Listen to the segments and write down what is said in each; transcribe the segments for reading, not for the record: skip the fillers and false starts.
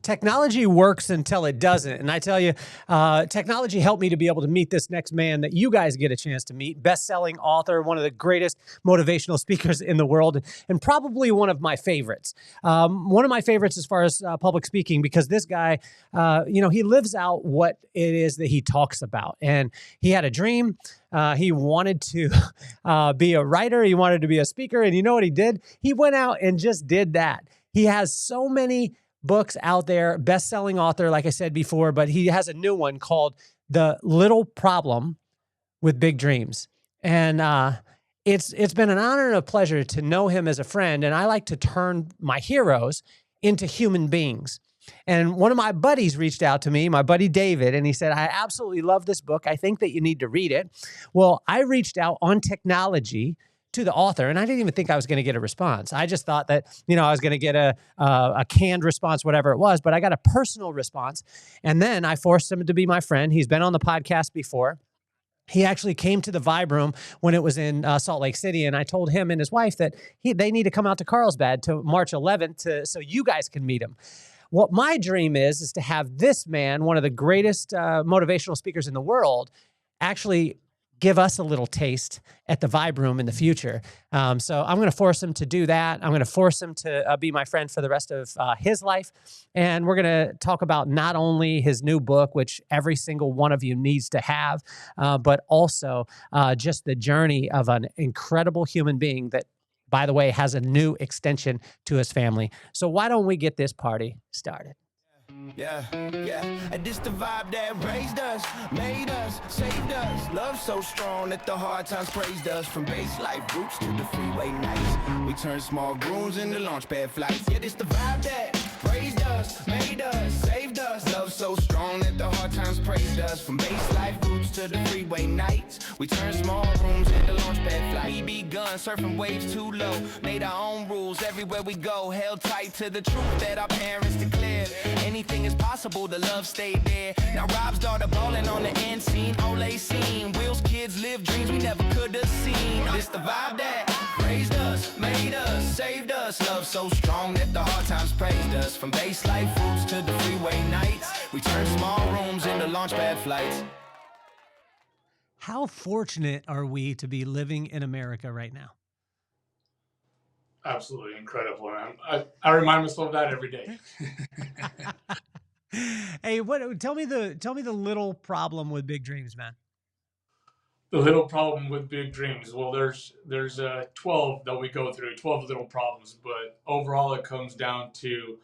Technology works until it doesn't. And I tell you, technology helped me to be able to meet this next man that you guys get a chance to meet. Best-selling author, one of the greatest motivational speakers in the world, and probably one of my favorites. One of my favorites as far as public speaking, because this guy, he lives out what it is that he talks about. And he had a dream. He wanted to be a writer. He wanted to be a speaker. And you know what he did? He went out and just did that. He has so many books out there, best-selling author, like I said before, but he has a new one called The Little Problem with Big Dreams. And it's been an honor and a pleasure to know him as a friend. And I like to turn my heroes into human beings. And one of my buddies reached out to me, my buddy David, and he said, I absolutely love this book. I think that you need to read it. Well, I reached out on technology to the author, and I didn't even think I was going to get a response. I just thought that, I was going to get a canned response, whatever it was, but I got a personal response. And then I forced him to be my friend. He's been on the podcast before. He actually came to the Vibe Room when it was in Salt Lake City, and I told him and his wife that they need to come out to Carlsbad to March 11th so you guys can meet him. What my dream is to have this man, one of the greatest motivational speakers in the world, actually give us a little taste at the Vibe Room in the future. So I'm going to force him to do that. I'm going to force him to be my friend for the rest of his life. And we're going to talk about not only his new book, which every single one of you needs to have, but also just the journey of an incredible human being that, by the way, has a new extension to his family. So why don't we get this party started? Yeah. And this the vibe that raised us, made us, saved us. Love so strong that the hard times praised us. From base life roots to the freeway nights, we turn small rooms into launch pad flights. Yeah, this the vibe that raised us, made us, saved us. Love so strong that the hard times praised us. From base life roots to the freeway nights, we turn small rooms into launch pad flights. We begun surfing waves too low, made our own rules everywhere we go. Held tight to the truth that our parents declared. Anything is possible, the love stayed there. Now Rob's daughter ballin' on the end scene, Olay scene. Will's kids live dreams we never could have seen. This the vibe that raised us, made us, saved us. Love so strong that the hard times praised us. From base life roots to the freeway nights, we turn small rooms into launchpad flights. How fortunate are we to be living in America right now? Absolutely incredible. I remind myself of that every day. Hey, tell me the little problem with big dreams, man. The little problem with big dreams. Well, there's 12 that we go through, 12 little problems, but overall it comes down to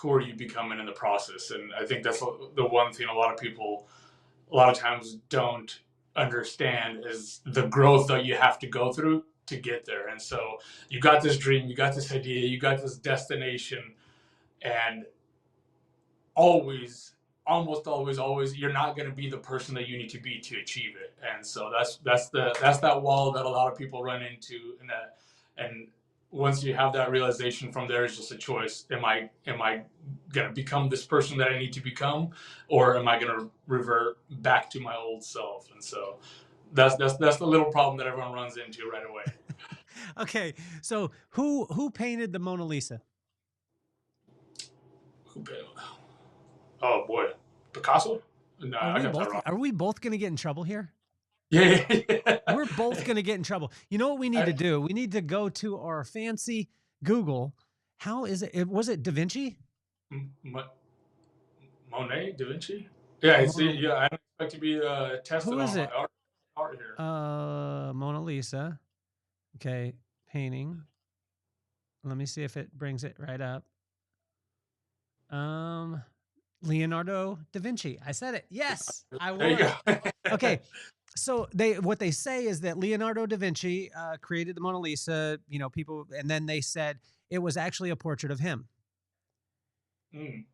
who are you becoming in the process. And I think that's the one thing a lot of times don't understand is the growth that you have to go through to get there. And so you got this dream, you got this idea, you got this destination, and almost always, you're not going to be the person that you need to be to achieve it. And so that's that wall that a lot of people run into. And once you have that realization, from there is just a choice. Am I going to become this person that I need to become, or am I going to revert back to my old self? And so that's the little problem that everyone runs into right away. Okay, so who painted the Mona Lisa? Oh boy, Picasso? No, I got that wrong. Are we both going to get in trouble here? Yeah. We're both going to get in trouble. You know what we need to do? We need to go to our fancy Google. How is it? Was it Da Vinci? Monet, Da Vinci? Yeah, I don't expect to be tested Who is on it? my art here. Mona Lisa. Okay, painting. Let me see if it brings it right up. Leonardo da Vinci. I said it. Yes, I won. There you go. Okay, so what they say is that Leonardo da Vinci created the Mona Lisa. People, and then they said it was actually a portrait of him. Mm.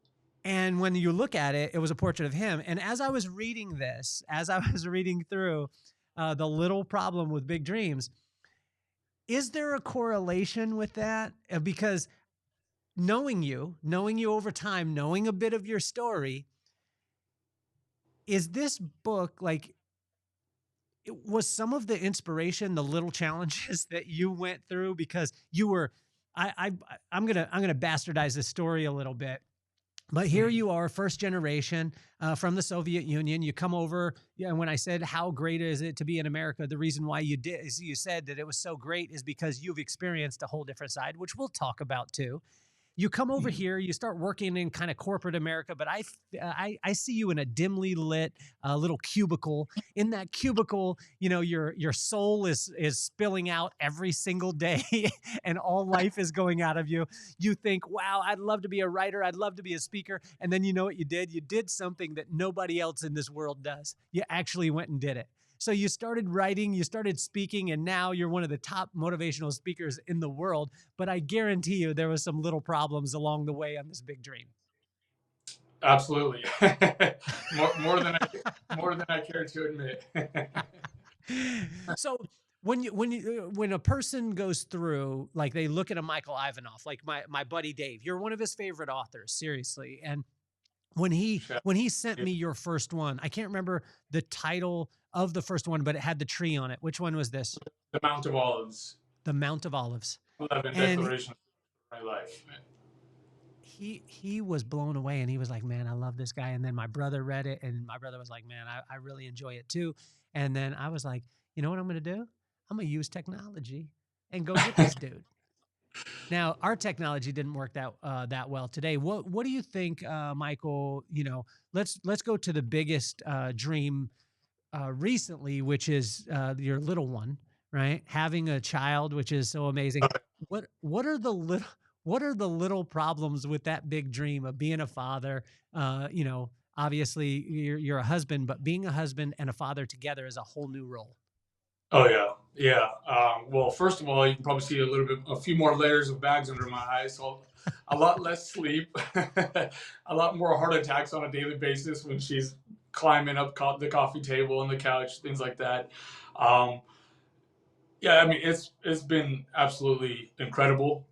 And when you look at it, it was a portrait of him. And as I was reading this, as I was reading through The Little Problem with Big Dreams, is there a correlation with that? Because knowing you over time, knowing a bit of your story, is this book was some of the inspiration, the little challenges that you went through? Because you were, I'm gonna bastardize this story a little bit. But here Mm. you are, first generation from the Soviet Union. You come over, and when I said how great is it to be in America, the reason why you did is you said that it was so great is because you've experienced a whole different side, which we'll talk about too. You come over Mm. here, you start working in kind of corporate America, but I see you in a dimly lit little cubicle. In that cubicle, you know, your soul is spilling out every single day, and all life is going out of you. You think, wow, I'd love to be a writer, I'd love to be a speaker, and then you know what you did? You did something that nobody else in this world does. You actually went and did it. So you started writing, you started speaking, and now you're one of the top motivational speakers in the world. But I guarantee you there was some little problems along the way on this big dream. Absolutely. more than I care to admit. So when a person goes through, like they look at a Michael Ivanov, like my buddy Dave, you're one of his favorite authors, seriously. And when he sent me your first one, I can't remember the title of the first one, but it had the tree on it. Which one was this? The Mount of Olives, The Mount of Olives. 11 And declarations of my life. he was blown away, and he was like, man, I love this guy. And then my brother read it, and my brother was like, man, I really enjoy it too. And then I was like, you know what I'm going to do? I'm going to use technology and go get this dude. Now, our technology didn't work that well today. What do you think, Michael? You know, let's go to the biggest dream recently, which is your little one, right? Having a child, which is so amazing. What are the little problems with that big dream of being a father? You know, obviously you're a husband, but being a husband and a father together is a whole new role. Oh yeah, yeah. Well, first of all, you can probably see a few more layers of bags under my eyes. So a lot less sleep, a lot more heart attacks on a daily basis when she's climbing up the coffee table and the couch, things like that. Um, yeah, I mean it's been absolutely incredible.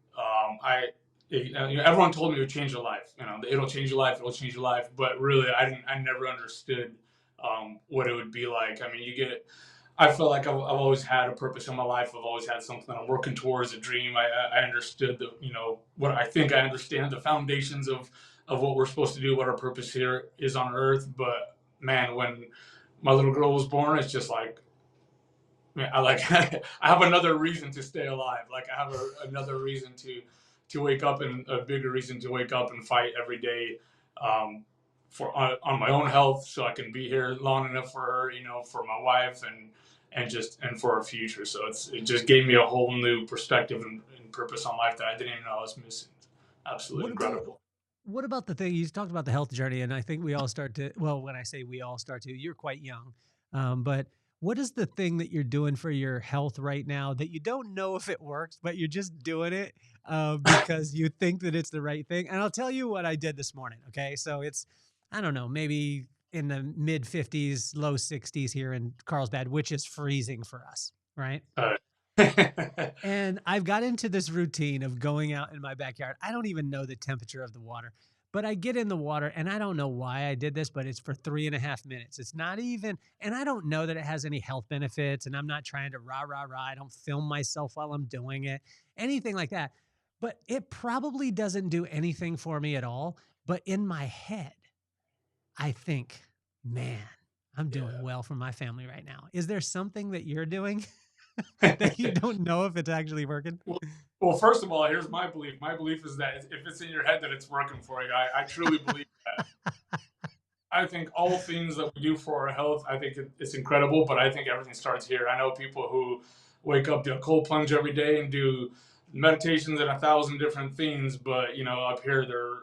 Everyone told me it would change your life. You know, it'll change your life. It'll change your life. But really, I never understood what it would be like. I mean, I feel like I've always had a purpose in my life. I've always had something I'm working towards, a dream. I understood what I think I understand the foundations of what we're supposed to do, what our purpose here is on earth. But man, when my little girl was born, it's just like, man, I have another reason to stay alive. Like I have another reason to wake up, and a bigger reason to wake up and fight every day. For on my own health, so I can be here long enough for her, for my wife, and for our future. So it just gave me a whole new perspective and purpose on life that I didn't even know I was missing. Absolutely What about incredible. what about the thing you talked about the health journey, and I think we all start to. Well, when I say we all start to, you're quite young, but what is the thing that you're doing for your health right now that you don't know if it works, but you're just doing it because you think that it's the right thing? And I'll tell you what I did this morning. Okay, so it's I don't know, maybe in the mid 50s, low 60s here in Carlsbad, which is freezing for us, right? Uh, And I've got into this routine of going out in my backyard. I don't even know the temperature of the water, but I get in the water, and I don't know why I did this, but it's for 3.5 minutes. It's not even, and I don't know that it has any health benefits. And I'm not trying to rah, rah, rah. I don't film myself while I'm doing it, anything like that. But it probably doesn't do anything for me at all. But in my head, I think, man, I'm doing yeah. well for my family right now. Is there something that you're doing that you don't know if it's actually working? Well, well, first of all, here's my belief. My belief is that if it's in your head, that it's working for you. I truly believe that. I think all things that we do for our health, I think it's incredible, but I think everything starts here. I know people who wake up, do a cold plunge every day and do meditations and 1,000 different things, but up here they're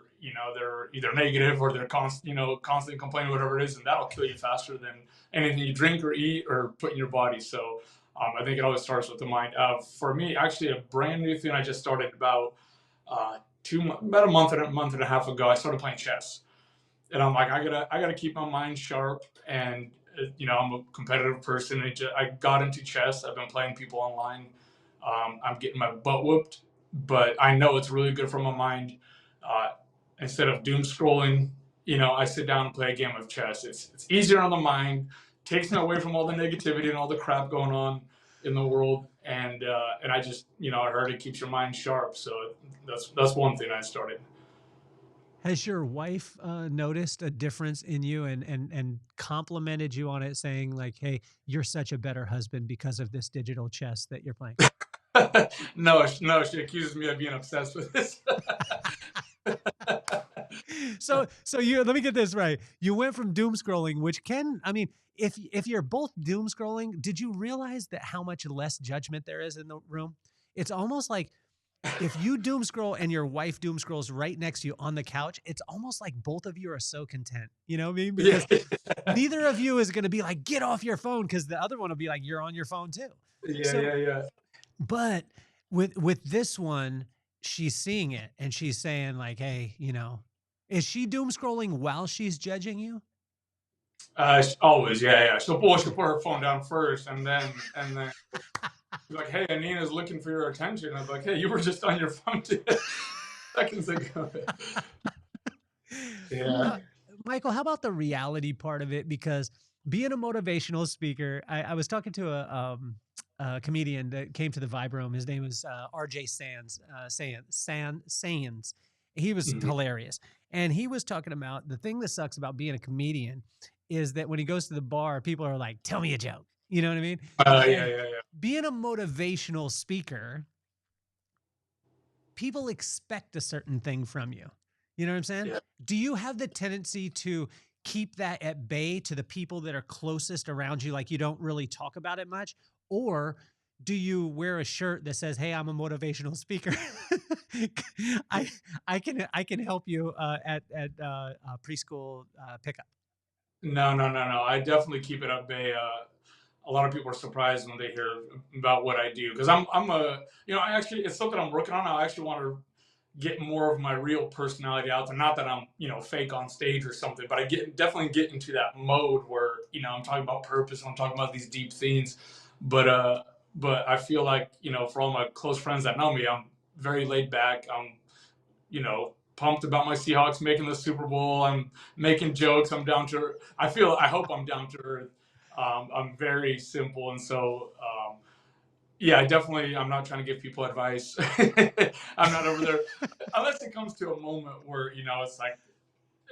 either negative or they're constantly complaining, whatever it is, and that'll kill you faster than anything you drink or eat or put in your body. So I think it always starts with the mind. For me, actually, a brand new thing I just started about about a month and a half ago. I started playing chess, and I'm like, I gotta keep my mind sharp, and I'm a competitive person. I got into chess. I've been playing people online. I'm getting my butt whooped, but I know it's really good for my mind. Uh, Instead of doom scrolling, I sit down and play a game of chess. It's easier on the mind, takes me away from all the negativity and all the crap going on in the world, and I heard it keeps your mind sharp. So that's one thing I started. Has your wife noticed a difference in you and complimented you on it, saying like, "Hey, you're such a better husband because of this digital chess that you're playing"? No, no, she accuses me of being obsessed with this. So you let me get this right. You went from doom scrolling, which can, I mean, if you're both doom scrolling, did you realize that how much less judgment there is in the room? It's almost like if you doom scroll and your wife doom scrolls right next to you on the couch, it's almost like both of you are so content. You know what I mean? Yeah. Because neither of you is going to be like, get off your phone, because the other one will be like, you're on your phone too. Yeah, So, yeah. but with this one, she's seeing it and she's saying like, hey, is she doom scrolling while she's judging you? Always, yeah. She'll put her phone down first, and then she's like, "Hey, Anina's looking for your attention." I'm like, "Hey, you were just on your phone 2 seconds ago." Yeah. Michael, how about the reality part of it? Because being a motivational speaker, I was talking to a comedian that came to the Vibe Room. His name was RJ Sands. He was Mhm. hilarious. And he was talking about the thing that sucks about being a comedian is that when he goes to the bar, people are like, tell me a joke. You know what I mean? Yeah, And yeah. being a motivational speaker, people expect a certain thing from you. You know what I'm saying? Yeah. Do you have the tendency to keep that at bay to the people that are closest around you, like you don't really talk about it much? Or do you wear a shirt that says, "Hey, I'm a motivational speaker. I I can help you at preschool pickup." No. I definitely keep it at bay. A lot of people are surprised when they hear about what I do because I'm a I actually it's something I'm working on. I actually want to get more of my real personality out there. Not that I'm fake on stage or something, but I definitely get into that mode where I'm talking about purpose. I'm talking about these deep themes, but but I feel like for all my close friends that know me, I'm very laid back. I'm pumped about my Seahawks making the Super Bowl. I'm making jokes. I'm down to. I hope I'm down to earth. I'm very simple, and so yeah, I'm not trying to give people advice. I'm not over there unless it comes to a moment where it's like,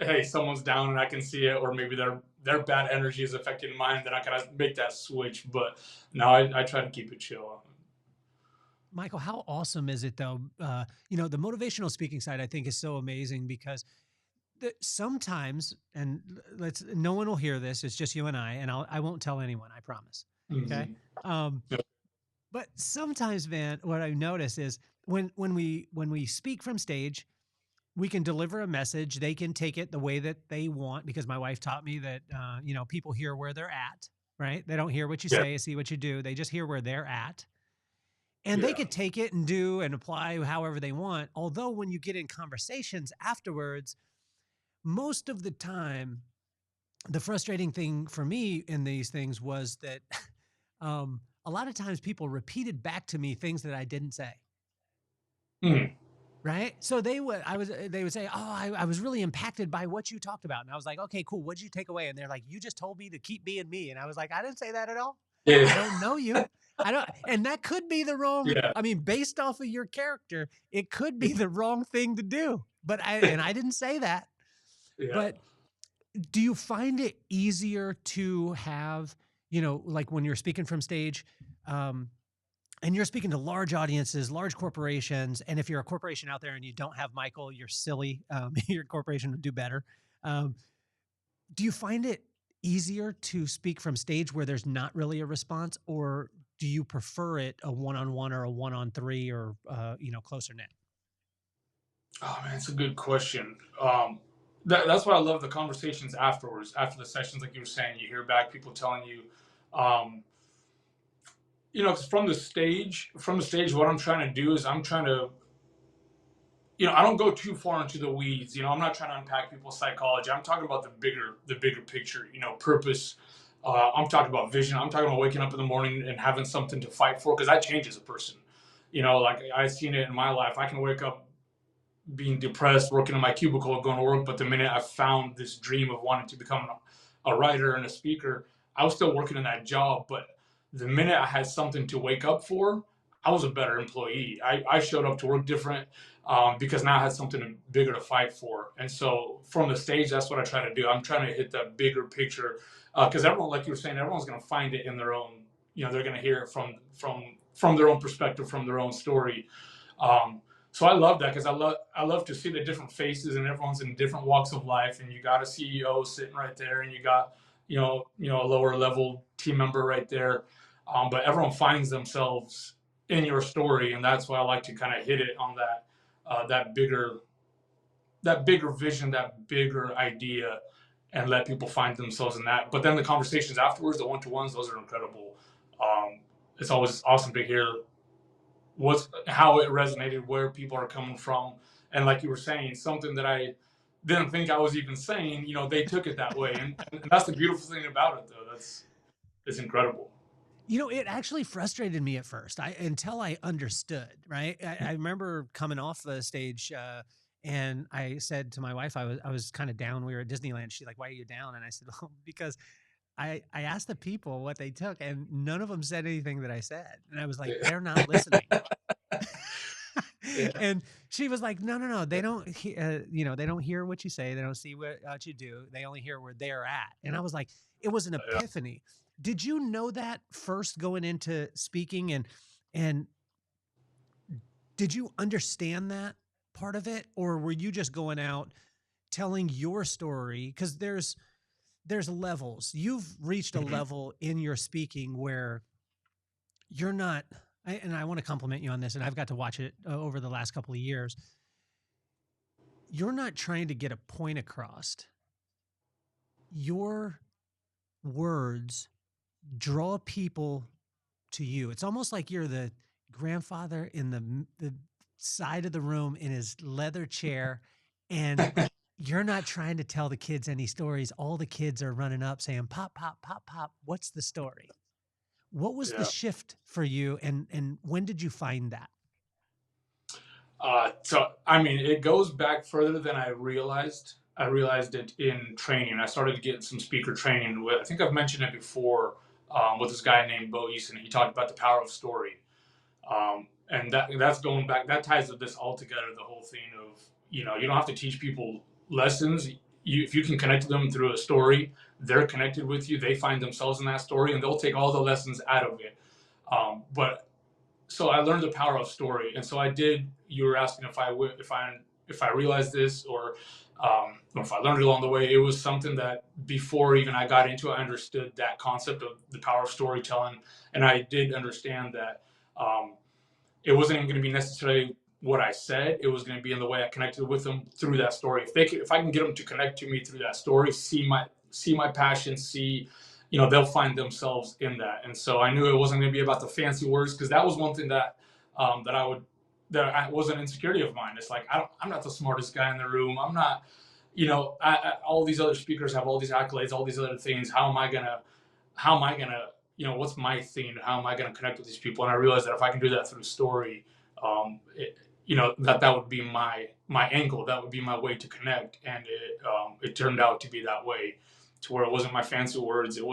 hey, someone's down and I can see it, or maybe their bad energy is affecting mine. Then I kind of make that switch. But no, I try to keep it chill. Michael, how awesome is it though? The motivational speaking side, I think, is so amazing because sometimes, and no one will hear this. It's just you and I, and I won't tell anyone. I promise. Okay. Mhm. Um, Yeah. but sometimes, man, what I notice is when we speak from stage, we can deliver a message. They can take it the way that they want because my wife taught me that people hear where they're at. Right? They don't hear what you Yeah. say, see what you do. They just hear where they're at. And they Yeah. could take it and do and apply however they want. Although when you get in conversations afterwards, most of the time, the frustrating thing for me in these things was that a lot of times people repeated back to me things that I didn't say. Mm. Right. So they would say, oh, I was really impacted by what you talked about. And I was like, okay, cool. What'd you take away? And they're like, you just told me to keep being me. And I was like, I didn't say that at all. I Yeah. don't know you. I don't, and that could be the wrong, Yeah. I mean, based off of your character, it could be the wrong thing to do. And I didn't say that. Yeah. But do you find it easier to have, like when you're speaking from stage, um, and you're speaking to large audiences, large corporations, and if you're a corporation out there and you don't have Michael, you're silly. Your corporation would do better. Um, do you find it easier to speak from stage where there's not really a response, or do you prefer it a one-on-one or a one-on-three or closer knit? Oh man, it's a good question. That's why I love the conversations afterwards, after the sessions, like you were saying. You hear back people telling you, um, 'cause from the stage, what I'm trying to do is I'm trying to, I don't go too far into the weeds. I'm not trying to unpack people's psychology. I'm talking about the bigger picture. Purpose. I'm talking about vision. I'm talking about waking up in the morning and having something to fight for because that changes a person. Like I've seen it in my life. I can wake up being depressed, working in my cubicle, going to work. But the minute I found this dream of wanting to become a writer and a speaker, I was still working in that job. But the minute I had something to wake up for, I was a better employee. I showed up to work different. because now I had something bigger to fight for. And so from the stage, that's what I try to do. I'm trying to hit that bigger picture, because everyone, like you were saying, everyone's going to find it in their own. They're going to hear it from their own perspective, from their own story. So I love that, because I love to see the different faces, and everyone's in different walks of life. And you got a CEO sitting right there, and you got a lower level team member right there, but everyone finds themselves in your story, and that's why I like to kind of hit it on that bigger vision, that bigger idea, and let people find themselves in that. But then the conversations afterwards, the one-to-ones, those are incredible. It's always awesome to hear how it resonated, where people are coming from, and like you were saying, something that I didn't think I was even saying, they took it that way, and that's the beautiful thing about it, though. It's incredible. It actually frustrated me at first, until I understood, right? I remember coming off the stage, and I said to my wife, I was kind of down. We were at Disneyland. She's like, "Why are you down?" And I said, "Oh, because I asked the people what they took, and none of them said anything that I said." And I was like, "They're not listening." Yeah. And she was like, "No, they don't they don't hear what you say, they don't see what you do, they only hear where they're at." And I was like, it was an Yeah. epiphany. Did you know that first going into speaking, and did you understand that part of it, or were you just going out telling your story? Because there's levels. You've reached a Mhm. level in your speaking where you're not, and I want to compliment you on this, and I've got to watch it over the last couple of years. You're not trying to get a point across. Your words draw people to you. It's almost like you're the grandfather in the side of the room in his leather chair, and you're not trying to tell the kids any stories. All the kids are running up saying, "Pop, pop, pop, pop. What's the story?" What was the Yeah. shift for you, and when did you find that? So I mean, it goes back further than I realized. I realized it in training. I started to get some speaker training with. I think I've mentioned it before, with this guy named Bo Eason. He talked about the power of story, and that's going back. That ties this all together. The whole thing of you don't have to teach people lessons. If you can connect to them through a story, they're connected with you. They find themselves in that story, and they'll take all the lessons out of it. But so I learned the power of story, and so I did. You were asking if I realized this, or if I learned it along the way. It was something that before even I got into it, I understood that concept of the power of storytelling, and I did understand that it wasn't even going to be necessarily what I said. It was going to be in the way I connected with them through that story. If I can get them to connect to me through that story, see my passion, they'll find themselves in that. And so I knew it wasn't going to be about the fancy words, because that was one thing that was an insecurity of mine. It's like I'm not the smartest guy in the room. I'm not. All these other speakers have all these accolades, all these other things. How am I gonna what's my theme? How am I gonna connect with these people? And I realized that if I can do that through story, that would be my angle. That would be my way to connect. And it turned out to be that way, to where it wasn't my fancy words. It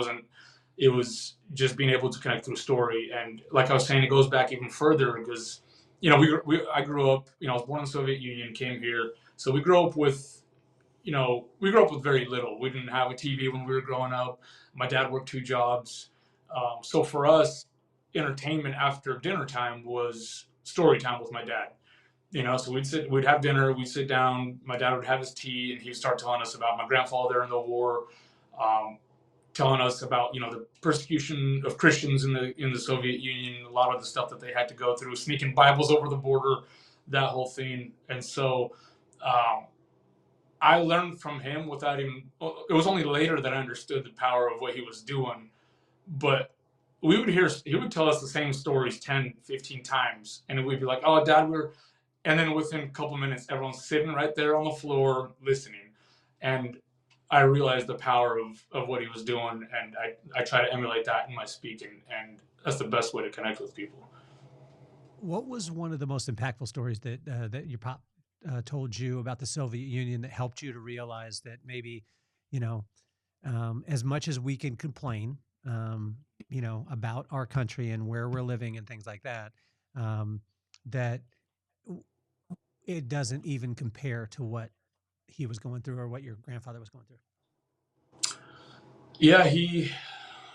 was just being able to connect through story. And like I was saying, it goes back even further, because I grew up. I was born in the Soviet Union, came here, so we grew up with very little. We didn't have a TV when we were growing up. My dad worked 2 jobs. So for us, entertainment after dinner time was story time with my dad. So we'd have dinner, we'd sit down, my dad would have his tea, and he'd start telling us about my grandfather in the war, um, telling us about, the persecution of Christians in the Soviet Union, a lot of the stuff that they had to go through, sneaking Bibles over the border, that whole thing. And so, um, I learned from him without even. It was only later that I understood the power of what he was doing. But he would tell us the same stories 10, 15 times, and we'd be like, "Oh, Dad, we're," and then within a couple minutes, everyone's sitting right there on the floor listening, and I realized the power of what he was doing, and I try to emulate that in my speaking, and that's the best way to connect with people. What was one of the most impactful stories that your pop told you about the Soviet Union that helped you to realize that maybe, you know, as much as we can complain, about our country and where we're living and things like that, that it doesn't even compare to what he was going through or what your grandfather was going through. Yeah,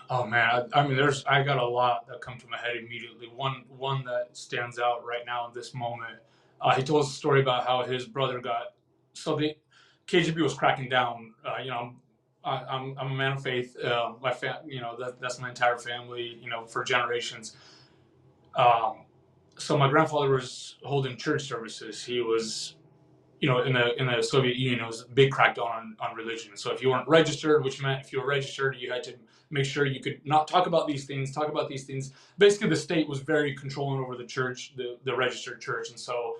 oh man, I mean, I got a lot that come to my head immediately. One that stands out right now in this moment. He told us a story about how his brother so the KGB was cracking down. I'm a man of faith. That's my entire family. For generations. So my grandfather was holding church services. He was, in the Soviet Union, it was a big crackdown on religion. So if you weren't registered, which meant if you were registered, you had to make sure you could not talk about these things, Basically, the state was very controlling over the church, the registered church. And so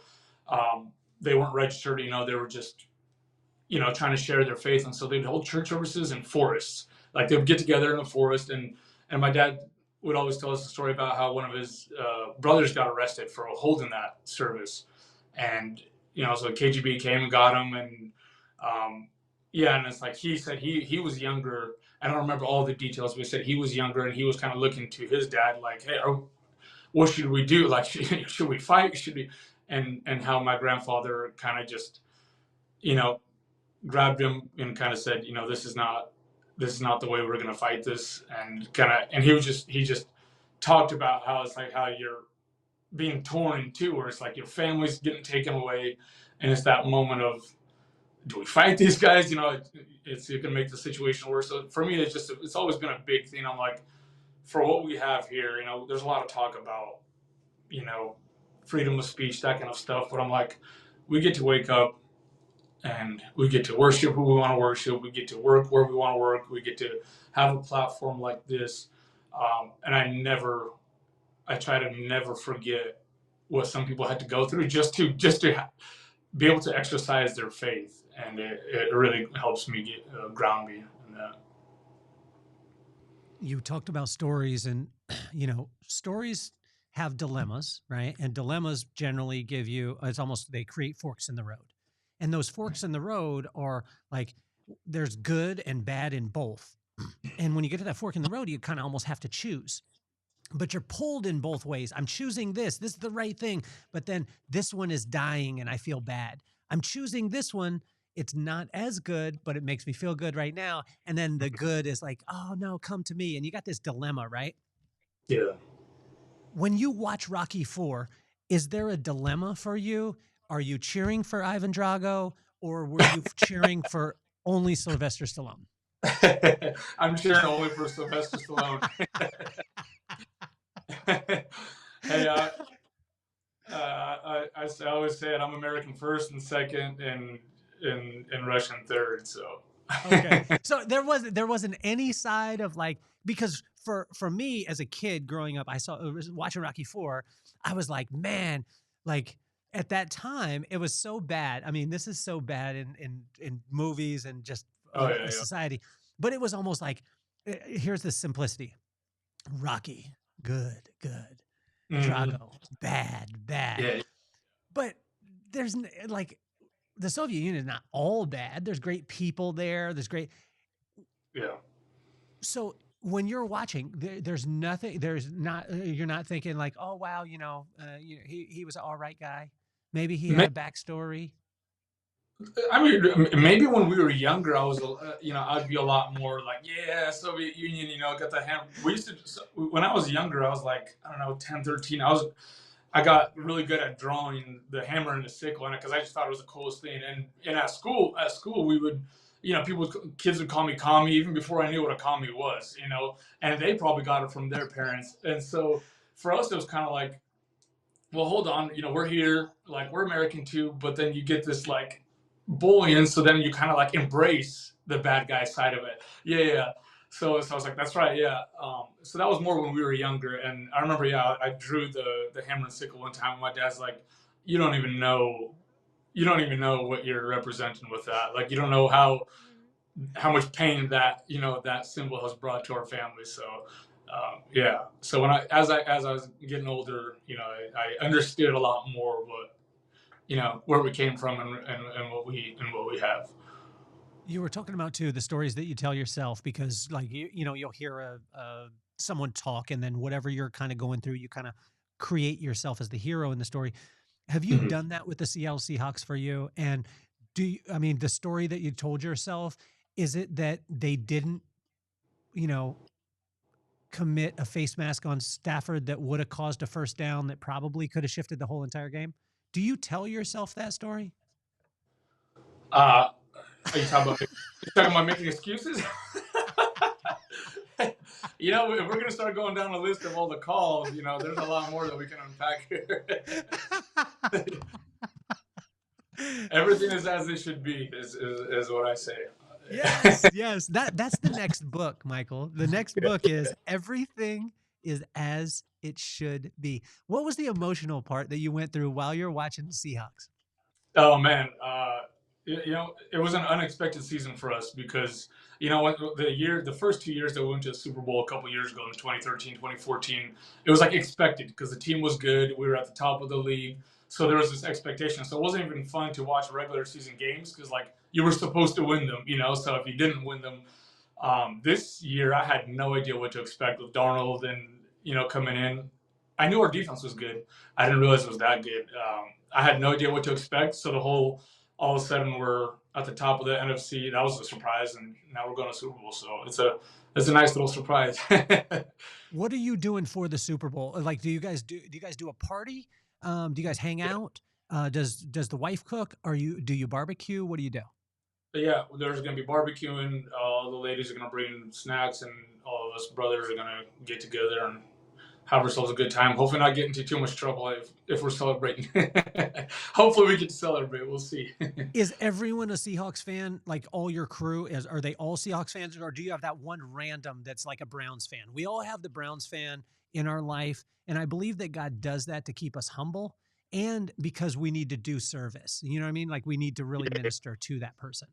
they weren't registered, they were just, trying to share their faith. And so they'd hold church services in forests. Like they would get together in a forest. And my dad would always tell us a story about how one of his brothers got arrested for holding that service. And so the KGB came and got him, and and it's like he said he was younger. I don't remember all the details, but he said he was younger, and he was kind of looking to his dad, like, "Hey, what should we do? Like, should we fight? Should we?" And how my grandfather kind of just, grabbed him and kind of said, this is not the way we're gonna fight this, and he just talked about how it's like how you're being torn in two, where it's like your family's getting taken away, and it's that moment of, do we fight these guys? It can make the situation worse. So for me, it's always been a big thing. I'm like, for what we have here, there's a lot of talk about, freedom of speech, that kind of stuff. But I'm like, we get to wake up and we get to worship who we want to worship. We get to work where we want to work. We get to have a platform like this. And I try to never forget what some people had to go through just to be able to exercise their faith, and it really helps me ground me in that. You talked about stories, and stories have dilemmas, right? And dilemmas generally they create forks in the road, and those forks in the road are like, there's good and bad in both. And when you get to that fork in the road, you kind of almost have to choose. But you're pulled in both ways. I'm choosing this. This is the right thing. But then this one is dying and I feel bad. I'm choosing this one. It's not as good, but it makes me feel good right now. And then the good is like, oh no, come to me. And you got this dilemma, right? Yeah. When you watch Rocky IV, is there a dilemma for you? Are you cheering for Ivan Drago, or were you cheering for only Sylvester Stallone? I'm cheering only for Sylvester Stallone. Hey, I always say it. I'm American first and second, and Russian third. So okay, so there wasn't any side of like, because for me as a kid growing up, I was watching Rocky IV. I was like, man, like at that time it was so bad. I mean, this is so bad in movies and just society, but it was almost like, here's the simplicity: Rocky, good. Drago, bad. Yeah. But there's like, the Soviet Union is not all bad. There's great people there. Yeah. So when you're watching, you're not thinking like, oh wow, he was an all right guy. Maybe he had a backstory. I mean, maybe when we were younger, I was, I'd be a lot more like, yeah, Soviet Union, got the hammer. When I was younger, I was like, I don't know, 10, 13. I got really good at drawing the hammer and the sickle, because I just thought it was the coolest thing. And at school, we would, kids would call me commie even before I knew what a commie was, and they probably got it from their parents. And so for us, it was kind of like, well, hold on, we're here, like we're American too, but then you get this like bullying, so then you kind of like embrace the bad guy side of it. Yeah. So I was like, that's right, yeah. So that was more when we were younger, and I remember, I drew the hammer and sickle one time, and my dad's like, you don't even know what you're representing with that. Like, you don't know how much pain that that symbol has brought to our family. So so as I was getting older, I understood a lot more where we came from and what we have. You were talking about too the stories that you tell yourself, because like you'll hear someone talk, and then whatever you're kind of going through, you kind of create yourself as the hero in the story. Have you Mhm. done that with the Seattle Seahawks for you? And I mean, the story that you told yourself, is it that they didn't, you know, commit a face mask on Stafford that would have caused a first down that probably could have shifted the whole entire game? Do you tell yourself that story? Uh, are you talking about making excuses? If we're gonna start going down a list of all the calls, there's a lot more that we can unpack here. Everything is as it should be, is what I say. Yes, yes. That's the next book, Michael. The next book is Everything is as it should be. What was the emotional part that you went through while you're watching the Seahawks? Oh man, it was an unexpected season for us because what the first 2 years that we went to the Super Bowl a couple years ago in 2013, 2014, it was like expected because the team was good. We were at the top of the league, so there was this expectation. So it wasn't even fun to watch regular season games because like you were supposed to win them, So if you didn't win them, this year I had no idea what to expect with Darnold and coming in. I knew our defense was good. I didn't realize it was that good. I had no idea what to expect. So all of a sudden we're at the top of the NFC. That was a surprise, and now we're going to Super Bowl. So it's a nice little surprise. What are you doing for the Super Bowl? Like, do you guys do a party? Do you guys hang out? Does the wife cook? Do you barbecue? What do you do? But yeah, there's going to be barbecuing. All the ladies are going to bring snacks, and all of us brothers are going to get together and have ourselves a good time. Hopefully, not get into too much trouble if we're celebrating. Hopefully, we get to celebrate. We'll see. Is everyone a Seahawks fan? Like all your crew are they all Seahawks fans, or do you have that one random that's like a Browns fan? We all have the Browns fan in our life, and I believe that God does that to keep us humble and because we need to do service. You know what I mean? Like we need to really minister to that person.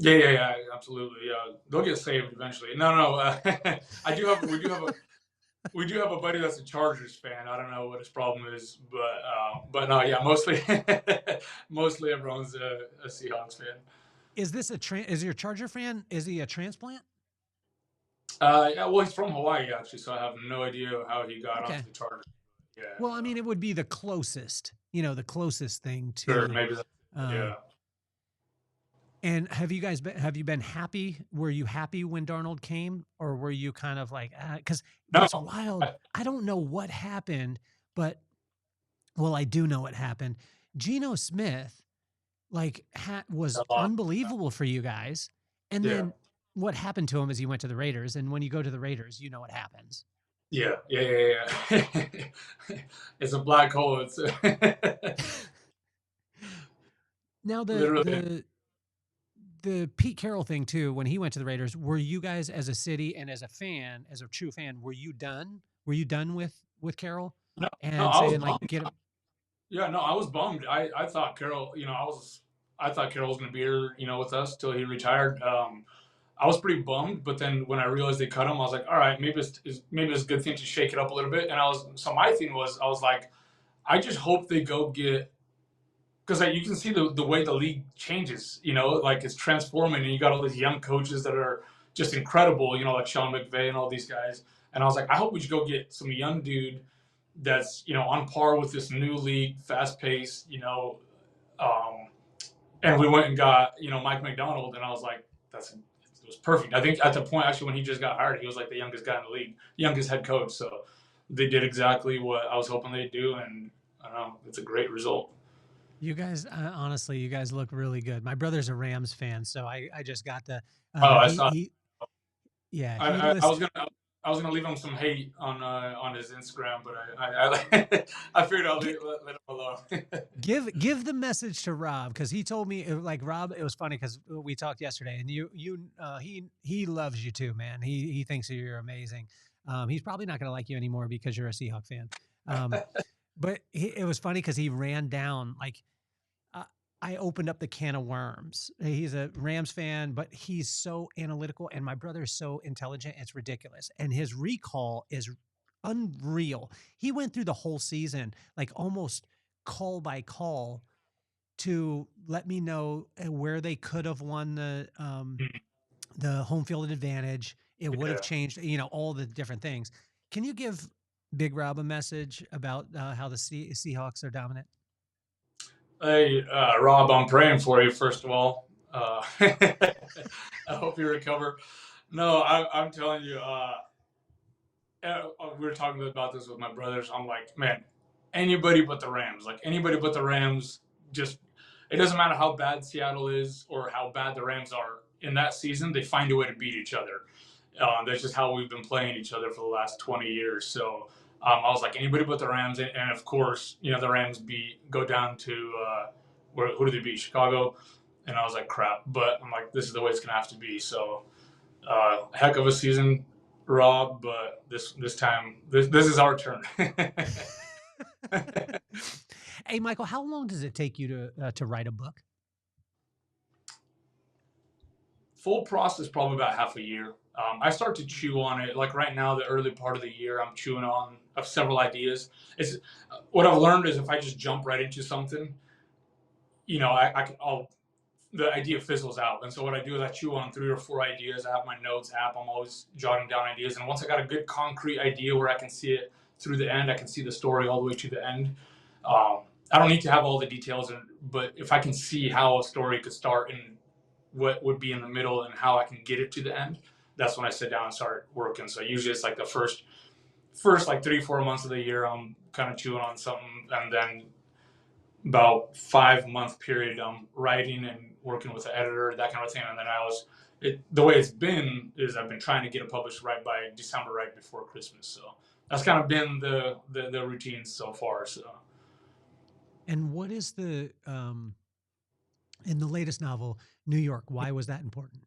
Yeah, absolutely. Yeah, they'll get saved eventually. No. We do have a buddy that's a Chargers fan. I don't know what his problem is, but no, yeah, mostly mostly everyone's a Seahawks fan. Is your Charger fan? Is he a transplant? Yeah, well, he's from Hawaii actually, so I have no idea how he got Okay. onto the Chargers. Yeah, Well, I mean, it would be the closest, the closest thing sure, to. maybe that. Um, Yeah. and have you been happy? Were you happy when Darnold came, or were you kind of like, because what's No, wild? I, I don't know what happened, but well, I do know what happened. Geno Smith, like, was uh, unbelievable for you guys, and yeah, then what happened to him is he went to the Raiders, and when you go to the Raiders, you know what happens. yeah. It's a black hole. It's Now literally. the Pete Carroll thing too, when he went to the Raiders, were you guys as a city and as a fan, as a true fan, were you done? Were you done with Carroll No, no, and I was saying like bummed. get him? Yeah, no, I was bummed. I thought Carroll, I thought Carroll was going to be here, with us till he retired. I was pretty bummed, but then when I realized they cut him, I was like, all right, maybe it's a good thing to shake it up a little bit. And my thing was, I was like, I just hope they go get, because you can see the way the league changes, like it's transforming, and you got all these young coaches that are just incredible, like Sean McVay and all these guys. And I was like, I hope we just go get some young dude that's on par with this new league, fast paced, um, and we went and got Mike McDonald, and I was like, it was perfect. I think at the point actually when he just got hired, he was like the youngest guy in the league, youngest head coach. So they did exactly what I was hoping they'd do, and I don't know, it's a great result. You guys, honestly, you guys look really good. My brother's a Rams fan, so I just got the Oh, I he saw. yeah, he I list was gonna leave him some hate on his Instagram, but I figured I'll let him alone. give the message to Rob because he told me like Rob. It was funny because we talked yesterday, and he loves you too, man. He thinks you're amazing. He's probably not going to like you anymore because you're a Seahawk fan. But it was funny because he ran down like uh, I opened up the can of worms. He's a Rams fan, but he's so analytical, and my brother is so intelligent. It's ridiculous, and his recall is unreal. He went through the whole season, like almost call by call, to let me know where they could have won the home field advantage. It would have Yeah. changed, all the different things. Can you give Big Rob a message about how the Seahawks are dominant? Hey, Rob, I'm praying for you, first of all. I hope you recover. No, I'm telling you, we were talking about this with my brothers. I'm like, man, anybody but the Rams. Like, anybody but the Rams, just, it doesn't matter how bad Seattle is or how bad the Rams are in that season, they find a way to beat each other. That's just how we've been playing each other for the last 20 years. So I was like, anybody but the Rams. And of course, the Rams go down to, who did they beat? Chicago. And I was like, crap. But I'm like, this is the way it's going to have to be. So, heck of a season, Rob, but this time, this is our turn. Hey, Michael, how long does it take you to write a book? Full process, probably about half a year. I start to chew on it. Like right now, the early part of the year, I'm chewing on several ideas. It's what I've learned is if I just jump right into something, I'll the idea fizzles out. And so what I do is I chew on 3 or 4 ideas. I have my notes app. I'm always jotting down ideas. And once I got a good concrete idea where I can see it through the end, I can see the story all the way to the end. I don't need to have all the details, but if I can see how a story could start and what would be in the middle and how I can get it to the end, that's when I sit down and start working. So usually it's like the first like 3-4 months of the year, I'm kind of chewing on something, and then about 5 month period I'm writing and working with the editor, that kind of thing. And then the way it's been is I've been trying to get it published right by December, right before Christmas. So that's kind of been the routine so far. So. And what is in the latest novel, New York, why was that important?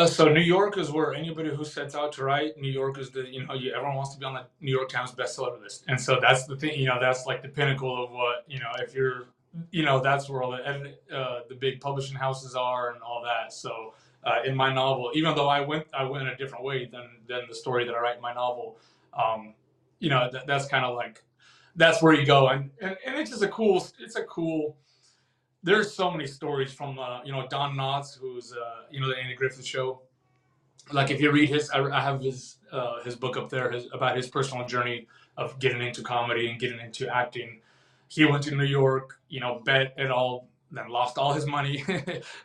So New York is where anybody who sets out to write. New York is everyone wants to be on the New York Times bestseller list, and so that's the thing. That's like the pinnacle of what if you're, that's where all the big publishing houses are and all that. So in my novel, even though I went a different way than the story that I write in my novel, that's kind of like that's where you go, and it's just it's a cool. There's so many stories from Don Knotts, who's the Andy Griffith Show. Like if you read I have his book up there, about his personal journey of getting into comedy and getting into acting. He went to New York, bet it all, then lost all his money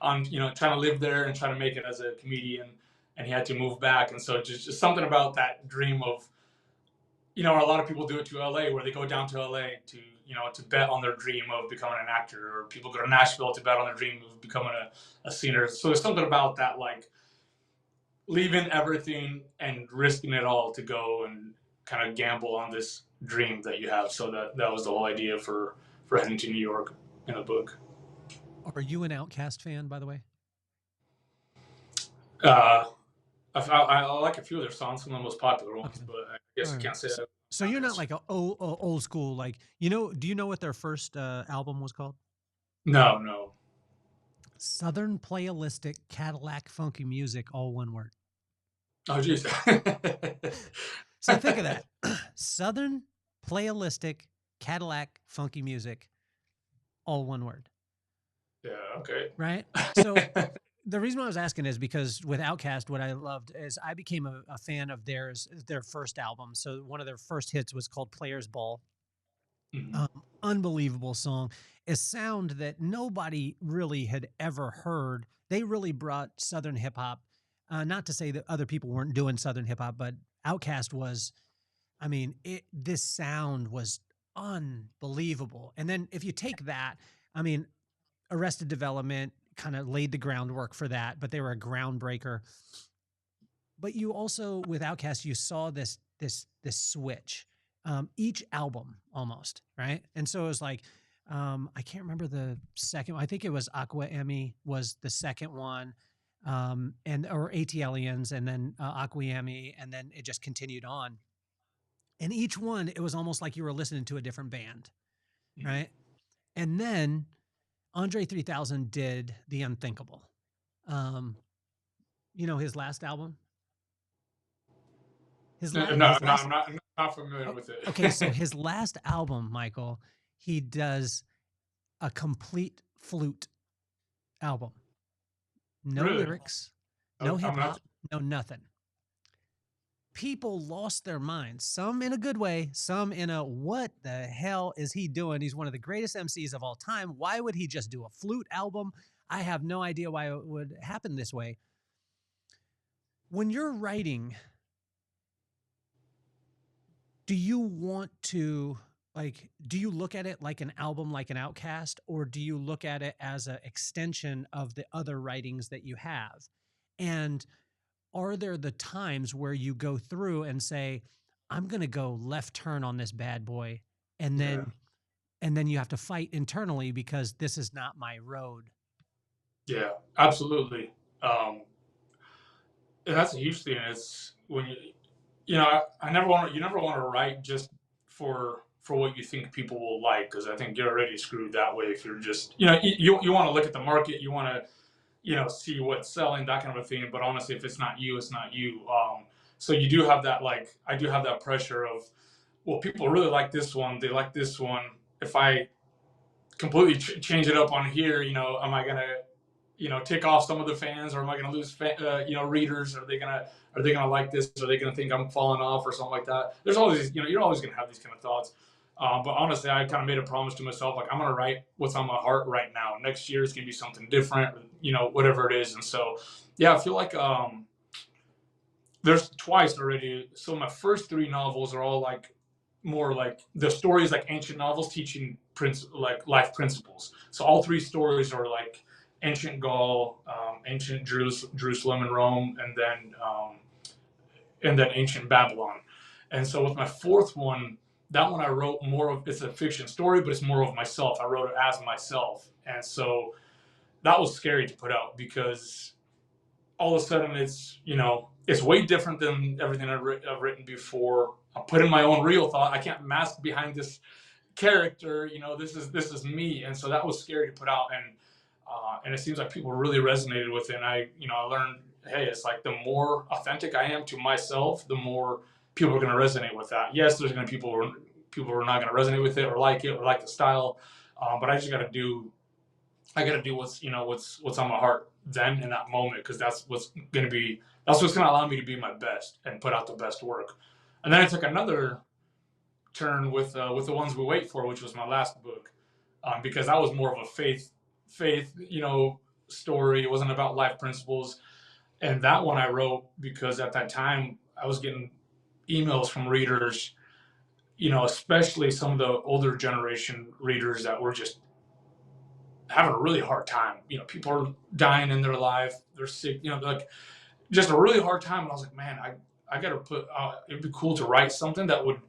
on trying to live there and trying to make it as a comedian, and he had to move back. And so just something about that dream of a lot of people do it to LA, where they go down to LA to bet on their dream of becoming an actor, or people go to Nashville to bet on their dream of becoming a singer. So there's something about that, like leaving everything and risking it all to go and kind of gamble on this dream that you have. So that was the whole idea for heading to New York in the book. Are you an Outkast fan, by the way? I like a few of their songs, some of the most popular ones, but I guess I can't say that. So you're not like a old school, like, do you know what their first album was called? No. Southern Playalistic Cadillac Funky Music, all one word. Oh, geez. So think of that. Southern Playalistic Cadillac Funky Music, all one word. Yeah, okay. Right? So the reason why I was asking is because with Outkast, what I loved is I became a fan of their first album. So one of their first hits was called Players Ball. Mm-hmm. Unbelievable song. A sound that nobody really had ever heard. They really brought Southern hip hop. Not to say that other people weren't doing Southern hip hop, but Outkast was, this sound was unbelievable. And then if you take that, Arrested Development kind of laid the groundwork for that, but they were a groundbreaker. But you also, with Outkast, you saw this switch. Each album almost, right? And so it was like, I can't remember the second one. I think it was Aqua Emmy was the second one, or ATLians, and then Aqua Emmy, and then it just continued on. And each one, it was almost like you were listening to a different band, right? And then Andre 3000 did The Unthinkable. His last album? I'm not familiar with it. Okay, so his last album, Michael, he does a complete flute album. No lyrics, no hip hop, no nothing. people lost their minds, some in a good way, some in a, what the hell is he doing? He's one of the greatest MCs of all time. Why would he just do a flute album? I have no idea why it would happen this way. When you're writing, do you want to, like, do you look at it like an album, like an Outcast, or do you look at it as an extension of the other writings that you have? And are there the times where you go through and say, I'm going to go left turn on this bad boy, and then you have to fight internally because this is not my road? Yeah, absolutely. And that's a huge thing. It's when I never want to. You never want to write just for what you think people will like, because I think you're already screwed that way. If you're just, you want to look at the market, you want to, see what's selling, that kind of a thing. But honestly, if it's not you, it's not you. So you do have that, like, I do have that pressure of, well, people really like this one. They like this one. If I completely change it up on here, am I gonna, tick off some of the fans, or am I gonna lose, readers? Are they gonna like this? Are they gonna think I'm falling off or something like that? There's always, you're always gonna have these kind of thoughts. But honestly, I kind of made a promise to myself, like, I'm gonna write what's on my heart right now. Next year it's gonna be something different, whatever it is. And so, yeah, I feel like there's twice already. So my first three novels are all like more like the stories, like ancient novels teaching like life principles. So all three stories are like ancient Gaul, ancient Jerusalem and Rome, and then ancient Babylon. And so with my fourth one, that one I wrote more of, it's a fiction story, but it's more of myself. I wrote it as myself. And so that was scary to put out, because all of a sudden it's way different than everything I've written before. I'm putting my own real thought. I can't mask behind this character. This is me. And so that was scary to put out. And it seems like people really resonated with it. And I learned, hey, it's like the more authentic I am to myself, the more people are going to resonate with that. Yes, there's going to be people who are not going to resonate with it or like the style. But I just got to do, what's on my heart then in that moment, because that's what's going to allow me to be my best and put out the best work. And then I took another turn with The Ones We Wait For, which was my last book, because that was more of a faith, story. It wasn't about life principles. And that one I wrote because at that time I was getting emails from readers, especially some of the older generation readers that were just having a really hard time. People are dying in their life. They're sick, like just a really hard time. And I was like, man, I got to put, it'd be cool to write something that would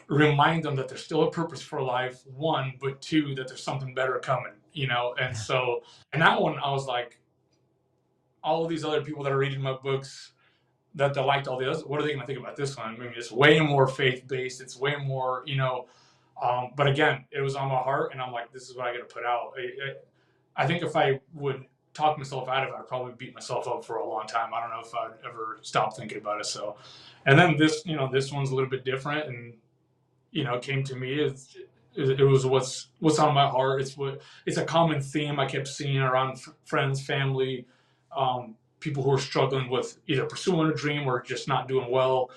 remind them that there's still a purpose for life, one, but two, that there's something better coming, And so, and that one, I was like, all of these other people that are reading my books that they liked all the others, what are they going to think about this one? I mean, it's way more faith-based. It's way more, but again, it was on my heart, and I'm like, this is what I got to put out. I think if I would talk myself out of it, I'd probably beat myself up for a long time. I don't know if I'd ever stop thinking about it. So, and then this one's a little bit different, and it came to me. It was what's on my heart. It's a common theme I kept seeing around friends, family, people who are struggling with either pursuing a dream or just not doing well,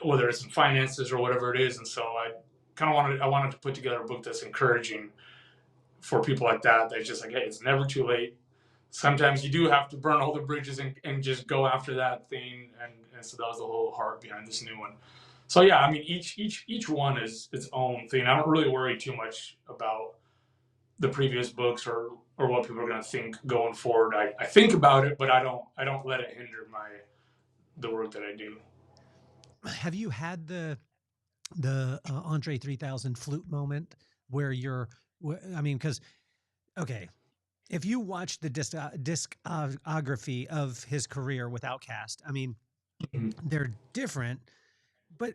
whether it's in finances or whatever it is. And so I wanted to put together a book that's encouraging for people like that. That's just like, hey, it's never too late. Sometimes you do have to burn all the bridges and just go after that thing. And so that was the whole heart behind this new one. So yeah, I mean, each one is its own thing. I don't really worry too much about the previous books or what people are going to think going forward. I think about it, but I don't let it hinder the work that I do. Have you had the Andre 3000 flute moment where because, okay, if you watch the discography of his career with Outkast, I mean, they're different, but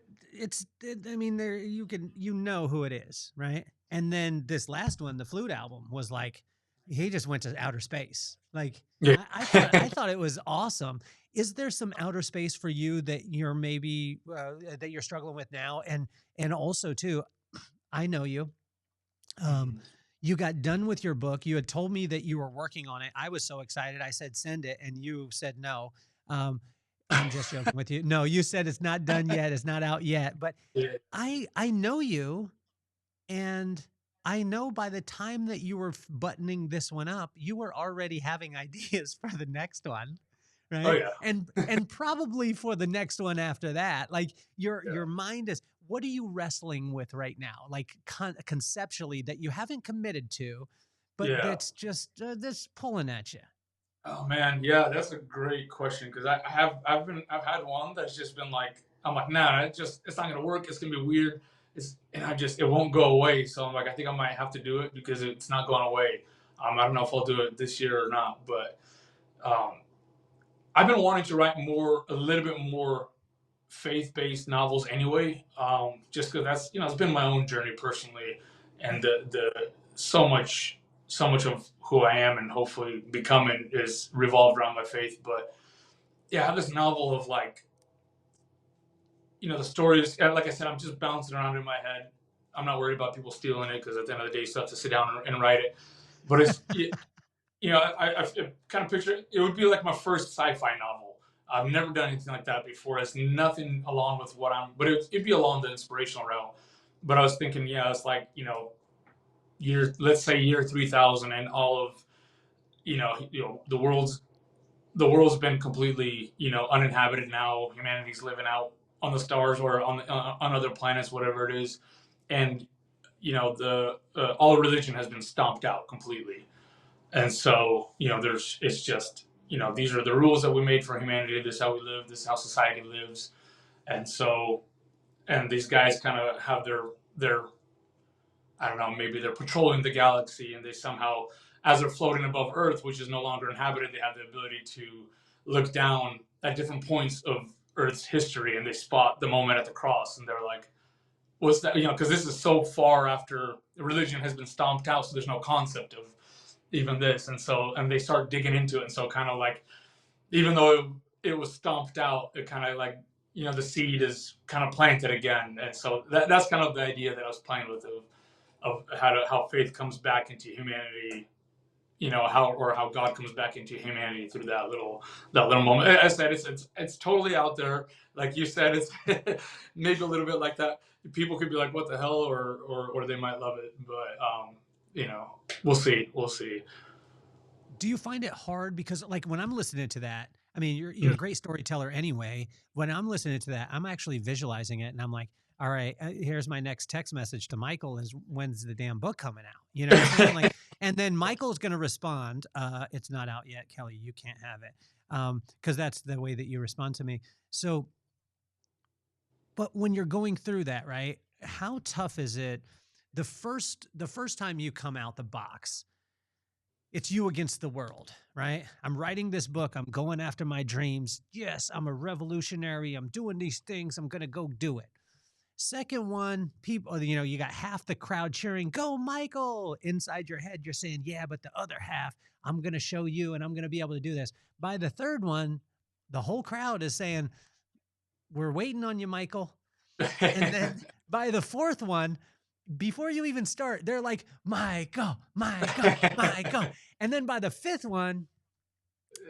there you know who it is, right? And then this last one, the flute album, was like, he just went to outer space. Like, Yeah. I thought it was awesome. Is there some outer space for you that you're maybe that you're struggling with now? And also too, I know you. You got done with your book. You had told me that you were working on it. I was so excited. I said, send it. And you said no. I'm just joking with you. No, you said it's not done yet. It's not out yet. But Yeah. I know you, and I know by the time that you were buttoning this one up, you were already having ideas for the next one, Oh right? yeah. And probably for the next one after that. Like Yeah. your mind is, what are you wrestling with right now? Like conceptually that you haven't committed to, but Yeah. that's just this pulling at you. Oh man, yeah, that's a great question because I've had one that's just been like I'm like nah, it's not gonna work. It's gonna be weird. It won't go away. So I'm like I think I might have to do it because it's not going away. I don't know if I'll do it this year or not, but um, I've been wanting to write a little bit more faith-based novels anyway. Just because that's it's been my own journey personally, and the so much of who I am and hopefully becoming is revolved around my faith. But yeah, I have this novel of like the stories. Like I said, I'm just bouncing around in my head. I'm not worried about people stealing it because at the end of the day, you still have to sit down and write it. But I kind of picture it would be like my first sci-fi novel. I've never done anything like that before. It's nothing along with but it'd be along the inspirational realm. But I was thinking, yeah, it's like, let's say year 3000 and all of, the world's been completely, uninhabited now. Humanity's living out on the stars or on other planets, whatever it is. And, the all religion has been stomped out completely. And so, it's just, these are the rules that we made for humanity. This is how we live. This is how society lives. And so, and these guys kind of have their, I don't know, maybe they're patrolling the galaxy and they somehow, as they're floating above Earth, which is no longer inhabited, they have the ability to look down at different points of Earth's history and they spot the moment at the cross and they're like, what's that? Because this is so far after religion has been stomped out, so there's no concept of even this, and they start digging into it, and so kind of like even though it was stomped out, it kind of like the seed is kind of planted again, and so that's kind of the idea that I was playing with of how faith comes back into humanity, how God comes back into humanity through that little moment. I said it's totally out there, like you said, it's maybe a little bit like that. People could be like, "What the hell," or they might love it, but we'll see. Do you find it hard because like when I'm listening to that, I mean, you're a great storyteller anyway. When I'm listening to that, I'm actually visualizing it and I'm like, all right, here's my next text message to Michael is when's the damn book coming out? You know what I'm saying? Like, and then Michael's going to respond, it's not out yet, Kelly, you can't have it. Cause that's the way that you respond to me. So, but when you're going through that, right? How tough is it? The first time you come out the box, it's you against the world, right? I'm writing this book. I'm going after my dreams. Yes, I'm a revolutionary. I'm doing these things. I'm going to go do it. Second one, people, you got half the crowd cheering, go, Michael. Inside your head, you're saying, yeah, but the other half, I'm going to show you and I'm going to be able to do this. By the third one, the whole crowd is saying, we're waiting on you, Michael. And then by the fourth one, before you even start, they're like, Michael, Michael, Michael. And then by the fifth one,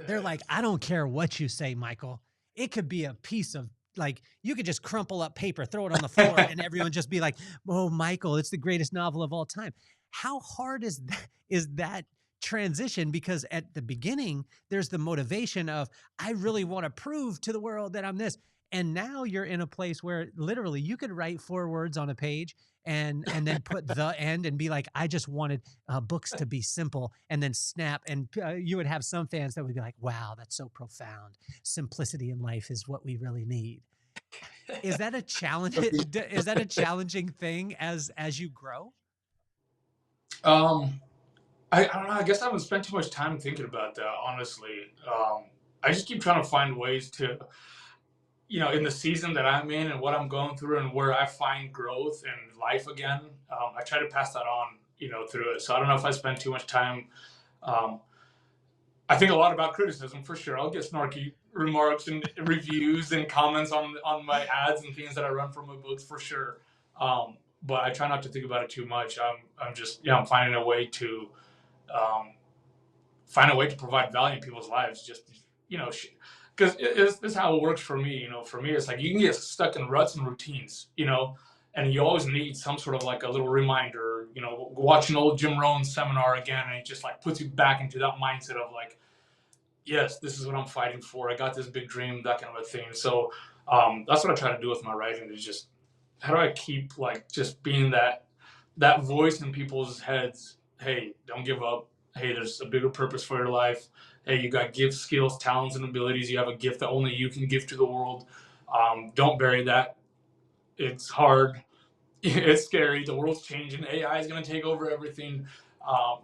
they're like, I don't care what you say, Michael. It could be a piece of like, you could just crumple up paper, throw it on the floor, and everyone just be like, oh, Michael, it's the greatest novel of all time. How hard is that transition? Because at the beginning, there's the motivation of, I really want to prove to the world that I'm this. And now you're in a place where literally you could write 4 words on a page and then put the end and be like, I just wanted books to be simple, and then snap. And you would have some fans that would be like, wow, that's so profound. Simplicity in life is what we really need. Is that a challenge? Is that a challenging thing as you grow? um, I don't know. I guess I haven't spent too much time thinking about that, honestly. I just keep trying to find ways to, in the season that I'm in and what I'm going through and where I find growth and life again. I try to pass that on, through it. So I don't know if I spend too much time. Um, I think a lot about criticism for sure. I'll get snarky remarks and reviews and comments on my ads and things that I run for my books for sure. But I try not to think about it too much. I'm just I'm finding a way to um, provide value in people's lives. Just because this is how it works for me. You know, for me, it's like you can get stuck in ruts and routines. You know, and you always need some sort of like a little reminder. You know, watch an old Jim Rohn seminar again, and it just like puts you back into that mindset of like, yes, this is what I'm fighting for. I got this big dream, that kind of a thing. So that's what I try to do with my writing is just how do I keep like just being that voice in people's heads. Hey, don't give up. Hey, there's a bigger purpose for your life. Hey, you got gifts, skills, talents, and abilities. You have a gift that only you can give to the world. Don't bury that. It's hard. It's scary. The world's changing. AI is going to take over everything. Um,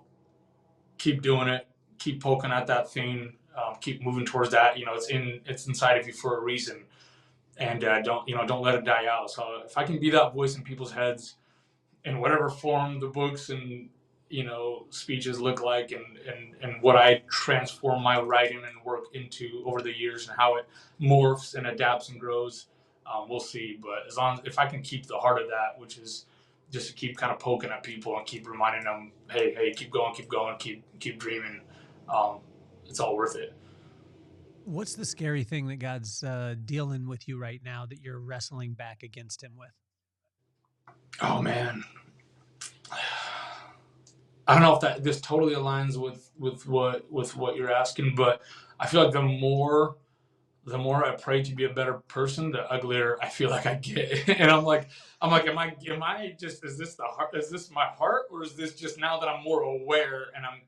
keep doing it. Keep poking at that thing. Keep moving towards that. You know, it's inside of you for a reason, and don't let it die out. So if I can be that voice in people's heads in whatever form the books and speeches look like, and what I transform my writing and work into over the years and how it morphs and adapts and grows, we'll see. But as long as if I can keep the heart of that, which is just to keep kind of poking at people and keep reminding them, hey, keep going, keep dreaming. Um, it's all worth it. What's the scary thing that God's dealing with you right now that you're wrestling back against him with? Oh man, I don't know if this totally aligns with what you're asking, but I feel like the more I pray to be a better person, the uglier I feel like I get. And am I just, is this the heart? Is this my heart? Or is this just now that I'm more aware and I'm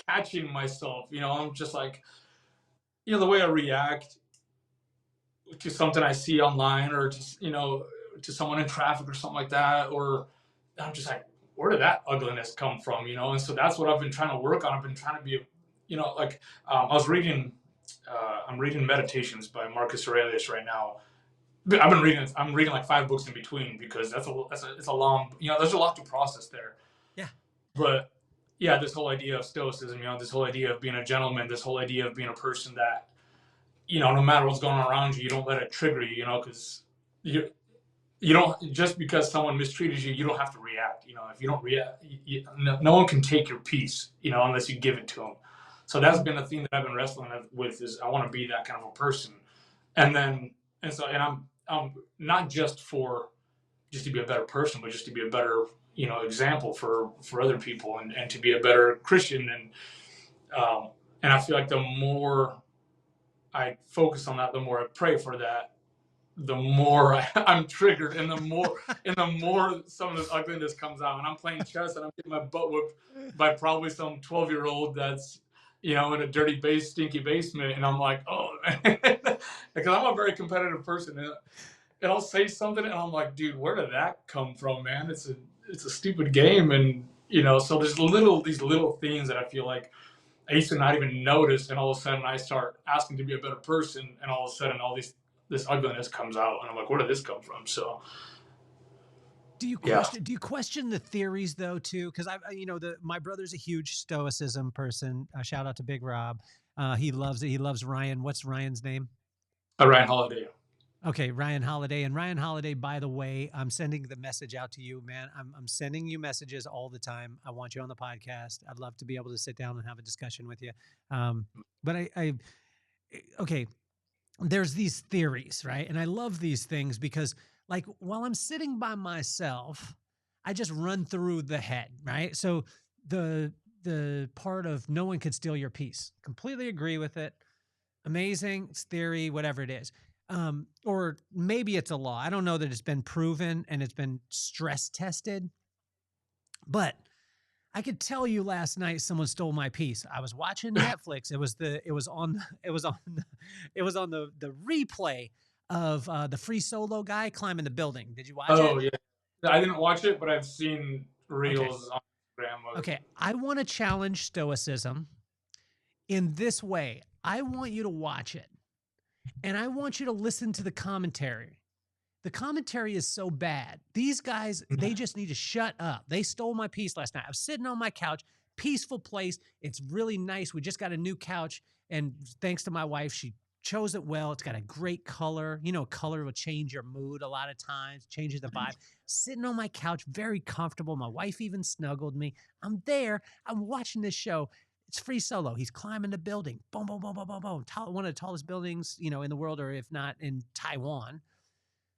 catching myself, I'm just like, the way I react to something I see online or just, to someone in traffic or something like that. Or I'm just like, where did that ugliness come from? And so that's what I've been trying to work on. I've been trying to be, I was reading, I'm reading Meditations by Marcus Aurelius right now. I'm reading like 5 books in between because it's a long, there's a lot to process there. Yeah. But yeah, this whole idea of stoicism, this whole idea of being a gentleman, this whole idea of being a person that, no matter what's going on around you, you don't let it trigger you, because you don't, just because someone mistreated you, you don't have to react. If you don't react, no one can take your peace, unless you give it to them. So that's been a thing that I've been wrestling with is I want to be that kind of a person. And I'm not just to be a better person, but just to be a better, example for other people and to be a better Christian. And I feel like the more I focus on that, the more I pray for that, the more I'm triggered, and the more some of this ugliness comes out. And I'm playing chess, and I'm getting my butt whooped by probably some 12-year-old that's in a dirty stinky basement, and I'm like, oh man, because I'm a very competitive person, and I'll say something, and I'm like, dude, where did that come from, man? It's a stupid game, and so there's these little things that I feel like I used to not even notice, and all of a sudden I start asking to be a better person, and all of a sudden this ugliness comes out, and I'm like, where did this come from? So do you question the theories though too? Because my brother's a huge stoicism person. Shout out to Big Rob. He loves it. He loves Ryan. What's Ryan's name? Ryan Holiday. Okay, Ryan Holiday. And Ryan Holiday, by the way, I'm sending the message out to you, man. I'm sending you messages all the time. I want you on the podcast. I'd love to be able to sit down and have a discussion with you. But okay, there's these theories, right? And I love these things because, like, while I'm sitting by myself, I just run through the head, right? So the part of no one could steal your peace, completely agree with it. Amazing, it's theory, whatever it is. Or maybe it's a law. I don't know that it's been proven and it's been stress tested, but I could tell you last night someone stole my peace. I was watching Netflix. It was on the replay of the Free Solo guy climbing the building. Did you watch it? Oh yeah, I didn't watch it, but I've seen reels on Instagram. Okay, I want to challenge stoicism in this way. I want you to watch it, and I want you to listen to the commentary. The commentary is so bad. These guys, they just need to shut up. They stole my peace last night. I was sitting on my couch, peaceful place. It's really nice. We just got a new couch, and thanks to my wife, she chose it well. It's got a great color. Color will change your mood a lot of times, changes the vibe. Sitting on my couch, very comfortable. My wife even snuggled me. I'm there. I'm watching this show. It's free solo. He's climbing the building. Boom, boom, boom, boom, boom, boom. One of the tallest buildings, in the world, or if not in Taiwan.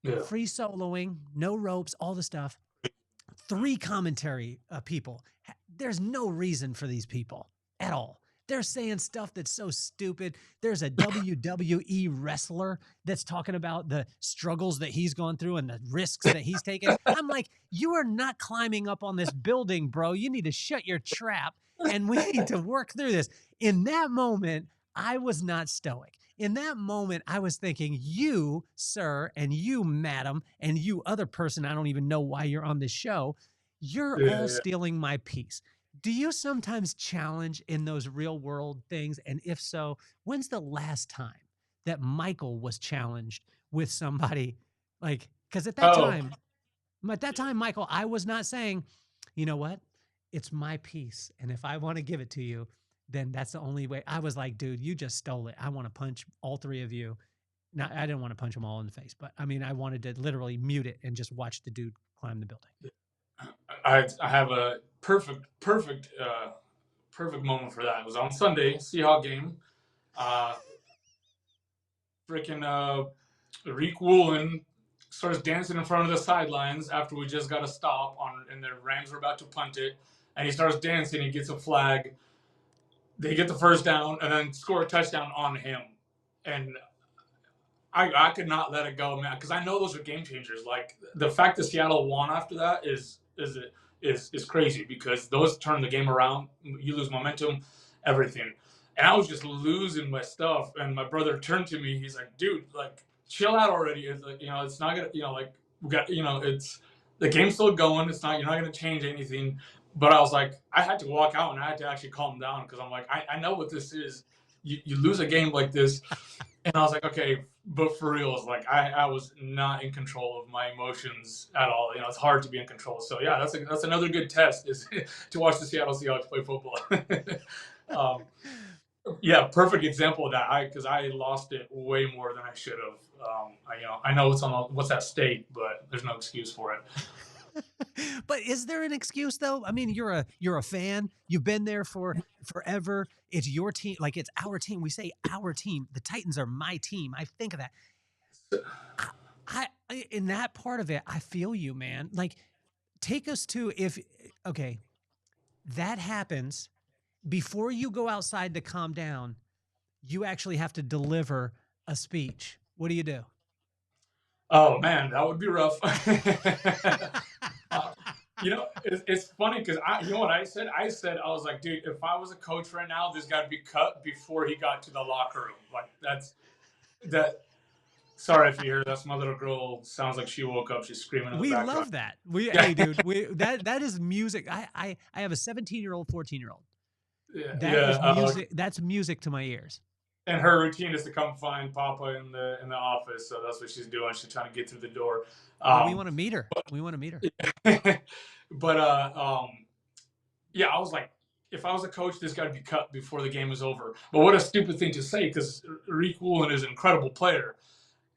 Yeah. Free soloing, no ropes, all the stuff. 3 commentary people. There's no reason for these people at all. They're saying stuff that's so stupid. There's a WWE wrestler that's talking about the struggles that he's gone through and the risks that he's taken. I'm like, you are not climbing up on this building, bro. You need to shut your trap and we need to work through this. In that moment, I was not stoic. In that moment, I was thinking, you, sir, and you, madam, and you, other person, I don't even know why you're on this show, you're all stealing my peace. Do you sometimes challenge in those real world things? And if so, when's the last time that Michael was challenged with somebody? Like, because at that time, Michael, I was not saying, you know what? It's my piece. And if I want to give it to you, then that's the only way. I was like, dude, you just stole it. I want to punch all 3 of you. Now, I didn't want to punch them all in the face, but I mean, I wanted to literally mute it and just watch the dude climb the building. I have a perfect moment for that. It was on Sunday, Seahawks game. Freaking Reek Woolen starts dancing in front of the sidelines after we just got a stop and the Rams were about to punt it, and he starts dancing. He gets a flag. They get the first down and then score a touchdown on him, and I could not let it go, man, because I know those are game changers. Like the fact that Seattle won after that is crazy, because those turn the game around. You lose momentum, everything, and I was just losing my stuff. And my brother turned to me. He's like, "Dude, like, chill out already. It's like, it's not gonna, like, we got, it's the game's still going. It's not, you're not gonna change anything." But I was like, I had to walk out and I had to actually calm down, because I'm like, I know what this is. You lose a game like this. And I was like, okay, but for real, it's like I was not in control of my emotions at all. It's hard to be in control. So yeah, that's another good test, is to watch the Seattle Seahawks play football. Yeah, perfect example of that. Because I lost it way more than I should have. I know what's at stake, but there's no excuse for it. But is there an excuse though? I mean, you're a fan. You've been there for forever. It's your team. Like, it's our team. We say our team. The Titans are my team. I think of that. I in that part of it, I feel you, man. Like, take us to okay, that happens before you go outside to calm down. You actually have to deliver a speech. What do you do? Oh man, that would be rough. It's funny because you know what I said? I I was like, dude, if I was a coach right now, this got to be cut before he got to the locker room. Like, that. Sorry if you hear that's my little girl. Sounds like she woke up. She's screaming in the background. We love that. Hey, dude, that is music. I have a 17-year-old, 14-year-old. That is music. That's music to my ears. And her routine is to come find Papa in the office. So that's what she's doing. She's trying to get through the door. We want to meet her. But yeah, I was like, if I was a coach, this got to be cut before the game is over. But what a stupid thing to say, because Reek Woolen is an incredible player.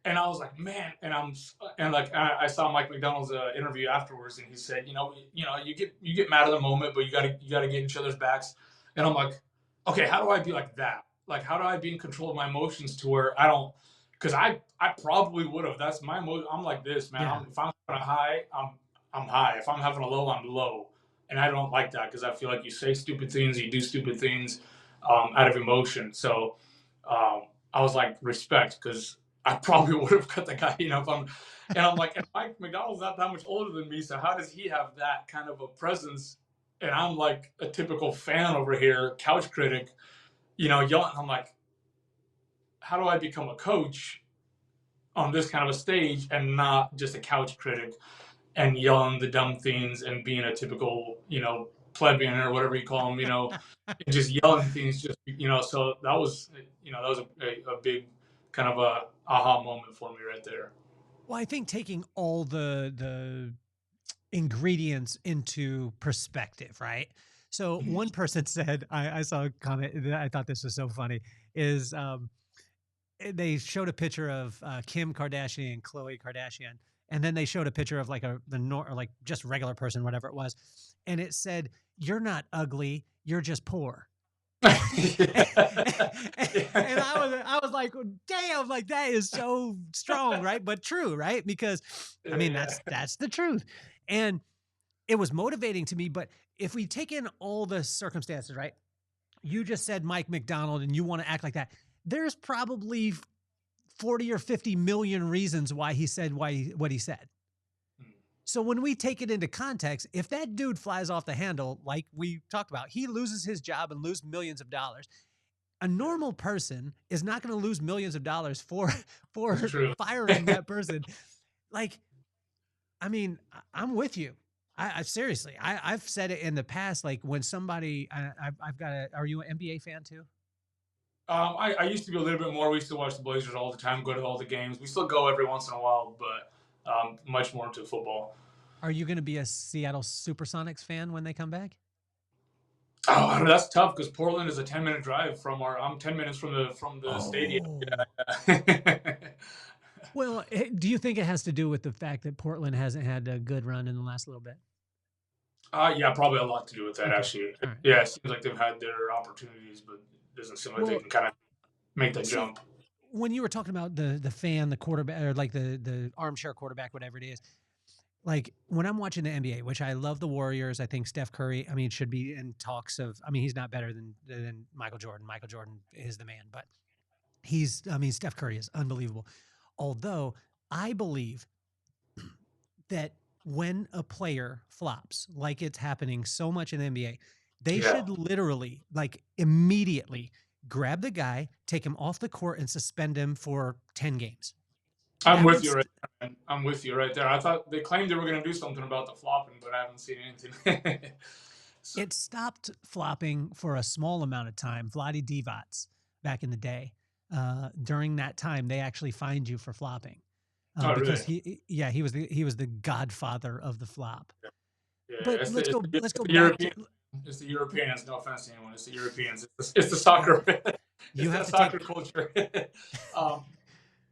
And I was like, man, I saw Mike McDonald's interview afterwards, and he said, you get mad at the moment, but you gotta get in each other's backs. And I'm like, okay, how do I be like that? Like, how do I be in control of my emotions to where I don't? Because I probably would have. That's my emotion. I'm like this, man. Yeah. If I'm having a high, I'm high. If I'm having a low, I'm low. And I don't like that, because I feel like you say stupid things, you do stupid things out of emotion. So I was like, respect, because I probably would have cut the guy, and I'm like, and Mike McDonald's not that much older than me, so how does he have that kind of a presence? And I'm like a typical fan over here, couch critic, yelling. I'm like, how do I become a coach on this kind of a stage and not just a couch critic and yelling the dumb things and being a typical, plebeian or whatever you call them, and just yelling things, so that was a big kind of a aha moment for me right there. Well, I think taking all the ingredients into perspective, right? So one person said, I saw a comment that I thought this was so funny, is they showed a picture of Kim Kardashian and Khloe Kardashian, and then they showed a picture of like like just regular person, whatever it was, and it said, "You're not ugly, you're just poor." And I was like, damn, like that is so strong, right? But true, right? Because I mean, Yeah. that's the truth. And it was motivating to me. But if we take in all the circumstances, right? You just said Mike McDonald and you want to act like that. There's probably 40 or 50 million reasons why he said what he said. So when we take it into context, if that dude flies off the handle, like we talked about, he loses his job and loses millions of dollars. A normal person is not going to lose millions of dollars for It's true. firing that person. Like, I mean, I'm with you. I seriously, I've said it in the past. Like when somebody, I've got a. Are you an NBA fan too? I used to be a little bit more. We used to watch the Blazers all the time, go to all the games. We still go every once in a while, but much more into football. Are you going to be a Seattle SuperSonics fan when they come back? Oh, that's tough because Portland is a 10-minute drive from our. I'm 10 minutes from the stadium. Oh. Yeah. Well, do you think it has to do with the fact that Portland hasn't had a good run in the last little bit? Yeah, probably a lot to do with that, Okay. actually. All right. Yeah, it seems like they've had their opportunities, but it doesn't seem like they Well, can kind of make that see, jump. when you were talking about the fan, the quarterback, or like the armchair quarterback, whatever it is, like when I'm watching the NBA, which I love the Warriors, I think Steph Curry, I mean, should be in talks of. I mean, he's not better than Michael Jordan. Michael Jordan is the man, but Steph Curry is unbelievable. Although I believe that when a player flops, like it's happening so much in the NBA, they Yeah. should literally, like immediately, grab the guy, take him off the court, and suspend him for 10 games. I'm with you right there, man. I'm with you right there. I thought they claimed they were going to do something about the flopping, but I haven't seen anything. So, It stopped flopping for a small amount of time. Vlade Divac back in the day. During that time, they actually fined you for flopping oh, because really? he was the godfather of the flop. Yeah, But it's let's the, go it's back the to. European. It's the Europeans. No offense to anyone. It's the Europeans. It's the soccer. You It's have that to take. soccer culture. um,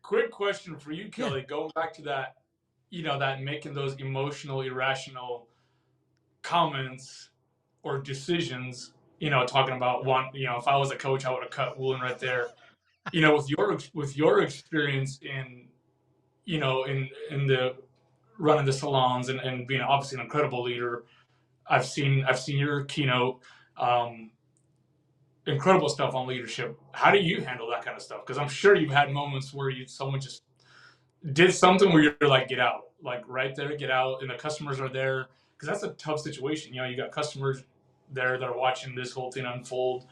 quick question for you, Yeah. Kelly. Going back to that, that making those emotional, irrational comments or decisions. Talking about one. If I was a coach, I would have cut Woolen right there. With your experience in the running the salons and being obviously an incredible leader. I've seen your keynote, um, incredible stuff on leadership. How do you handle that kind of stuff? Because I'm sure you've had moments where someone just did something where you're like, get out, like right there, get out, and the customers are there because that's a tough situation. You got customers there that are watching this whole thing unfold.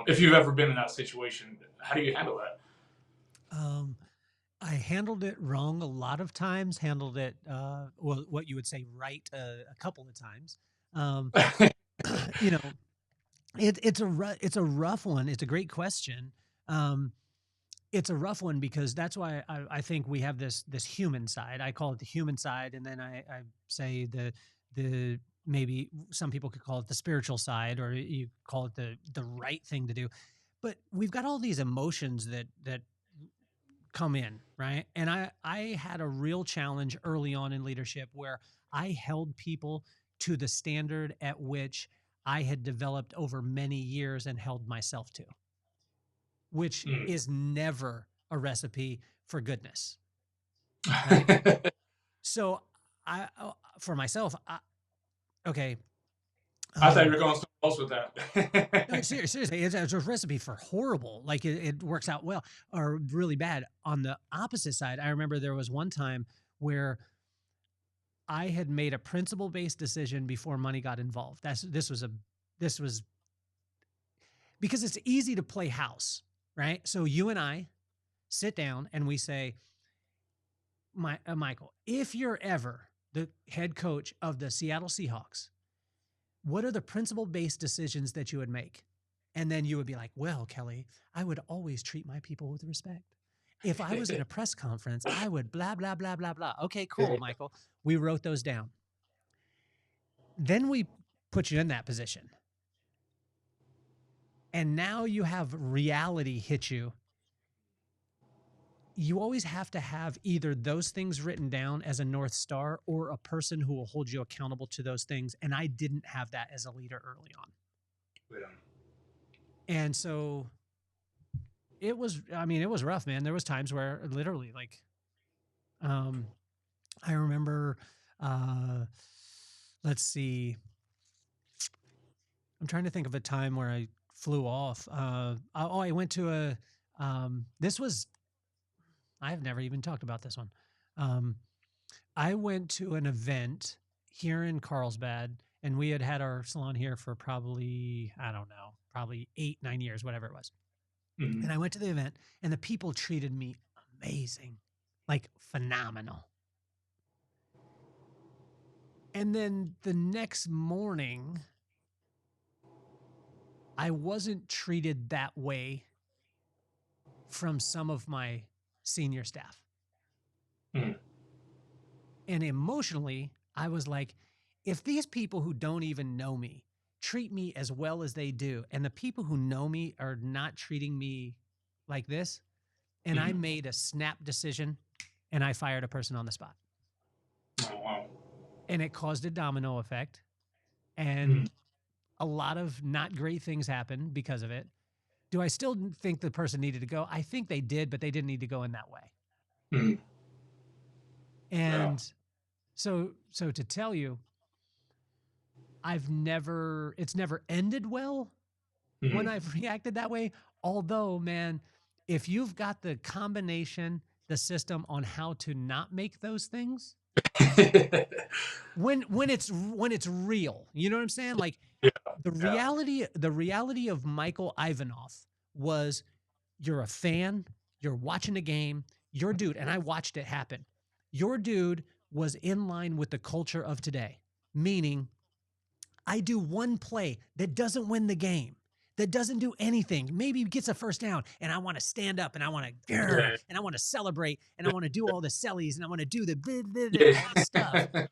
If you've ever been in that situation, how do you handle that? I handled it wrong a lot of times. Handled it, well, what you would say right a couple of times. Um, you know, it's a rough one. It's a great question. Um, it's a rough one because that's why I think we have this human side. I call it the human side, and then I say the maybe some people could call it the spiritual side, or you call it the right thing to do. But we've got all these emotions that come in, right? And I had a real challenge early on in leadership where I held people to the standard at which I had developed over many years and held myself to, which is never a recipe for goodness, right? So for myself, okay. I thought you were going somewhere else with that. No, seriously, it's a recipe for horrible. Like it works out well or really bad. On the opposite side, I remember there was one time where I had made a principle-based decision before money got involved. This was because it's easy to play house, right? So you and I sit down and we say, Michael, if you're ever the head coach of the Seattle Seahawks, what are the principle-based decisions that you would make? And then you would be like, well, Kelly, I would always treat my people with respect. If I was at a press conference, I would blah, blah, blah, blah, blah. Okay, cool, Michael. We wrote those down. Then we put you in that position. And now you have reality hit you. You always have to have either those things written down as a North Star or a person who will hold you accountable to those things. And I didn't have that as a leader early on. And so it was, I mean, it was rough, man. There was times where literally like, um, I remember, uh, let's see, I'm trying to think of a time where I flew off. I went to this was, I have never even talked about this one. Um, I went to an event here in Carlsbad, and we had had our salon here for probably, I don't know, probably 8, 9 years, whatever it was. Mhm. And I went to the event, and the people treated me amazing, like phenomenal. And then the next morning, I wasn't treated that way from some of my senior staff. Mhm. And emotionally, I was like, if these people who don't even know me treat me as well as they do, and the people who know me are not treating me like this, and I Mhm. made a snap decision and I fired a person on the spot. Oh, wow. And it caused a domino effect. Mhm. And a lot of not great things happened because of it. Do I still think the person needed to go? I think they did, but they didn't need to go in that way. Mhm. Yeah. And so to tell you, it's never ended well when Mhm. I've reacted that way. Although, man, if you've got the combination, the system on how to not make those things, when it's real, you know what I'm saying? Like Yeah. Yeah. the reality of Michael Ivanov was you're a fan, you're watching a game, your dude, and I watched it happen. Your dude was in line with the culture of today, meaning I do one play that doesn't win the game, that doesn't do anything, maybe gets a first down, and I want to stand up and I want to Yeah. and I want to celebrate and I want to do all the sellies and I want to do the blah, blah, blah, all the stuff. Yeah.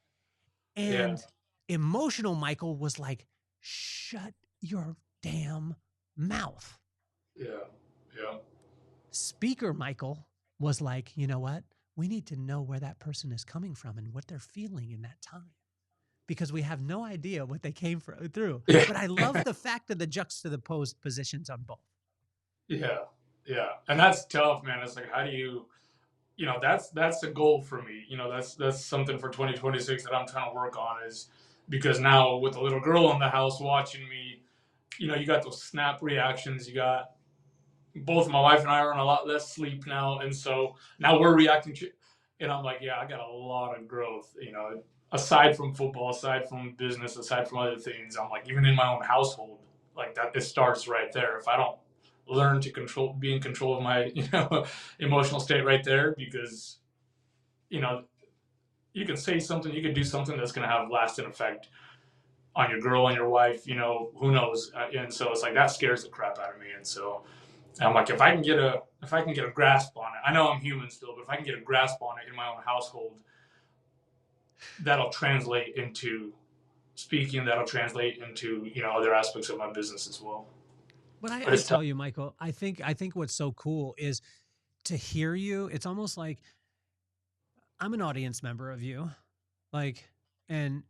Yeah. And emotional Michael was like, shut your damn mouth. Yeah. Yeah. Speaker Michael was like, you know what? We need to know where that person is coming from and what they're feeling in that time because we have no idea what they came through. Yeah. But I love the fact of the juxtaposed positions on both. Yeah. Yeah. And that's tough, man. It's like, how do you, that's a goal for me. That's something for 2026 that I'm trying to work on is because now with a little girl in the house watching me, you got those snap reactions. You got both my wife and I are on a lot less sleep now, and so now we're reacting to, and I'm like, yeah, I got a lot of growth, aside from football, aside from business, aside from other things. I'm like, even in my own household, like that, it starts right there. If I don't learn to be in control of my, emotional state right there, because, you know, you can say something, you can do something that's going to have lasting effect on your girl, on your wife, who knows? And so it's like that scares the crap out of me. And so I'm like, if I can get a grasp on it, I know I'm human still, but if I can get a grasp on it in my own household, that'll translate into speaking. That'll translate into other aspects of my business as well. But But I it's tough. tell you, Michael, I think what's so cool is to hear you. It's almost like I'm an audience member of you, like, and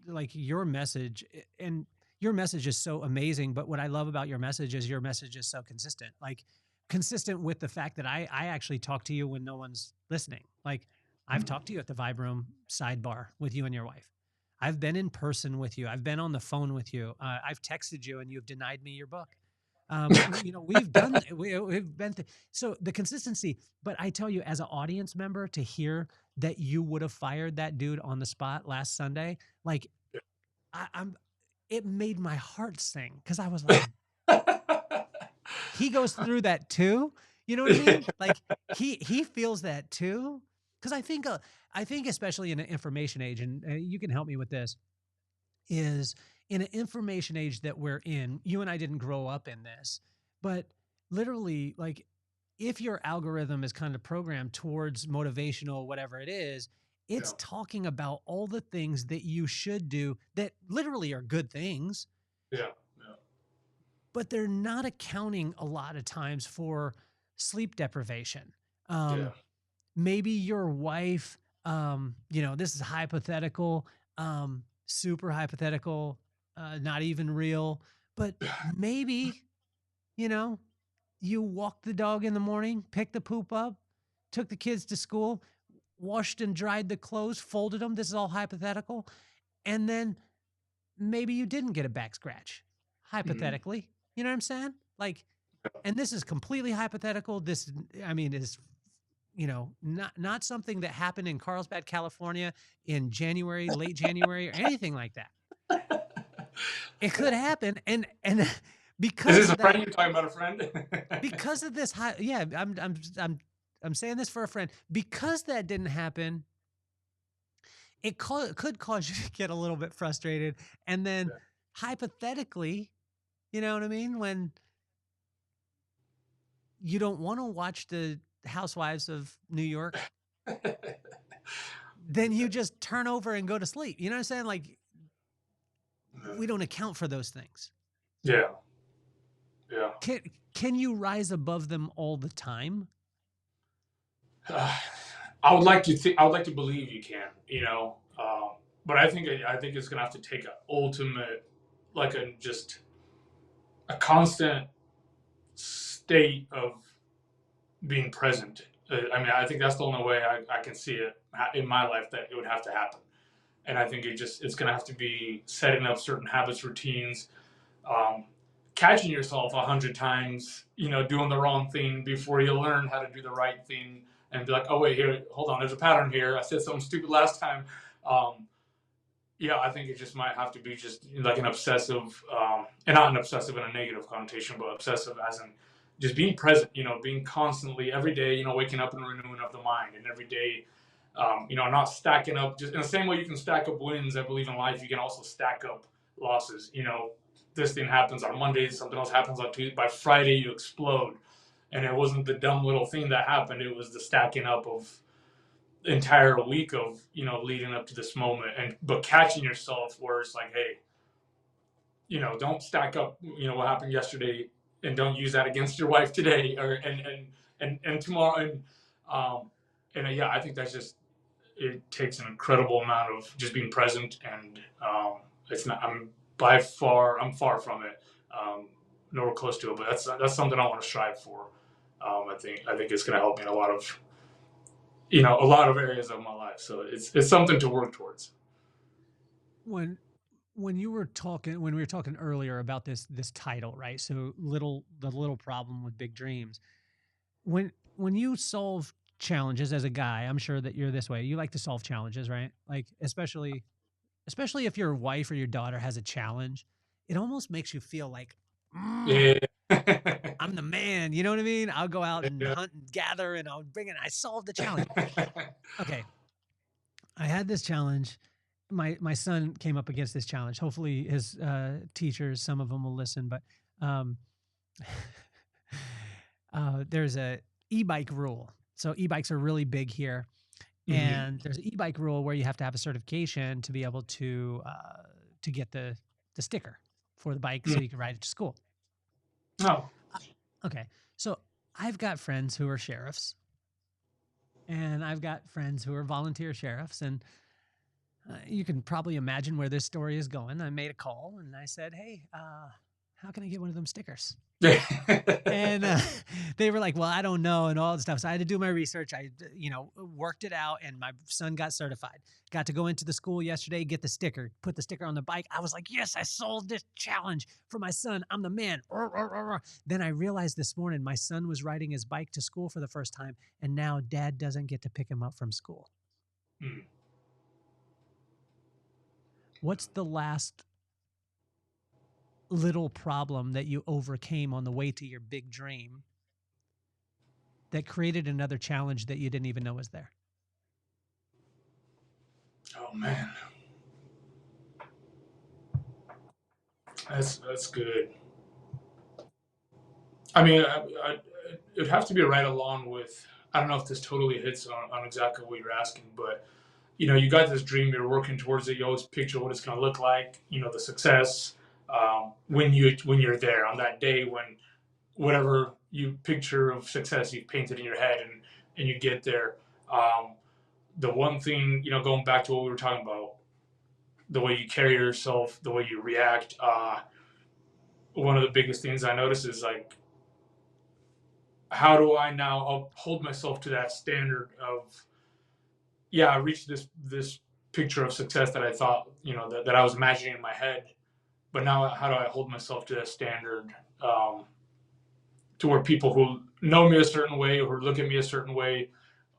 like your message and your message is so amazing. But what I love about your message is your message is so consistent, like consistent with the fact that I actually talk to you when no one's listening. Like I've talked to you at the Vibe Room sidebar with you and your wife. I've been in person with you. I've been on the phone with you. I've texted you and you've denied me your book. We've been through, so the consistency, but I tell you, as an audience member, to hear that you would have fired that dude on the spot last Sunday, like I'm, it made my heart sing because I was like, he goes through that too. You know what I mean? Like he feels that too. Because I think especially in an information age, and you can help me with this, is in an information age that we're in. You and I didn't grow up in this, but literally, like if your algorithm is kind of programmed towards motivational, whatever it is, it's Yeah. talking about all the things that you should do that literally are good things, Yeah. Yeah. but they're not accounting a lot of times for sleep deprivation. Yeah. Maybe your wife, this is hypothetical, super hypothetical, not even real, But maybe, you know, you walked the dog in the morning, picked the poop up, took the kids to school, washed and dried the clothes, folded them. This is all hypothetical. And then maybe you didn't get a back scratch, Mhm. hypothetically. You know what I'm saying? Like, and this is completely hypothetical. This, I mean, is not something that happened in Carlsbad, California in January, late January, or anything like that. It could happen, and Is because this a of that, friend? You're talking about a friend? because of this high, yeah, I'm saying this for a friend. Because that didn't happen, could cause you to get a little bit frustrated, and then hypothetically, you know what I mean, when you don't want to watch the Housewives of New York, then you just turn over and go to sleep. You know what I'm saying? Like, we don't account for those things. Yeah. Yeah. Can you rise above them all the time? I would like to think. I would like to believe you can. But I think it's gonna have to take an ultimate, like a just a constant state of being present. I mean, I think that's the only way I can see it in my life that it would have to happen. And I think it's gonna have to be setting up certain habits, routines, um, catching yourself 100 times, doing the wrong thing before you learn how to do the right thing, and be like, oh wait, here, hold on, there's a pattern here. I said something stupid last time. Um, yeah, I think it just might have to be just like an obsessive, and not an obsessive in a negative connotation, but obsessive as in just being present. Being constantly every day, waking up and renewing of the mind, and every day, not stacking up. Just in the same way you can stack up wins, I believe in life, you can also stack up losses. This thing happens on Monday, something else happens on Tuesday. By Friday, you explode, and it wasn't the dumb little thing that happened. It was the stacking up of entire week of leading up to this moment, and but catching yourself where it's like, hey, don't stack up what happened yesterday, and don't use that against your wife today, or and tomorrow. Yeah, I think that's just, it takes an incredible amount of just being present, and it's not I'm far from it, nowhere close to it, but that's something I want to strive for. I think it's going to help me in a lot of areas of my life. So it's something to work towards. when when we were talking earlier about this title, right? So the little problem with big dreams. When you solve challenges as a guy, I'm sure that you're this way. You like to solve challenges, right? Like, especially if your wife or your daughter has a challenge, it almost makes you feel like, Yeah. I'm the man. You know what I mean? I'll go out and Yeah. hunt and gather, and I'll bring it. I solved the challenge. Okay, I had this challenge. My son came up against this challenge. Hopefully, his teachers, some of them will listen. But um, there's a e-bike rule. So e-bikes are really big here, Mhm. and there's an e-bike rule where you have to have a certification to be able to get the sticker for the bike so Mm. you can ride it to school. Oh. Uh, Okay, so I've got friends who are sheriffs, and I've got friends who are volunteer sheriffs, and you can probably imagine where this story is going. I made a call and I said, "Hey, how can I get one of them stickers?" And they were like, "Well, I don't know," and all this stuff. So I had to do my research. I, worked it out, and my son got certified. Got to go into the school yesterday, get the sticker, put the sticker on the bike. I was like, "Yes, I solved this challenge for my son. I'm the man." Then I realized this morning my son was riding his bike to school for the first time, and now Dad doesn't get to pick him up from school. Mm. What's the last little problem that you overcame on the way to your big dream that created another challenge that you didn't even know was there? Oh man, that's good. I mean, it'd have to be right along with. I don't know if this totally hits on exactly what you're asking, but you got this dream, you're working towards it. You always picture what it's going to look like. The success, when you're there on that day, when whatever you picture of success you've painted in your head, and you get there. Um, the one thing, going back to what we were talking about, the way you carry yourself, the way you react. one of the biggest things I notice is like, how do I now uphold myself to that standard of, yeah, I reached this picture of success that I thought, that I was imagining in my head, but now how do I hold myself to that standard, to where people who know me a certain way or who look at me a certain way,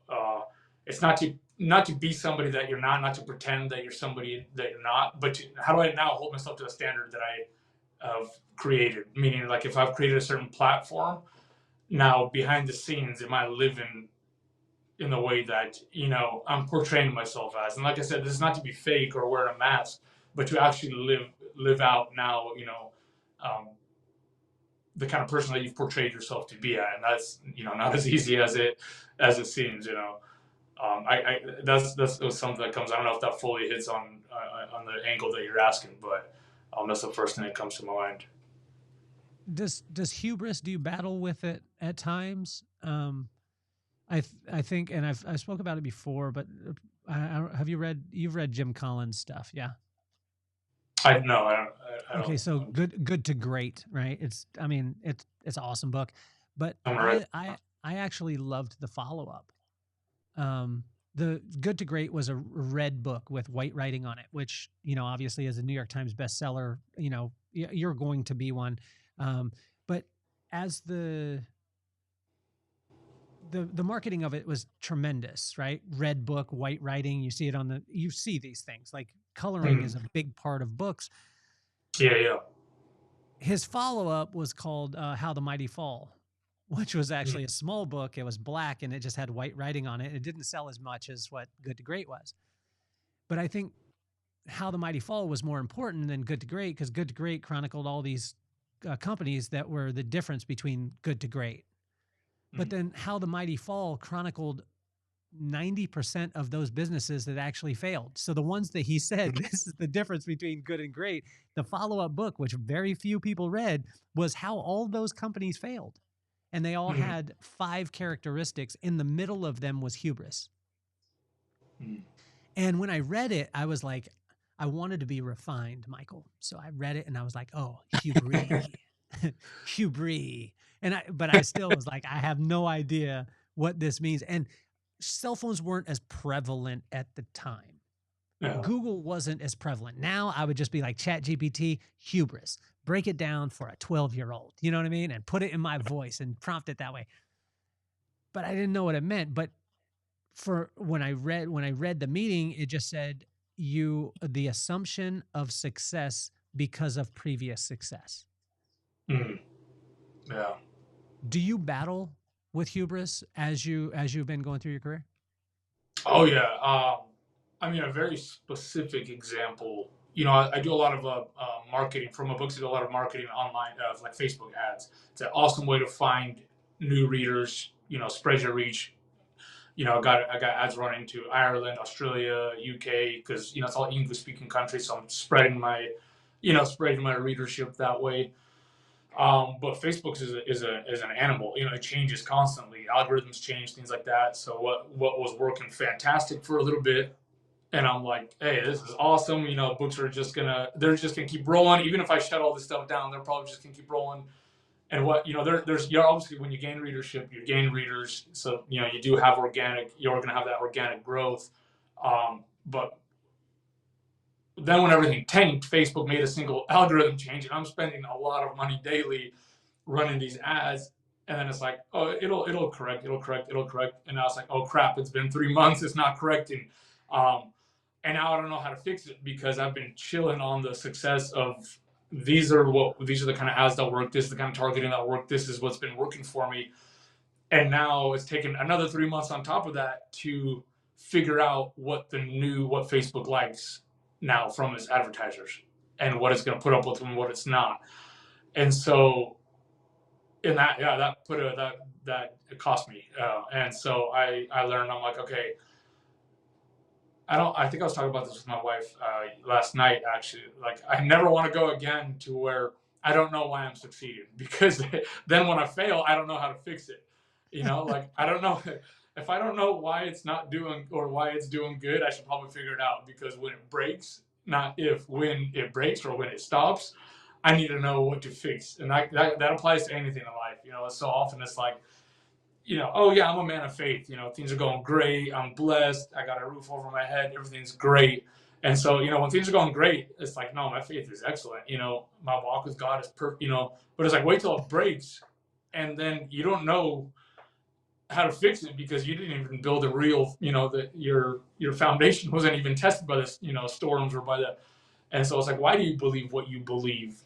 uh, it's not to be somebody that you're not to pretend that you're somebody that you're not, but how do I now hold myself to the standard that I have created? Meaning, like, if I've created a certain platform, now behind the scenes, am I living in the way that I'm portraying myself as? And like I said, this is not to be fake or wear a mask, but to actually live out now, um, the kind of person that you've portrayed yourself to be at, and that's not as easy as it seems. That's something that comes. I don't know if that fully hits on the angle that you're asking, but that's the first thing that comes to my mind. Does hubris, do you battle with it at times? I think, and I spoke about it before, but have you've read Jim Collins' stuff? Yeah. I no, I Okay, don't. so good to great, right? I mean, it's an awesome book, but I'm right. I actually loved the follow up. The Good to Great was a red book with white writing on it, which obviously as a New York Times bestseller, you're going to be one. But as the marketing of it was tremendous, right? Red book, white writing. You see these things like coloring is a big part of books. Yeah. His follow up was called How the Mighty Fall, which was Mm. actually a small book. It was black and it just had white writing on it. It didn't sell as much as what Good to Great was. But I think How the Mighty Fall was more important than Good to Great, because Good to Great chronicled all these companies that were the difference between good to great. But then How the Mighty Fall chronicled 90% of those businesses that actually failed. So the ones that he said, this is the difference between good and great, the follow-up book, which very few people read, was how all those companies failed. And they all had 5 characteristics. In the middle of them was hubris. And when I read it, I was like, I wanted to be refined, Michael. So I read it and I was like, oh, hubris. Hubris. But I still was like, I have no idea what this means. And cell phones weren't as prevalent at the time. Yeah. Google wasn't as prevalent. Now I would just be like, Chat GPT, hubris. Break it down for a 12-year-old. You know what I mean? And put it in my voice and prompt it that way. But I didn't know what it meant. But for when I read the meeting, it just said the assumption of success because of previous success. Yeah. Do you battle with hubris as you've been going through your career? Oh yeah. I mean, a very specific example. I do a lot of marketing from my books. I do a lot of marketing online, like Facebook ads. It's an awesome way to find new readers. Spread your reach. I got ads running to Ireland, Australia, UK, because it's all English speaking countries. So I'm spreading my readership that way. But Facebook is an animal. It changes constantly. Algorithms change, things like that. So what was working fantastic for a little bit, and I'm like, hey, this is awesome. Books are they're just gonna keep rolling. Even if I shut all this stuff down, they're probably just gonna keep rolling. And you're obviously, when you gain readership, you gain readers. So you're gonna have that organic growth. But then when everything tanked, Facebook made a single algorithm change, and I'm spending a lot of money daily running these ads. And then it's like, oh, it'll correct. And I was like, oh crap, it's been 3 months, it's not correcting. And now I don't know how to fix it, because I've been chilling on the success of these are the kind of ads that work. This is the kind of targeting that work. This is what's been working for me. And now it's taken another 3 months on top of that to figure out what Facebook likes now from its advertisers, and what it's going to put up with and what it's not. And so in that, yeah, that it cost me. And so I learned, I'm like, okay, I think I was talking about this with my wife last night, actually. Like, I never want to go again to where I don't know why I'm succeeding, because then when I fail, I don't know how to fix it. Like, I don't know if I don't know why it's not doing, or why it's doing good, I should probably figure it out, because when it breaks, not if, when it breaks or when it stops, I need to know what to fix. And that applies to anything in life. So often it's like, oh yeah, I'm a man of faith. Things are going great. I'm blessed. I got a roof over my head. Everything's great. And so, when things are going great, it's like, no, my faith is excellent. My walk with God is perfect, but it's like, wait till it breaks. And then you don't know how to fix it because you didn't even build a real, that your foundation wasn't even tested by this, storms or by the, and so it's like, why do you believe what you believe?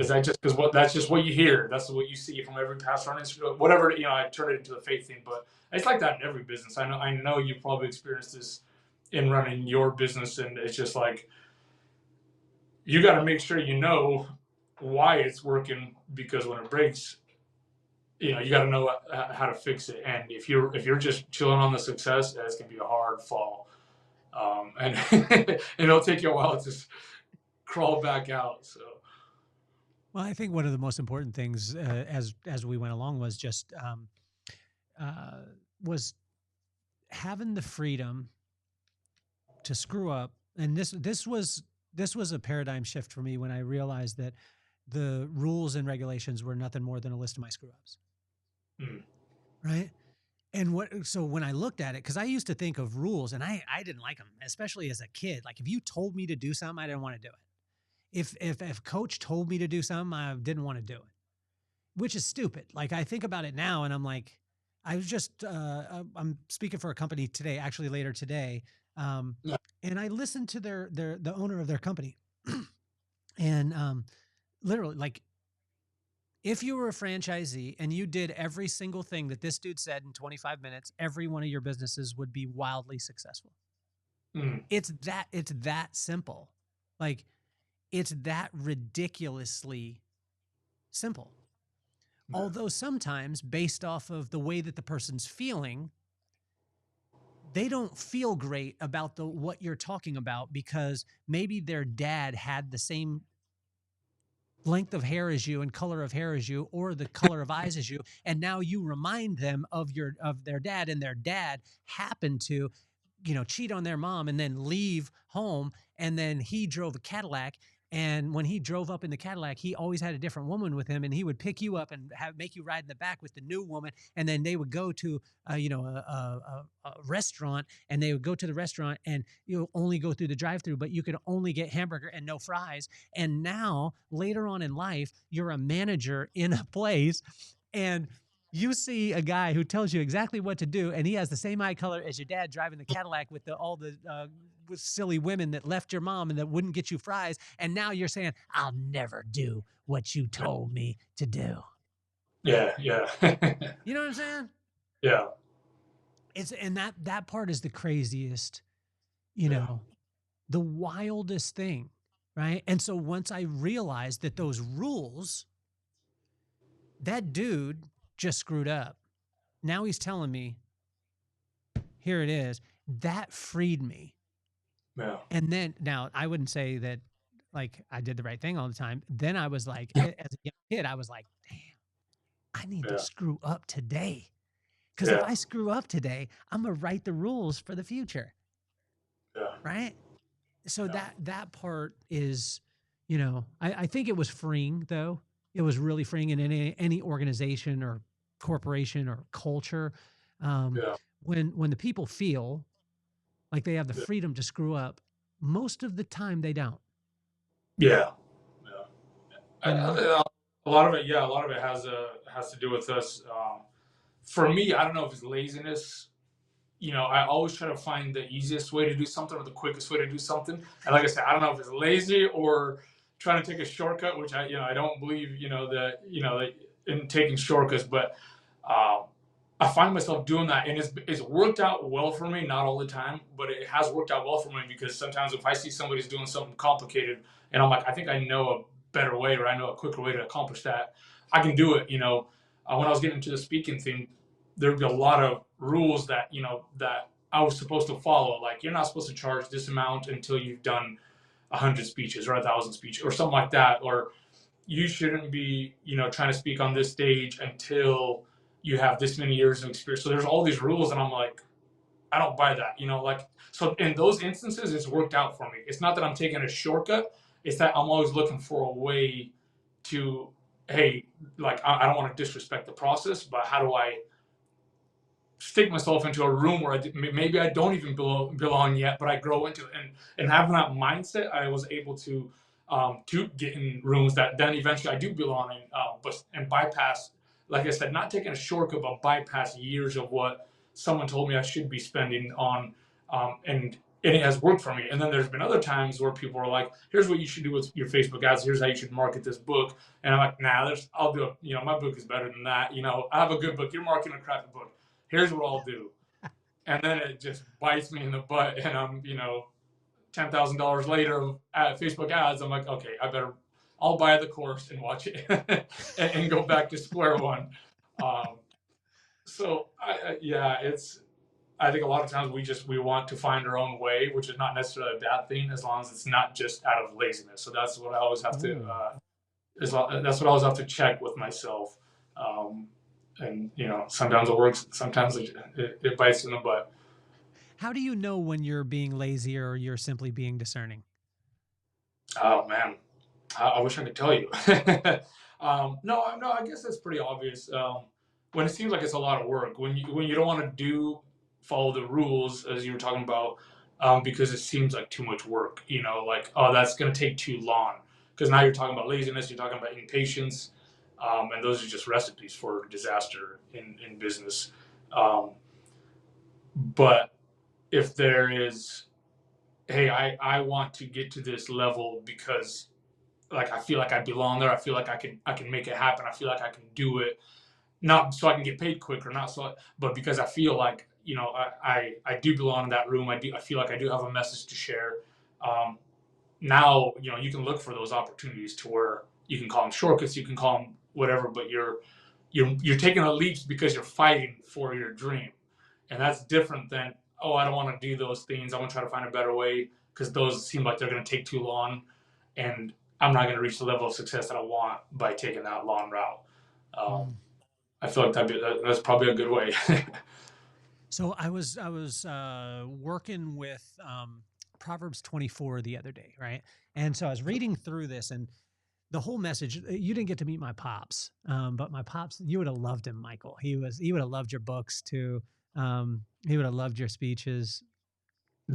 Is that just because that's just what you hear? That's what you see from every pastor on Instagram, whatever. I turn it into a faith thing, but it's like that in every business. I know you probably experienced this in running your business, and it's just like you got to make sure you know why it's working, because when it breaks, you got to know how to fix it. And if you're just chilling on the success, it's gonna be a hard fall, and it'll take you a while to crawl back out. So. Well, I think one of the most important things as we went along was just was having the freedom to screw up. And this was a paradigm shift for me when I realized that the rules and regulations were nothing more than a list of my screw ups. Right. And so when I looked at it, because I used to think of rules and I didn't like them, especially as a kid. Like if you told me to do something, I didn't want to do it. If coach told me to do something, I didn't want to do it, which is stupid. Like I think about it now and I'm like, I was just, I'm speaking for a company today, actually later today. And I listened to the owner of their company and literally like, if you were a franchisee and you did every single thing that this dude said in 25 minutes, every one of your businesses would be wildly successful. It's that simple. Like, it's that ridiculously simple. Although sometimes based off of the way that the person's feeling, they don't feel great about what you're talking about because maybe their dad had the same length of hair as you and color of hair as you or the color of eyes as you. And now you remind them of their dad, and their dad happened to, cheat on their mom and then leave home. And then he drove a Cadillac. And when he drove up in the Cadillac, he always had a different woman with him, and he would pick you up and make you ride in the back with the new woman. And then they would go to, a restaurant, and they would go to the restaurant, and you only go through the drive-through, but you could only get hamburger and no fries. And now later on in life, you're a manager in a place, and you see a guy who tells you exactly what to do, and he has the same eye color as your dad driving the Cadillac with all the silly women that left your mom and that wouldn't get you fries. And now you're saying, I'll never do what you told me to do. Yeah. You know what I'm saying? Yeah. And that part is the craziest, the wildest thing, right? And so once I realized that those rules, that dude just screwed up. Now he's telling me, here it is. That freed me. Yeah. And then now I wouldn't say that like I did the right thing all the time. Then I was like, as a young kid, I was like, damn, I need to screw up today. Because if I screw up today, I'm going to write the rules for the future. Yeah. Right. So that part is, I think it was freeing though. It was really freeing in any organization or corporation or culture. When the people feel like they have the freedom to screw up, most of the time they don't. Yeah. A lot of it has to do with us. For me, I don't know if it's laziness. I always try to find the easiest way to do something or the quickest way to do something. And like I said, I don't know if it's lazy or trying to take a shortcut, which I don't believe, that in taking shortcuts, but I find myself doing that, and it's worked out well for me. Not all the time, but it has worked out well for me because sometimes if I see somebody's doing something complicated, and I'm like, I think I know a better way, or I know a quicker way to accomplish that, I can do it. When I was getting into the speaking thing, there'd be a lot of rules that that I was supposed to follow. Like, you're not supposed to charge this amount until you've done 100 speeches or 1,000 speeches or something like that, or you shouldn't be trying to speak on this stage until you have this many years of experience. So there's all these rules, and I'm like, I don't buy that. So in those instances, it's worked out for me. It's not that I'm taking a shortcut. it's that I'm always looking for a way to, hey, like I don't want to disrespect the process, but how do I stick myself into a room where maybe I don't even belong yet, but I grow into it. And having that mindset, I was able to get in rooms that then eventually I do belong in, but and bypass, like I said, not taking a shortcut, but bypass years of what someone told me I should be spending on, and it has worked for me. And then there's been other times where people are like, "Here's what you should do with your Facebook ads. Here's how you should market this book." And I'm like, "Nah, I'll do it. You know, my book is better than that. You know, I have a good book. You're marketing a crappy book. Here's what I'll do." And then it just bites me in the butt, and I'm, $10,000 later at Facebook ads. I'm like, okay, I'll buy the course and watch it and go back to square one. Um, so I think a lot of times we want to find our own way, which is not necessarily a bad thing as long as it's not just out of laziness. So that's what I always have to, that's what I always have to check with myself. And sometimes it works, sometimes it bites in the butt. How do you know when you're being lazy or you're simply being discerning? Oh man, I wish I could tell you. No, I guess that's pretty obvious. When it seems like it's a lot of work, when you don't want to follow the rules as you were talking about, because it seems like too much work. Like, oh, that's going to take too long. Because now you're talking about laziness, you're talking about impatience, and those are just recipes for disaster in business. But if there is, hey, I want to get to this level because like I feel like I belong there. I feel like I can make it happen. I feel like I can do it, not so I can get paid quicker, not so, but because I feel like I do belong in that room. I feel like I do have a message to share. Now you can look for those opportunities to where you can call them shortcuts, you can call them whatever, but you're taking a leap because you're fighting for your dream, and that's different than, oh, I don't want to do those things. I'm gonna try to find a better way because those seem like they're gonna take too long, and I'm not gonna reach the level of success that I want by taking that long route. I feel like that's probably a good way. So I was working with Proverbs 24 the other day, right? And so I was reading through this, and the whole message. You didn't get to meet my pops, but my pops, you would have loved him, Michael. He would have loved your books too. He would have loved your speeches.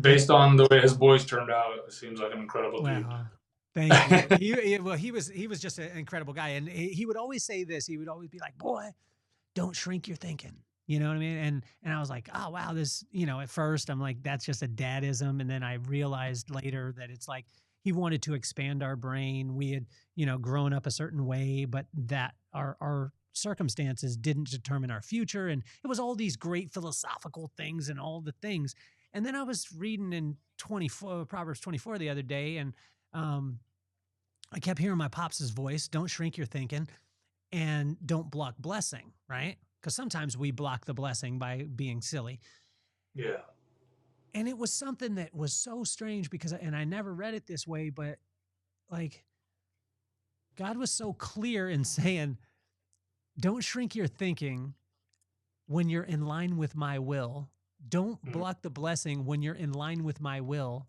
Based on the way his boys turned out, it seems like an incredible dude. Wow. Thank you. He was just an incredible guy, and he would always say this. He would always be like, "Boy, don't shrink your thinking." You know what I mean? And I was like, oh wow, this, at first I'm like, that's just a dadism. And then I realized later that it's like he wanted to expand our brain. We had, grown up a certain way, but that our circumstances didn't determine our future. And it was all these great philosophical things and all the things. And then I was reading in Proverbs 24 the other day, and I kept hearing my pops' voice, don't shrink your thinking and don't block blessing, right? Because sometimes we block the blessing by being silly. Yeah. And it was something that was so strange because, and I never read it this way, but like God was so clear in saying, don't shrink your thinking when you're in line with my will. Don't block the blessing when you're in line with my will.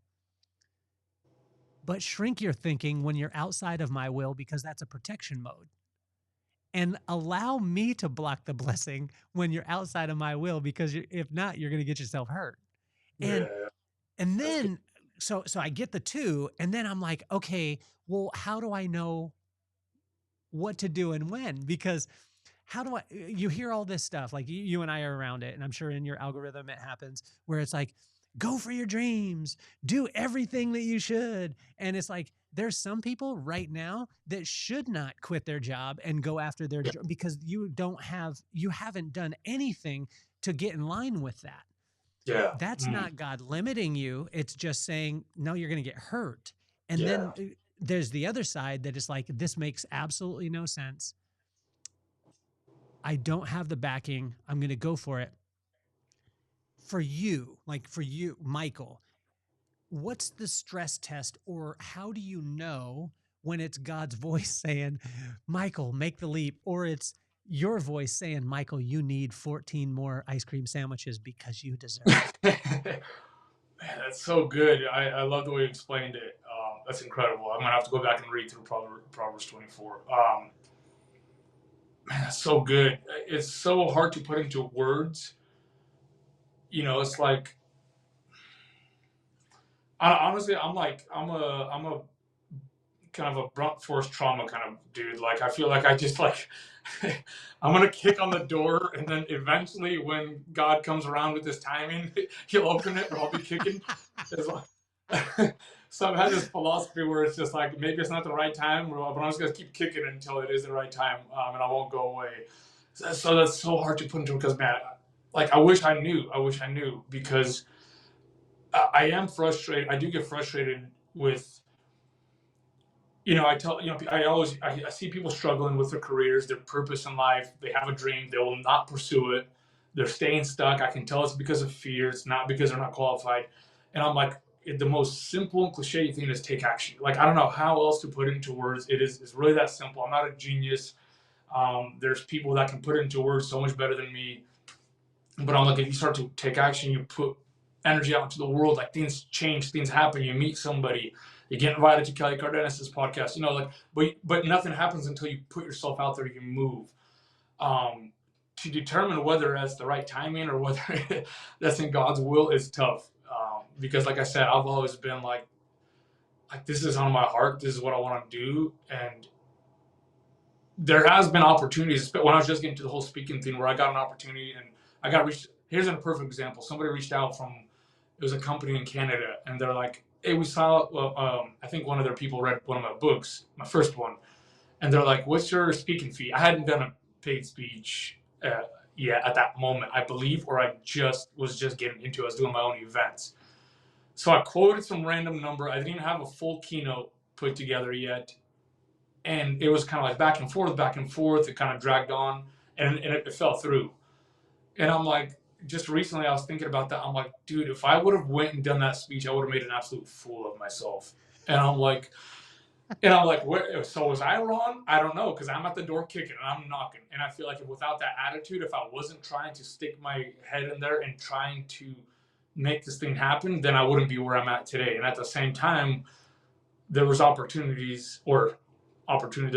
But shrink your thinking when you're outside of my will, because that's a protection mode. And allow me to block the blessing when you're outside of my will, because if not, you're going to get yourself hurt. And then, so I get the two, and then I'm like, okay, well, how do I know what to do and when? Because you hear all this stuff, like you and I are around it, and I'm sure in your algorithm it happens where it's like, go for your dreams, do everything that you should. And it's like, there's some people right now that should not quit their job and go after their job because you haven't done anything to get in line with that. Yeah. That's not God limiting you. It's just saying, no, you're going to get hurt. And then there's the other side that is like, this makes absolutely no sense. I don't have the backing. I'm going to go for it. For you, Michael, what's the stress test, or how do you know when it's God's voice saying, Michael, make the leap, or it's your voice saying, Michael, you need 14 more ice cream sandwiches because you deserve it? Man, that's so good. I love the way you explained it. That's incredible. I'm gonna have to go back and read through Proverbs 24. Man, that's so good. It's so hard to put into words. It's like, honestly, I'm a kind of a blunt force trauma kind of dude. Like, I feel like I just like I'm gonna kick on the door, and then eventually, when God comes around with his timing, he'll open it, or I'll be kicking. It's like, so I've had this philosophy where it's just like, maybe it's not the right time, but I'm just gonna keep kicking it until it is the right time, and I won't go away. So that's so hard to put into, because, man, like, I wish I knew. I wish I knew, because I am frustrated. I do get frustrated with, I see people struggling with their careers, their purpose in life. They have a dream, they will not pursue it. They're staying stuck. I can tell it's because of fear. It's not because they're not qualified. And I'm like, the most simple and cliche thing is take action. Like, I don't know how else to put it into words. It's really that simple. I'm not a genius. There's people that can put it into words so much better than me. But I'm like, if you start to take action, you put energy out into the world, like, things change, things happen. You meet somebody, you get invited to Kelly Cardenas' podcast, but nothing happens until you put yourself out there, you move. To determine whether that's the right timing or whether that's in God's will is tough. Because, like I said, I've always been like, this is on my heart. This is what I want to do. And there has been opportunities, when I was just getting to the whole speaking thing, where I got an opportunity, and I got reached. Here's a perfect example. Somebody reached out from, it was a company in Canada, and they're like, hey, we saw, I think one of their people read one of my books, my first one, and they're like, what's your speaking fee? I hadn't done a paid speech yet at that moment, I believe, or I was just getting into it. I was doing my own events. So I quoted some random number. I didn't even have a full keynote put together yet. And it was kind of like back and forth, back and forth. It kind of dragged on, and it fell through. And I'm like, just recently I was thinking about that. I'm like, dude, if I would have went and done that speech, I would have made an absolute fool of myself. And I'm like, so was I wrong? I don't know, because I'm at the door kicking and I'm knocking. And I feel like without that attitude, if I wasn't trying to stick my head in there and trying to make this thing happen, then I wouldn't be where I'm at today. And at the same time, there was there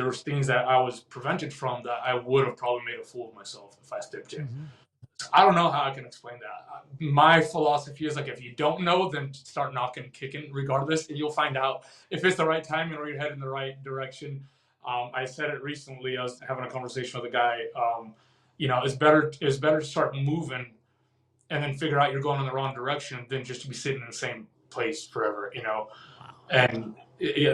was things that I was prevented from that I would have probably made a fool of myself if I stepped in. Mm-hmm. I don't know how I can explain that. My philosophy is, like, if you don't know, then start knocking, kicking, regardless, and you'll find out if it's the right time or you're heading in the right direction. I said it recently. I was having a conversation with a guy. It's better to start moving and then figure out you're going in the wrong direction than just to be sitting in the same place forever. Wow. And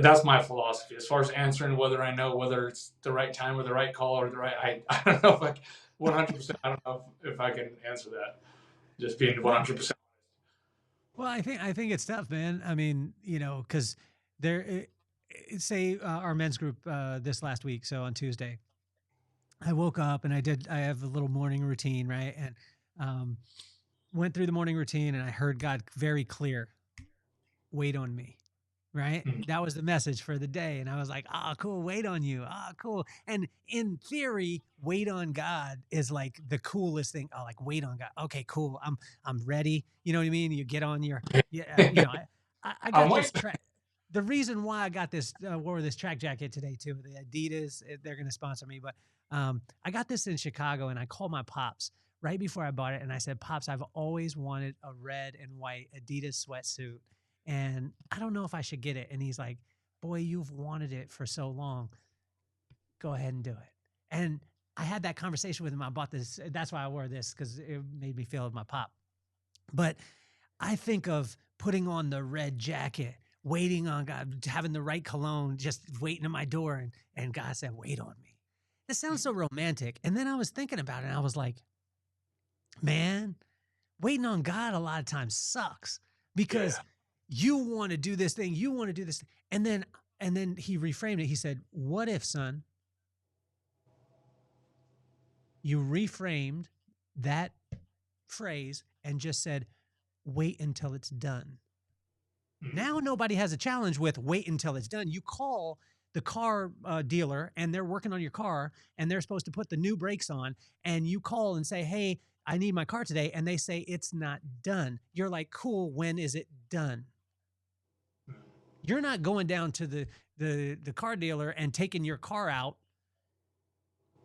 that's my philosophy as far as answering whether I know whether it's the right time or the right call or the right. I don't know if 100%. I don't know if I can answer that. Just being 100%. Well, I think it's tough, man. I mean, because say our men's group this last week. So on Tuesday, I woke up and I have a little morning routine, right? And went through the morning routine, and I heard God very clear, wait on me. Right? Mm-hmm. That was the message for the day. And I was like, cool. Wait on you. Cool. And in theory, wait on God is like the coolest thing. Like, wait on God. Okay, cool. I'm ready. You know what I mean? You get on your, I got this track. The reason why I got this, wore this track jacket today too, the Adidas, they're going to sponsor me, but I got this in Chicago, and I called my pops right before I bought it. And I said, Pops, I've always wanted a red and white Adidas sweatsuit, and I don't know if I should get it. And he's like, boy, you've wanted it for so long. Go ahead and do it. And I had that conversation with him. I bought this. That's why I wore this, because it made me feel my pop. But I think of putting on the red jacket, waiting on God, having the right cologne, just waiting at my door. And God said, wait on me. This sounds so romantic. And then I was thinking about it, and I was like, man, waiting on God a lot of times sucks, because you want to do this thing. You want to do this. And then he reframed it. He said, what if, son, you reframed that phrase and just said, wait until it's done. Now nobody has a challenge with wait until it's done. You call the car dealer, and they're working on your car, and they're supposed to put the new brakes on, and you call and say, hey, I need my car today. And they say, it's not done. You're like, cool. When is it done? You're not going down to the car dealer and taking your car out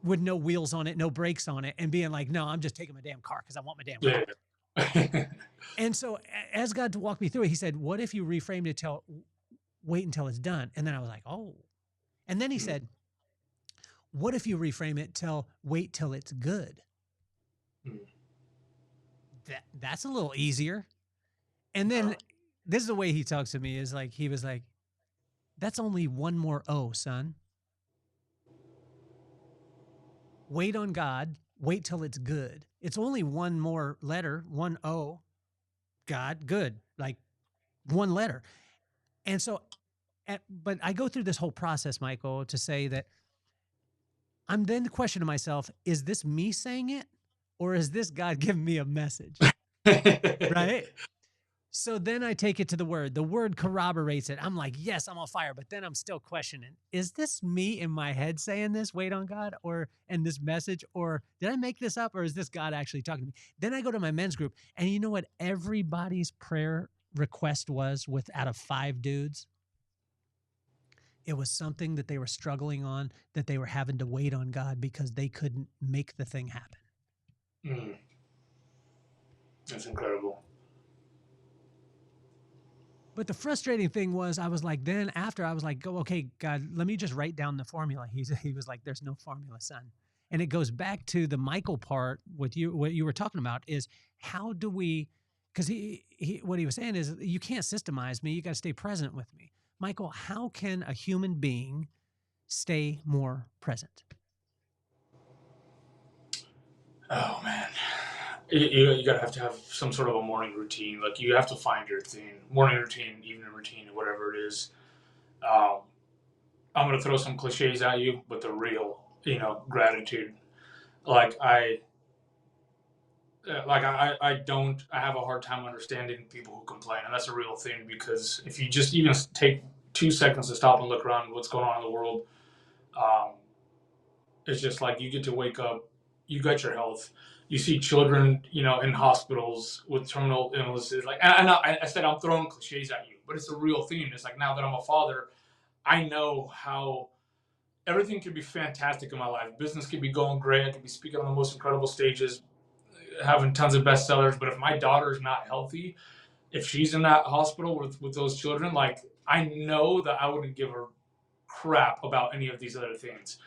with no wheels on it, no brakes on it, and being like, no, I'm just taking my damn car because I want my damn car. Yeah. And so as God walked me through it, he said, what if you reframed it till wait until it's done? And then I was like, oh. And then he said, what if you reframe it till wait till it's good? That's a little easier. And then this is the way he talks to me is like, he was like, that's only one more O, son. Wait on God. Wait till it's good. It's only one more letter, one O. God, good. Like one letter. And so, but I go through this whole process, Michael, to say that I'm then questioning myself, is this me saying it? Or is this God giving me a message? Right? So then I take it to the word. The word corroborates it. I'm like, yes, I'm on fire. But then I'm still questioning, is this me in my head saying this, wait on God, and this message? Or did I make this up? Or is this God actually talking to me? Then I go to my men's group. And you know what everybody's prayer request was out of 5 dudes? It was something that they were struggling on, that they were having to wait on God because they couldn't make the thing happen. That's incredible. But the frustrating thing was, I was like, then after I was like, go, okay, God, let me just write down the formula. He was like, there's no formula, son. And it goes back to the Michael part with you, what you were talking about is how do we, because what he was saying is you can't systemize me. You got to stay present with me. Michael, how can a human being stay more present? Oh man. You gotta have to have some sort of a morning routine. Like you have to find your thing, morning routine, evening routine, whatever it is. I'm gonna throw some cliches at you, but the real, gratitude. Like I have a hard time understanding people who complain, and that's a real thing because if you just even take 2 seconds to stop and look around what's going on in the world, um, it's just like you get to wake up, you got your health. You see children, in hospitals with terminal illnesses. Like, and I said I'm throwing cliches at you, but it's a real thing. It's like now that I'm a father, I know how everything could be fantastic in my life. Business could be going great. I could be speaking on the most incredible stages, having tons of bestsellers. But if my daughter is not healthy, if she's in that hospital with those children, like I know that I wouldn't give her crap about any of these other things.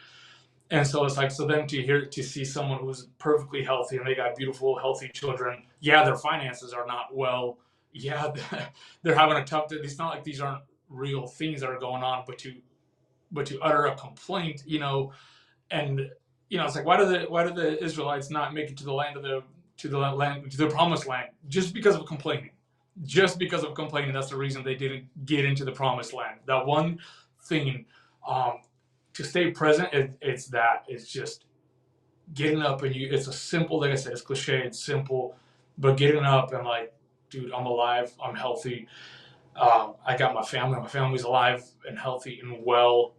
And so it's like, so then to see someone who's perfectly healthy and they got beautiful, healthy children. Yeah, their finances are not well. Yeah, they're having a tough day. It's not like these aren't real things that are going on, but to utter a complaint, and it's like why do the Israelites not make it to the land to the promised land just because of complaining? Just because of complaining, that's the reason they didn't get into the promised land. That one thing. To stay present, it's just getting up and it's a simple, like I said, it's cliche, it's simple, but getting up and like, dude, I'm alive, I'm healthy. I got my family's alive and healthy and well.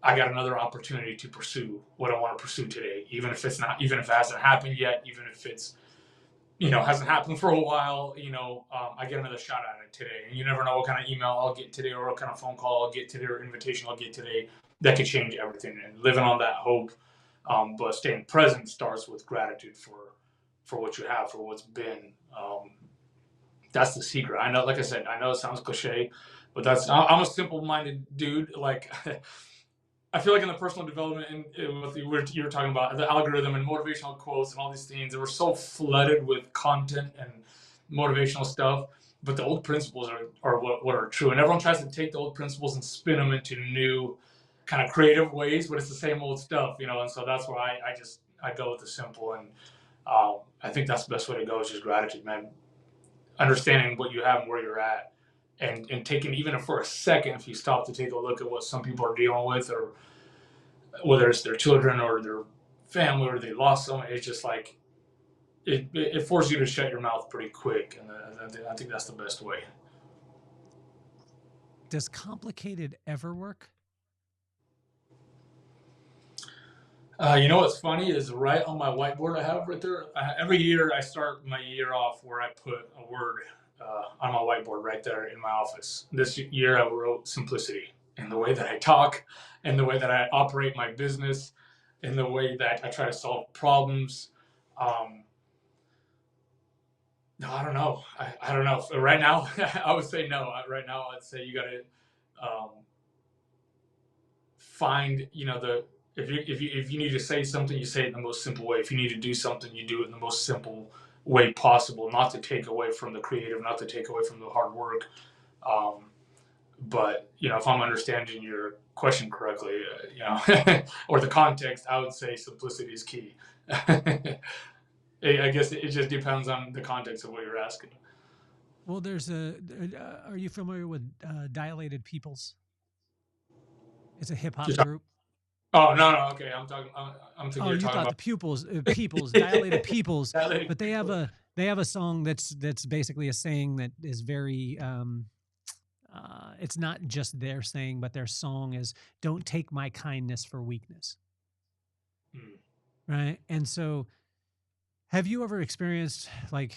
I got another opportunity to pursue what I want to pursue today, even if it hasn't happened yet, even if it's, hasn't happened for a while, I get another shot at it today. And you never know what kind of email I'll get today or what kind of phone call I'll get today or invitation I'll get today. That could change everything. And living on that hope, but staying present starts with gratitude for what you have, for what's been. That's the secret. I know, like I said, I know it sounds cliche, but I'm a simple-minded dude. Like, I feel like in the personal development and what you were talking about, the algorithm and motivational quotes and all these things, they were so flooded with content and motivational stuff. But the old principles are what are true. And everyone tries to take the old principles and spin them into new kind of creative ways, but it's the same old stuff, And so that's why I go with the simple. And I think that's the best way to go is just gratitude, man. Understanding what you have and where you're at. And taking, even for a second, if you stop to take a look at what some people are dealing with, or whether it's their children or their family or they lost someone, it's just like it forces you to shut your mouth pretty quick. And I think that's the best way. Does complicated ever work? What's funny is right on my whiteboard I have right there. Every year I start my year off where I put a word on my whiteboard right there in my office. This year I wrote simplicity in the way that I talk, in the way that I operate my business, in the way that I try to solve problems. No, I don't know. I don't know. Right now, I would say no. Right now, I'd say you got to um, find, if you need to say something, you say it in the most simple way. If you need to do something, you do it in the most simple way possible, not to take away from the creative, not to take away from the hard work. Um, but if I'm understanding your question correctly, or the context, I would say simplicity is key. I guess it just depends on the context of what you're asking. Well, are you familiar with Dilated Peoples? It's a hip hop group. Oh, no, okay. I'm thinking Oh, you're you talking thought about the peoples, Dilated Peoples, Dilated but they have a song that's basically a saying that is very it's not just their saying, but their song is "Don't take my kindness for weakness." Right? And so have you ever experienced, like,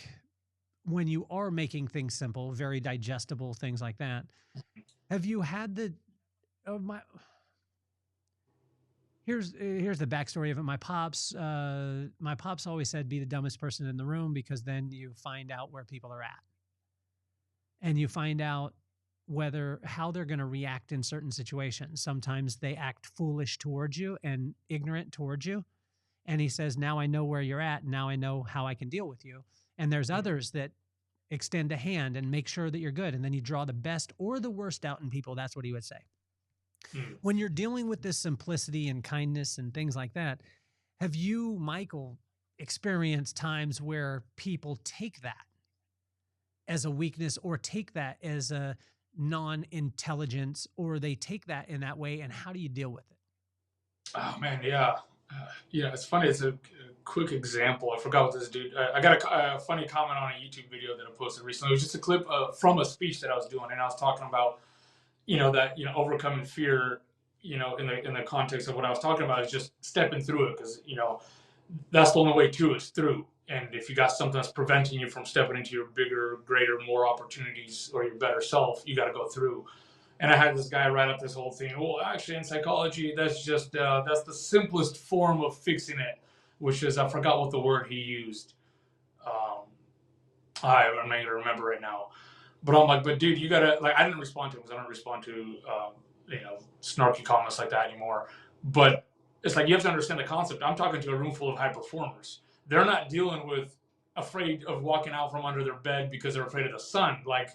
when you are making things simple, very digestible, things like that, have you had here's the backstory of it. My pops always said, be the dumbest person in the room, because then you find out where people are at, and you find out how they're going to react in certain situations. Sometimes they act foolish towards you and ignorant towards you. And he says, now I know where you're at. Now I know how I can deal with you. And there's others that extend a hand and make sure that you're good. And then you draw the best or the worst out in people. That's what he would say. When you're dealing with this simplicity and kindness and things like that, have you, Michael, experienced times where people take that as a weakness, or take that as a non-intelligence, or they take that in that way? And how do you deal with it? Oh man, yeah. It's funny. It's a quick example. I forgot what this dude. I got a funny comment on a YouTube video that I posted recently. It was just a clip from a speech that I was doing, and I was talking about, that overcoming fear. In the context of what I was talking about is just stepping through it, because that's the only way to is through. And if you got something that's preventing you from stepping into your bigger, greater, more opportunities or your better self, you got to go through. And I had this guy write up this whole thing. Well, actually, in psychology, that's just that's the simplest form of fixing it, which is, I forgot what the word he used. I'm not gonna remember right now. But I'm like, but dude, you gotta, like, I didn't respond to him because I don't respond to snarky comments like that anymore. But it's like, you have to understand the concept. I'm talking to a room full of high performers. They're not dealing with afraid of walking out from under their bed because they're afraid of the sun. Like,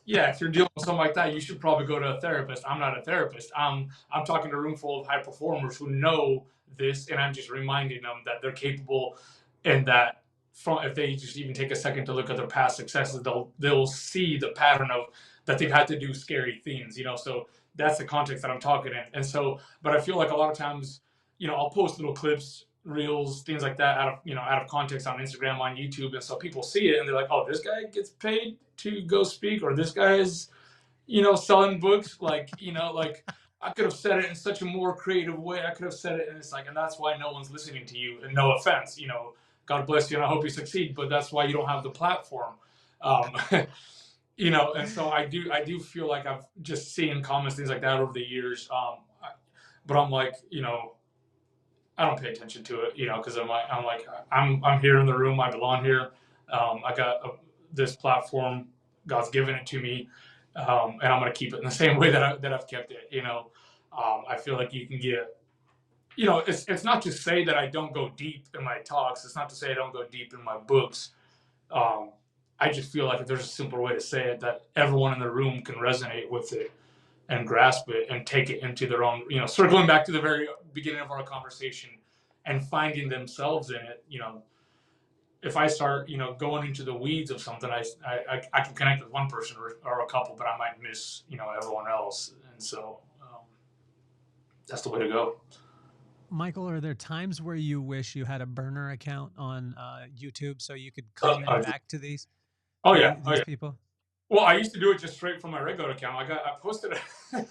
yeah, if you're dealing with something like that, you should probably go to a therapist. I'm not a therapist. I'm talking to a room full of high performers who know this, and I'm just reminding them that they're capable, and that if they just even take a second to look at their past successes, they'll see the pattern of that they've had to do scary things. So that's the context that I'm talking in. And so, but I feel like a lot of times, I'll post little clips, reels, things like that out of context on Instagram, on YouTube, and so people see it and they're like, oh, this guy gets paid to go speak, or this guy is selling books. Like I could have said it in such a more creative way. I could have said it, and it's like, and that's why no one's listening to you. And no offense, God bless you, and I hope you succeed, but that's why you don't have the platform. And so I do feel like I've just seen comments, things like that over the years. But I'm like, I don't pay attention to it, because I'm here in the room. I belong here. I got this platform. God's given it to me, and I'm going to keep it in the same way that I've kept it. I feel like you can get, it's not to say that I don't go deep in my talks. It's not to say I don't go deep in my books. I just feel like if there's a simpler way to say it, that everyone in the room can resonate with it and grasp it and take it into their own, circling back to the very beginning of our conversation and finding themselves in it. If I start, going into the weeds of something, I can connect with one person or a couple, but I might miss, everyone else. And so that's the way to go. Michael, are there times where you wish you had a burner account on YouTube so you could comment back to these? Oh yeah, these people. Well, I used to do it just straight from my regular account. I posted it.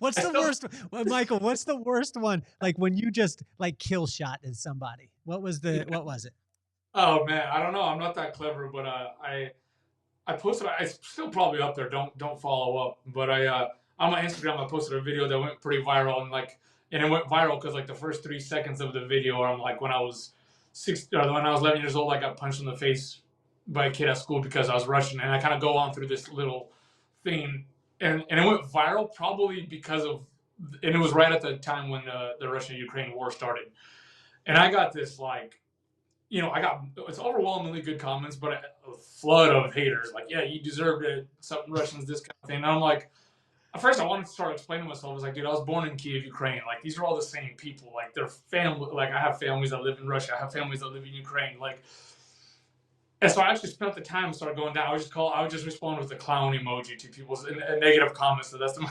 What's the worst, Michael? What's the worst one? Like when you just kill shot at somebody. What was it? Oh man, I don't know. I'm not that clever, but I I posted. It's still probably up there. Don't follow up. But on my Instagram I posted a video that went pretty viral, and it went viral because like the first 3 seconds of the video, I'm like when I was when I was 11 years old, I got punched in the face by a kid at school because I was Russian, and I kind of go on through this little thing, and it went viral probably because of, and it was right at the time when the Russia-Ukraine war started, and I got this like, I got, it's overwhelmingly good comments, but a flood of haters. Like, yeah, you deserved it. Something Russians, this kind of thing. And I'm like, at first I wanted to start explaining myself. I was like, dude, I was born in Kiev, Ukraine. Like, these are all the same people. Like, they're family. Like, I have families that live in Russia. I have families that live in Ukraine. Like, and so I actually spent the time and started going down. I would just respond with a clown emoji to people's negative comments. So that's the,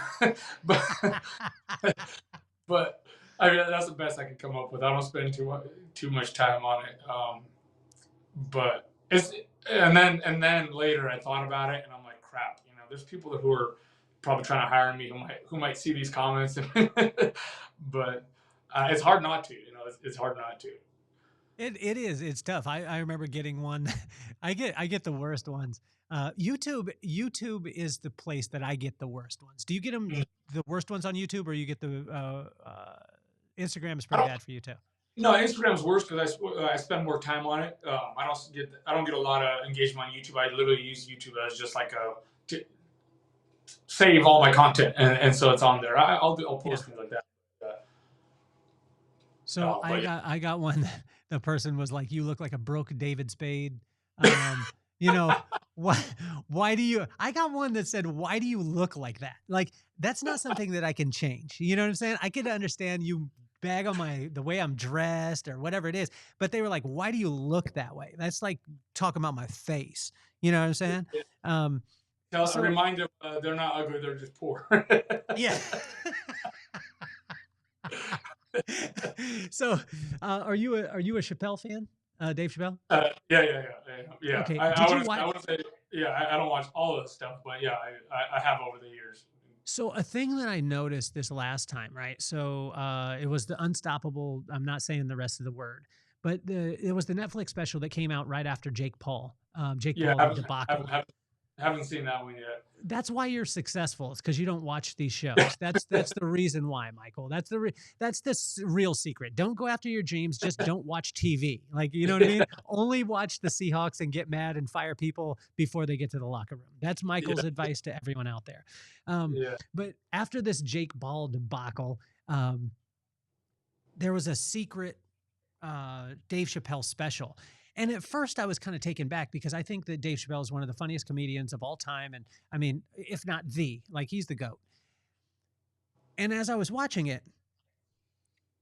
but I mean, that's the best I could come up with. I don't spend too much time on it. But it's, and then later I thought about it and I'm like, crap, there's people who are probably trying to hire me who might see these comments, but it's hard not to. It's hard not to. It is. It's tough. I remember getting one. I get the worst ones. YouTube is the place that I get the worst ones. Do you get them the worst ones on YouTube, or you get the Instagram is pretty bad for you too? No, Instagram's worse because I spend more time on it. I don't get a lot of engagement on YouTube. I literally use YouTube as just like to save all my content, and so it's on there. I'll post things like that. So I got one. The person was like, "You look like a broke David Spade." Why do you? I got one that said, "Why do you look like that?" Like, that's not something that I can change. You know what I'm saying? I can understand you bag on the way I'm dressed or whatever it is, but they were like, "Why do you look that way?" That's like talking about my face. You know what I'm saying? Remind them they're not ugly; they're just poor. Yeah. So, are you a Chappelle fan, Dave Chappelle? Yeah. Okay. I would say, I don't watch all of the stuff, but yeah, I have over the years. So a thing that I noticed this last time, right? So it was the Unstoppable. I'm not saying the rest of the word, but it was the Netflix special that came out right after Jake Paul. Paul debacle. Haven't seen that one yet. That's why you're successful. It's because you don't watch these shows. That's the reason why, Michael. That's the real secret. Don't go after your dreams. Just don't watch TV. Like, you know what I mean? Only watch the Seahawks and get mad and fire people before they get to the locker room. That's Michael's advice to everyone out there. But after this Jake Paul debacle, there was a secret Dave Chappelle special. And at first I was kind of taken back because I think that Dave Chappelle is one of the funniest comedians of all time. And I mean, if not he's the GOAT. And as I was watching it,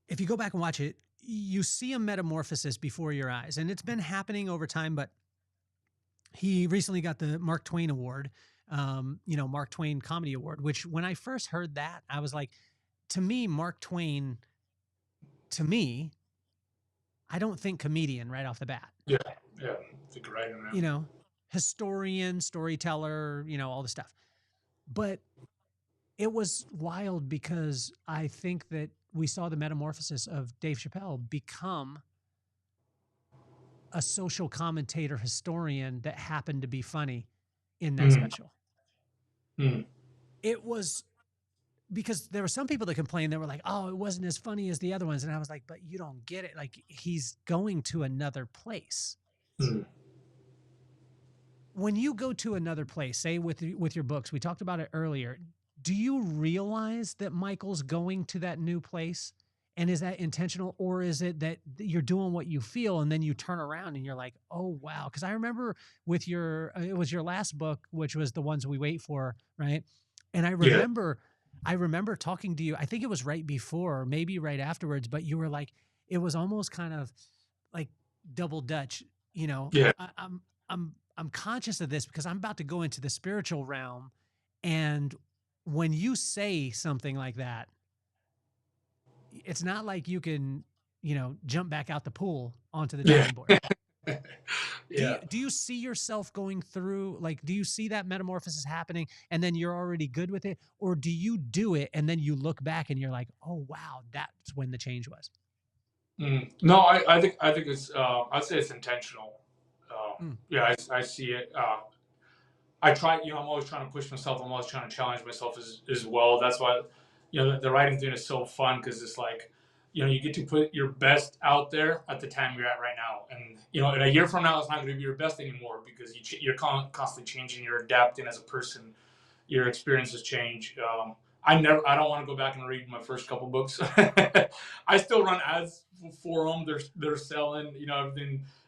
if you go back and watch it, you see a metamorphosis before your eyes. And it's been happening over time, but he recently got the Mark Twain Award, Mark Twain Comedy Award, which when I first heard that, I was like, Mark Twain, I don't think comedian right off the bat. Yeah. I think right now. Historian, storyteller, all the stuff. But it was wild because I think that we saw the metamorphosis of Dave Chappelle become a social commentator historian that happened to be funny in that special. It was because there were some people that complained that were like, oh, it wasn't as funny as the other ones. And I was like, but you don't get it. Like, he's going to another place. When you go to another place, say with your books, we talked about it earlier. Do you realize that Michael's going to that new place? And is that intentional, or is it that you're doing what you feel and then you turn around and you're like, oh, wow. Because I remember with it was your last book, which was The Ones We Wait For, right? And I remember talking to you, I think it was right before, or maybe right afterwards, but you were like, it was almost kind of like double Dutch, Yeah. I'm conscious of this because I'm about to go into the spiritual realm. And when you say something like that, it's not like you can, jump back out the pool onto the diving board. Yeah. Do you see yourself going through, do you see that metamorphosis happening and then you're already good with it? Or do you do it and then you look back and you're like, oh, wow, that's when the change was? No, I think it's, I'd say it's intentional. Yeah, I see it. I try, I'm always trying to push myself. I'm always trying to challenge myself as well. That's why, the writing thing is so fun because it's like, you get to put your best out there at the time you're at right now. And, in a year from now, it's not going to be your best anymore because you're constantly changing, you're adapting as a person, your experiences change. I don't want to go back and read my first couple books. I still run ads for them. They're selling,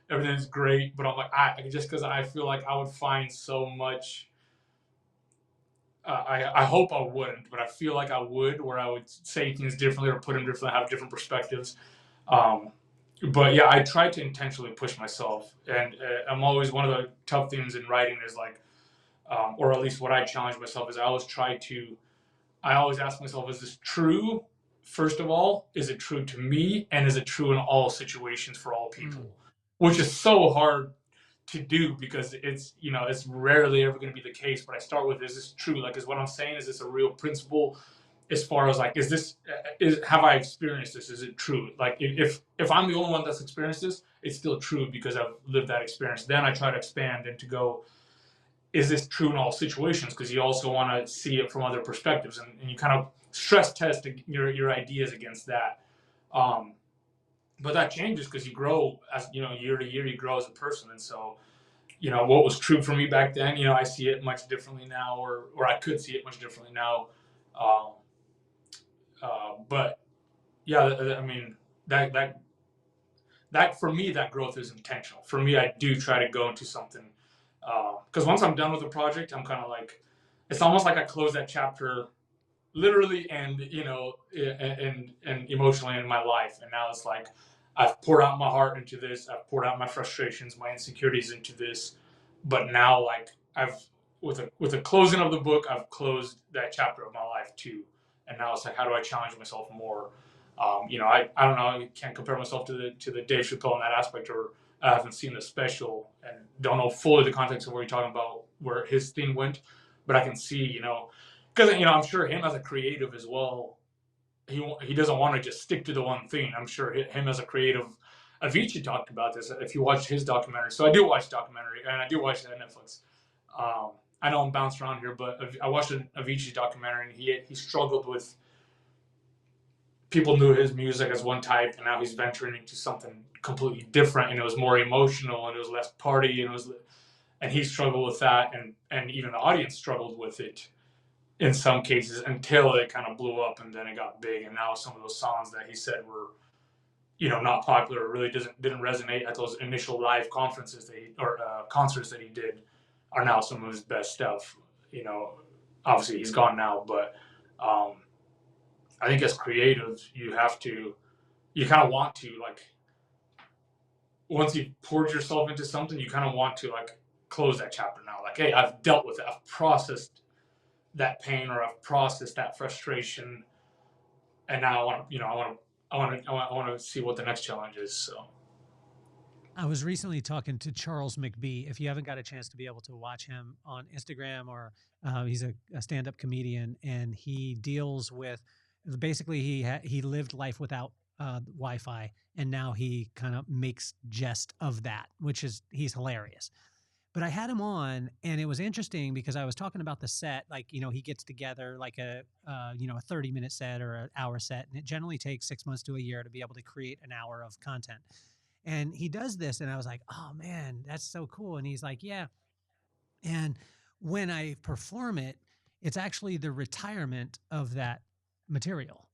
everything's great, but I'm like, just because I feel like I would find so much. I hope I wouldn't, but I feel like I would, where I would say things differently or put them differently, have different perspectives. But yeah, I try to intentionally push myself, and I'm always, one of the tough things in writing is like, or at least what I challenge myself is I always ask myself, is this true? First of all, is it true to me? And is it true in all situations for all people? Which is so hard to do because it's rarely ever going to be the case. But I start with, is this true? Like, is what I'm saying, is this a real principle? As far as like, have I experienced this? Is it true? Like, if I'm the only one that's experienced this, it's still true because I've lived that experience. Then I try to expand and to go, is this true in all situations? Because you also want to see it from other perspectives, and you kind of stress test your ideas against that. But that changes because you grow, as year to year, you grow as a person. And so, what was true for me back then, I see it much differently now, or I could see it much differently now. But yeah, I mean, that for me, that growth is intentional. For me, I do try to go into something, because once I'm done with the project, I'm kind of like, it's almost like I close that chapter literally and and emotionally in my life. And now it's like, I've poured out my heart into this, I've poured out my frustrations, my insecurities into this, but now, like, I've, with the closing of the book, I've closed that chapter of my life too. And now it's like, how do I challenge myself more? I don't know, I can't compare myself to the Dave Chappelle in that aspect, or I haven't seen the special and don't know fully the context of where you're talking about, where his thing went, but I can see, because I'm sure him as a creative as well, he doesn't want to just stick to the one thing. I'm sure him as a creative, Avicii talked about this if you watch his documentary. So I do watch documentary, and I do watch that on Netflix. I know I'm bouncing around here, but I watched an Avicii documentary, and he struggled with, people knew his music as one type, and now he's venturing into something completely different, and it was more emotional, and it was less party, and he struggled with that, and even the audience struggled with it in some cases, until it kind of blew up, and then it got big. And now some of those songs that he said were, not popular, really didn't resonate at those initial live conferences concerts that he did, are now some of his best stuff. Obviously he's gone now, but I think as creatives, you kind of want to, like, once you've poured yourself into something, you kind of want to, like, close that chapter now. Like, hey, I've dealt with it, I've processed that pain, or I've processed that frustration, and now I want to see what the next challenge is. So I was recently talking to Charles McBee. If you haven't got a chance to be able to watch him on Instagram, or he's a stand-up comedian, and he deals with, basically, he lived life without Wi-Fi, and now he kind of makes jest of that, which is, he's hilarious. But I had him on, and it was interesting because I was talking about the set. Like, he gets together like a 30-minute set or an hour set, and it generally takes 6 months to a year to be able to create an hour of content. And he does this, and I was like, oh man, that's so cool. And he's like, yeah. And when I perform it, it's actually the retirement of that material.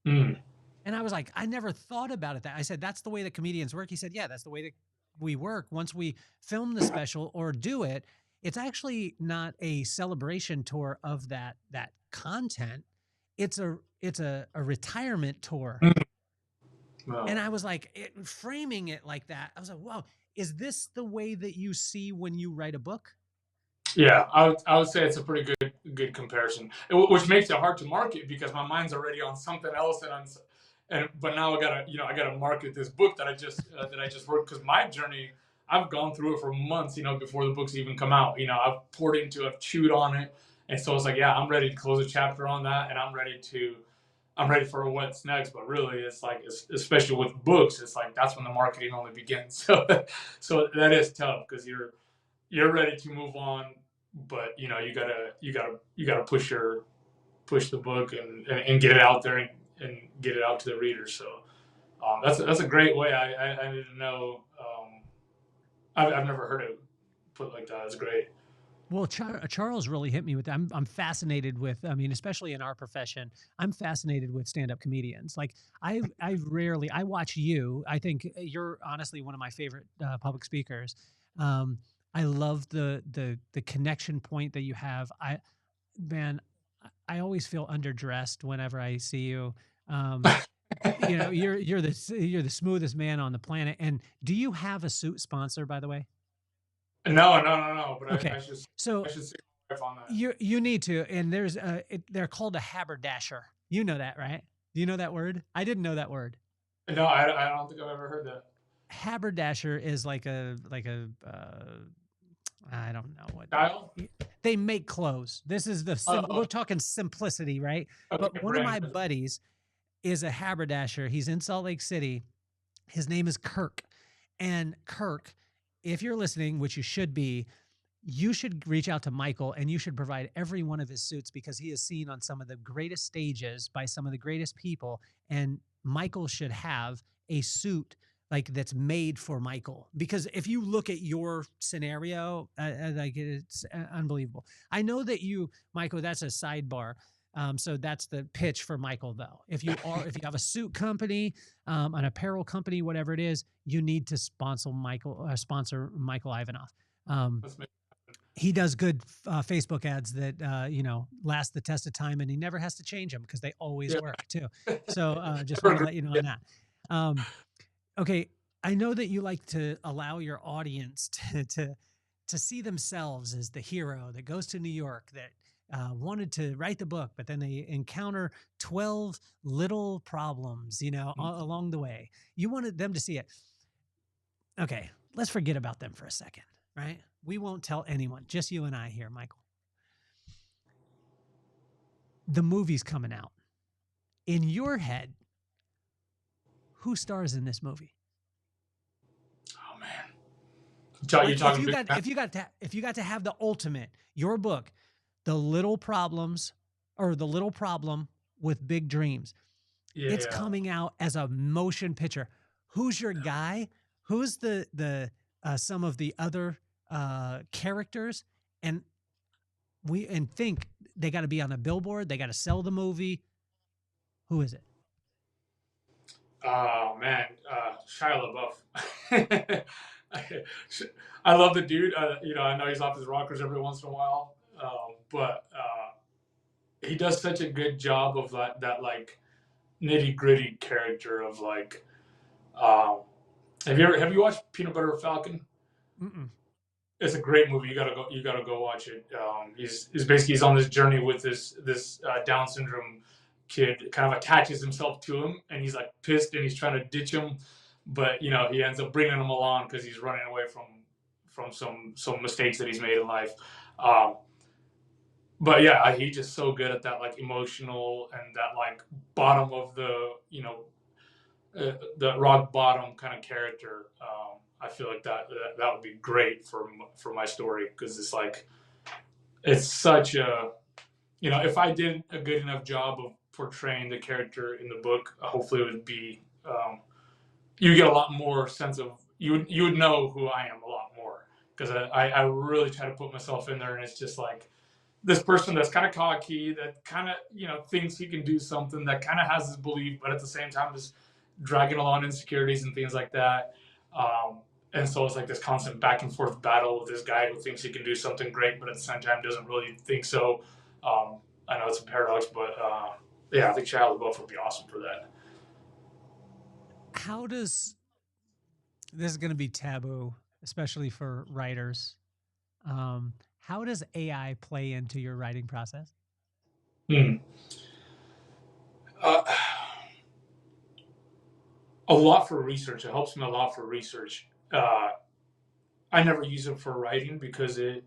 And I was like, I never thought about it that. I said, that's the way that comedians work. He said, yeah, that's the way that we work. Once we film the special or do it, it's actually not a celebration tour of that content. It's a retirement tour. Wow. And I was like, framing it like that, I was like, wow, is this the way that you see when you write a book? Yeah, I would say it's a pretty good comparison, which makes it hard to market because my mind's already on something else, but now I gotta market this book that I just wrote, because my journey, I've gone through it for months, before the books even come out. I've poured into, I've chewed on it, and so it's like, yeah, I'm ready to close a chapter on that, and I'm ready for what's next. But really, it's like, especially with books, it's like that's when the marketing only begins. So that is tough because you're ready to move on, but you gotta push the book and get it out there and get it out to the readers. So that's a great way. I didn't know. I've never heard it put like that. It's great. Well, Charles really hit me with that. I'm fascinated with, I mean, especially in our profession, I'm fascinated with stand-up comedians. Like I watch you. I think you're honestly one of my favorite public speakers. Um, I love the connection point that you have. Man, I always feel underdressed whenever I see you. Um, you know, you're the smoothest man on the planet. And do you have a suit sponsor, by the way? No. But Okay. I So should see my wife on that. you need to, and they're called a haberdasher. You know that, right? Do you know that word? I didn't know that word. No, I don't think I've ever heard that. Haberdasher is like a I don't know what Style? they make clothes. This is we're talking simplicity, right? Okay, But one of my brand. buddies is a haberdasher. He's in Salt Lake City. His name is Kirk. And Kirk, if you're listening, which you should be, you should reach out to Michael and you should provide every one of his suits because he is seen on some of the greatest stages by some of the greatest people. And Michael should have a suit like that's made for Michael. Because if you look at your scenario, like it's unbelievable. I know that Michael, that's a sidebar. So that's the pitch for Michael, though. If you have a suit company, an apparel company, whatever it is, you need to sponsor Michael Ivanov. He does good Facebook ads that last the test of time, and he never has to change them because they always work too. So just want to let you know on that. Okay, I know that you like to allow your audience to see themselves as the hero that goes to New York that wanted to write the book, but then they encounter 12 little problems, along the way. You wanted them to see it. Okay, let's forget about them for a second, right? We won't tell anyone, just you and I here, Michael. The movie's coming out. In your head, who stars in this movie? Oh man, if you got to have the ultimate, your book, The Little Problems or The Little Problem with Big Dreams. It's coming out as a motion picture. Who's your guy? Who's the some of the other characters? And think they got to be on a billboard. They got to sell the movie. Who is it? Oh man, Shia LaBeouf. I love the dude. I know he's off his rockers every once in a while, but he does such a good job of that like nitty gritty character of like. Have you watched Peanut Butter Falcon? Mm-mm. It's a great movie. You gotta go watch it. He's on this journey with this Down syndrome kid. Kind of attaches himself to him, and he's like pissed, and he's trying to ditch him, but he ends up bringing him along because he's running away from some mistakes that he's made in life. But yeah, he's just so good at that like emotional and that like bottom of the the rock bottom kind of character. I feel like that would be great for my story because it's such a if I did a good enough job of portraying the character in the book, hopefully it would be you get a lot more sense of you would know who I am a lot more because I really try to put myself in there, and it's just like this person that's kind of cocky, that kind of thinks he can do something, that kind of has his belief, but at the same time is dragging along insecurities and things like that. And so it's like this constant back and forth battle with this guy who thinks he can do something great, but at the same time doesn't really think so. I know it's a paradox, but I think Shia LaBeouf would be awesome for that. This is going to be taboo, especially for writers. How does AI play into your writing process? A lot for research. It helps me a lot for research. I never use it for writing because it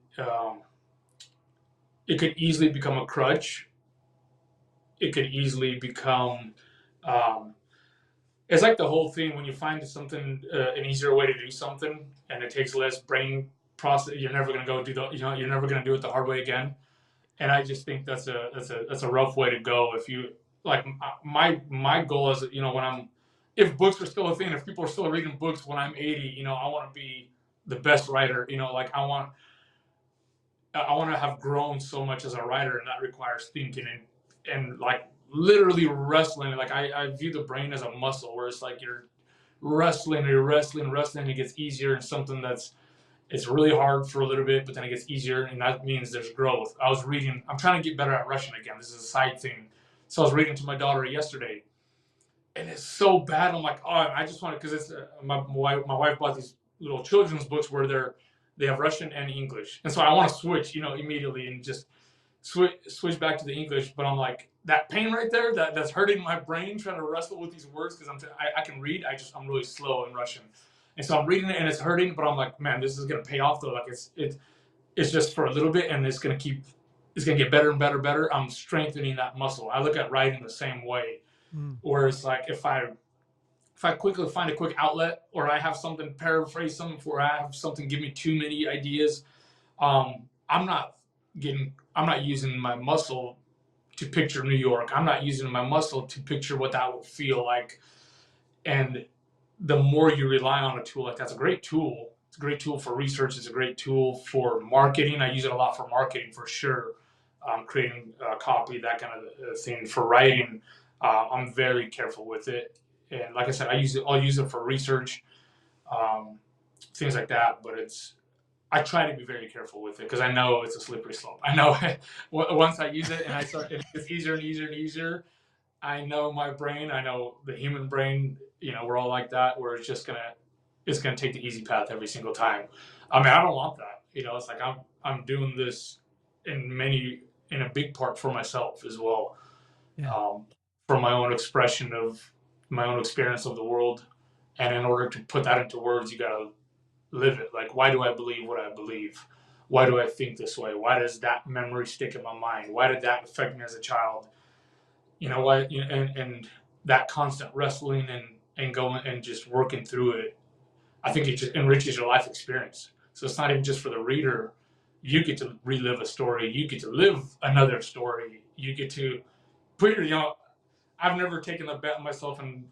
could easily become a crutch. It could easily become. It's like the whole thing when you find something an easier way to do something, and it takes less brain process. You're never gonna go do the, you're never gonna do it the hard way again. And I just think that's a rough way to go. If you like, my goal is, when if books are still a thing, if people are still reading books when I'm 80, I want to be the best writer. Like I want to have grown so much as a writer, and that requires thinking and like literally wrestling. Like I view the brain as a muscle, where it's like you're wrestling, and it gets easier, and something it's really hard for a little bit, but then it gets easier, and that means there's growth. I'm trying to get better at Russian again. This is a side thing. So I was reading to my daughter yesterday, and it's so bad. I'm like, oh, I just want to, because it's my wife bought these little children's books where they have Russian and English, and so I want to switch, immediately and just switch back to the English. But I'm like, that pain right there, that's hurting my brain trying to wrestle with these words, because I can read, I'm really slow in Russian. And so I'm reading it and it's hurting, but I'm like, man, this is gonna pay off though. Like it's just for a little bit, and it's gonna get better and better, better. I'm strengthening that muscle. I look at writing the same way, where it's like if I quickly find a quick outlet, or I have something, paraphrase something, or I have something give me too many ideas, I'm not using my muscle to picture New York. I'm not using my muscle to picture what that would feel like. And the more you rely on a tool like that's a great tool. It's a great tool for research. It's a great tool for marketing. I use it a lot for marketing for sure. Creating copy, that kind of thing. For writing, I'm very careful with it. And like I said, I'll use it for research, things like that. But I try to be very careful with it, because I know it's a slippery slope. I know once I use it and it gets easier and easier and easier. I know my brain. I know the human brain. We're all like that, where it's gonna take the easy path every single time. I mean, I don't want that. It's like I'm doing this in a big part for myself as well, Yeah. for my own expression of my own experience of the world. And in order to put that into words, you gotta live it. Like, why do I believe what I believe? Why do I think this way? Why does that memory stick in my mind? Why did that affect me as a child? Why? And that constant wrestling and going and just working through it, I think it just enriches your life experience. So it's not even just for the reader. You get to relive a story. You get to live another story. You get to put I've never taken a bet on myself and,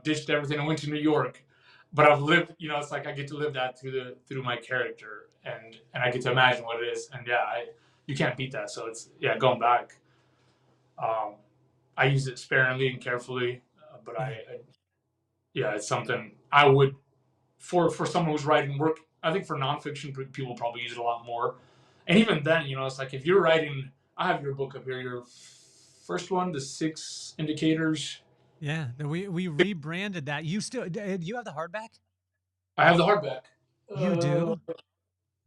ditched everything and went to New York, but I've lived, it's like I get to live that through my character, and I get to imagine what it is. And yeah, you can't beat that. So it's, yeah, going back. I use it sparingly and carefully, but yeah, it's something I would, for someone who's writing work. I think for nonfiction, people probably use it a lot more. And even then, it's like if you're writing, I have your book up here, your first one, the 6 indicators. Yeah. We rebranded that. You you have the hardback? I have the hardback. You do?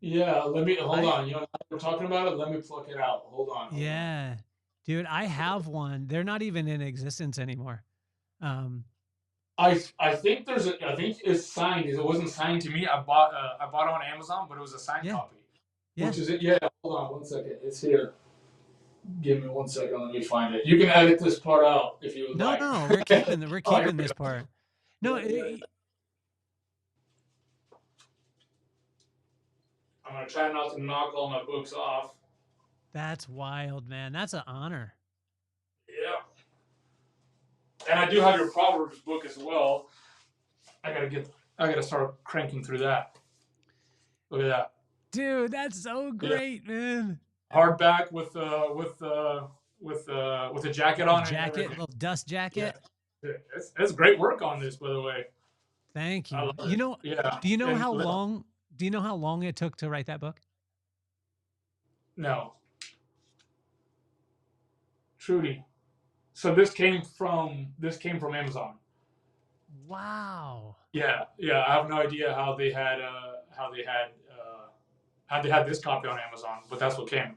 Yeah, let me hold on. We're talking about it. Let me pluck it out. Hold on. Yeah. Dude, I have one. They're not even in existence anymore. I think I think it's signed. It wasn't signed to me. I bought it on Amazon, but it was a signed copy. Yeah. Which is it? Yeah. Hold on 1 second. It's here. Give me 1 second. Let me find it. You can edit this part out if you would like. No, we're keeping this part. No, I'm gonna try not to knock all my books off. That's wild, man. That's an honor. Yeah. And I do have your Proverbs book as well. I gotta start cranking through that. Look at that. Dude, that's so great, man. Hardback with a jacket on. Jacket, little dust jacket. Yeah. It's great work on this, by the way. Thank you. Yeah. Do you know how long it took to write that book? No. Trudy. So this came from Amazon. Wow. Yeah. I have no idea how they had this copy on Amazon, but that's what came.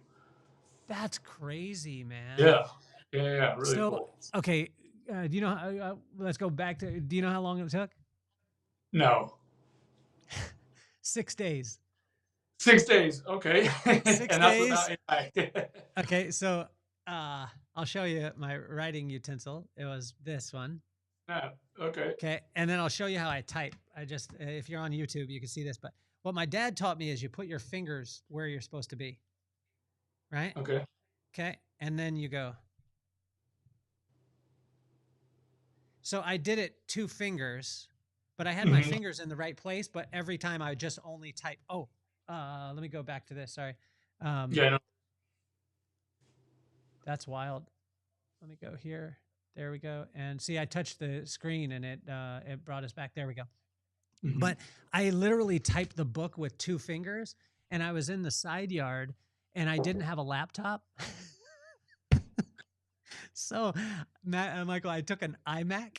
That's crazy, man. Yeah. Really cool. Okay, do you know how, let's go back to, do you know how long it took? No. 6 days. 6 days. Okay. 6 and days. That's without AI. Okay, so I'll show you my writing utensil. It was this one. Okay. Okay. And then I'll show you how I type. If you're on YouTube, you can see this. But what my dad taught me is you put your fingers where you're supposed to be. Right. Okay. Okay. And then you go. So I did it 2 fingers, but I had my fingers in the right place. But every time I just only type. Oh, let me go back to this. Sorry. Yeah. No. That's wild. Let me go here. There we go. And see, I touched the screen and it brought us back. There we go. But I literally typed the book with 2 fingers, and I was in the side yard and I didn't have a laptop. So, Michael, I took an iMac,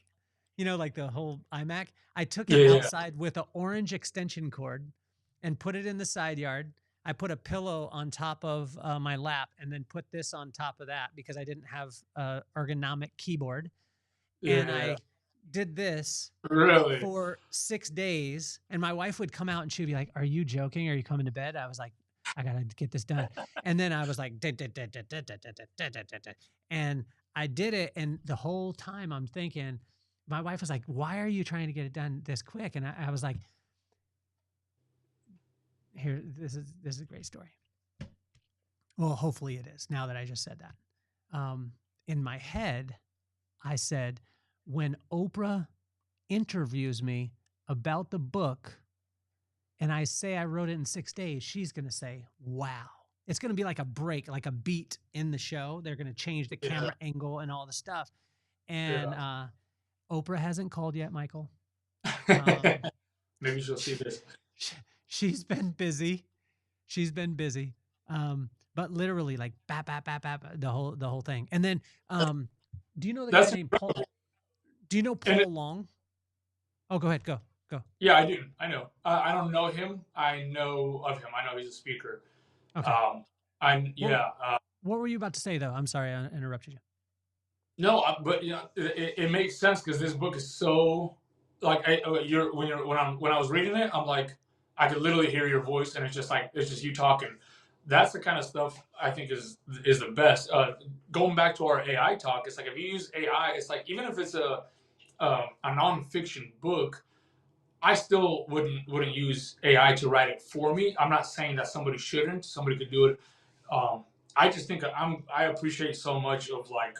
like the whole iMac. I took it outside with an orange extension cord and put it in the side yard. I put a pillow on top of my lap and then put this on top of that because I didn't have an ergonomic keyboard. Yeah. And I did this Really? for 6 days. And my wife would come out and she'd be like, "Are you joking? Are you coming to bed?" I was like, "I got to get this done." And then I was like, and I did it. And the whole time I'm thinking, my wife was like, "Why are you trying to get it done this quick?" And I was like, this is a great story. Well, hopefully it is, now that I just said that. In my head, I said, when Oprah interviews me about the book and I say I wrote it in 6 days, she's going to say, "Wow." It's going to be like a break, like a beat in the show. They're going to change the camera angle and all the stuff. And Oprah hasn't called yet, Michael. Maybe she'll see this. She's been busy. But literally like bap, bap, bap, bap, the whole thing. And then, do you know the guy named Paul? Do you know Paul Long? Oh, go ahead. Go. Yeah, I do. I know. I don't know him. I know of him. I know he's a speaker. Okay. What were you about to say though? I'm sorry, I interrupted you. No, but it makes sense because this book is so like when I was reading it, I'm like, I could literally hear your voice, and it's just you talking. That's the kind of stuff I think is the best. Going back to our AI talk, it's like if you use AI, it's like even if it's a nonfiction book, I still wouldn't use AI to write it for me. I'm not saying that somebody shouldn't. Somebody could do it. I just think I appreciate so much of like,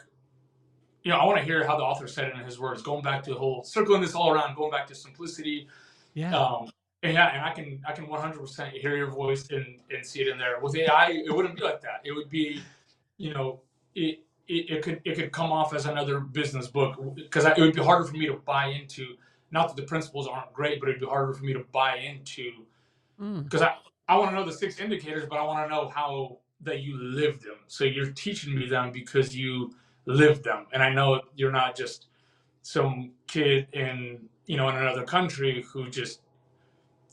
I want to hear how the author said it in his words. Going back to the whole circling this all around, going back to simplicity. Yeah. And I can 100% hear your voice and see it in there. With AI, it wouldn't be like that. It would be, it could come off as another business book because it would be harder for me to buy into. Not that the principles aren't great, but it'd be harder for me to buy into because I want to know the 6 indicators, but I want to know how that you live them. So you're teaching me them because you live them, and I know you're not just some kid in another country who just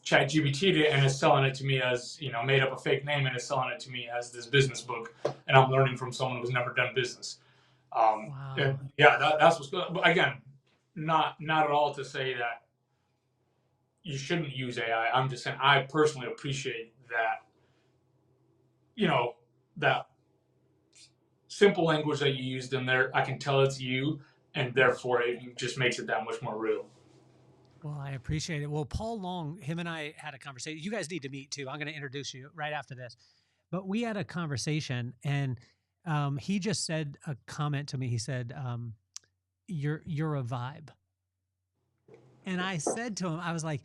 chat GBT'd it and is selling it to me as made up a fake name and is selling it to me as this business book, and I'm learning from someone who's never done business. Wow. And that's what's good. But again, not at all to say that you shouldn't use AI. I'm just saying I personally appreciate that, that simple language that you used in there. I can tell it's you, and therefore it just makes it that much more real. Well, I appreciate it. Well, Paul Long, him and I had a conversation. You guys need to meet too. I'm going to introduce you right after this. But we had a conversation, and he just said a comment to me. He said, "You're a vibe." And I said to him, I was like,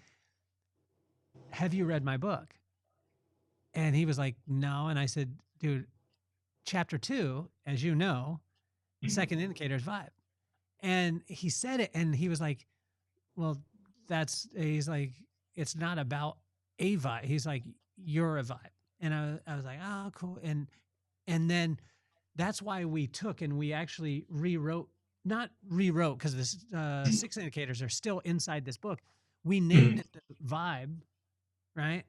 "Have you read my book?" And he was like, "No." And I said, "Dude, chapter 2, as you know, second indicator is vibe." And he said it, and he was like, "Well, he's like, it's not about a vibe." He's like, "You're a vibe." And I was like, "Oh, cool." And then that's why we took and we actually not rewrote because the 6 indicators are still inside this book. We named it the vibe, right?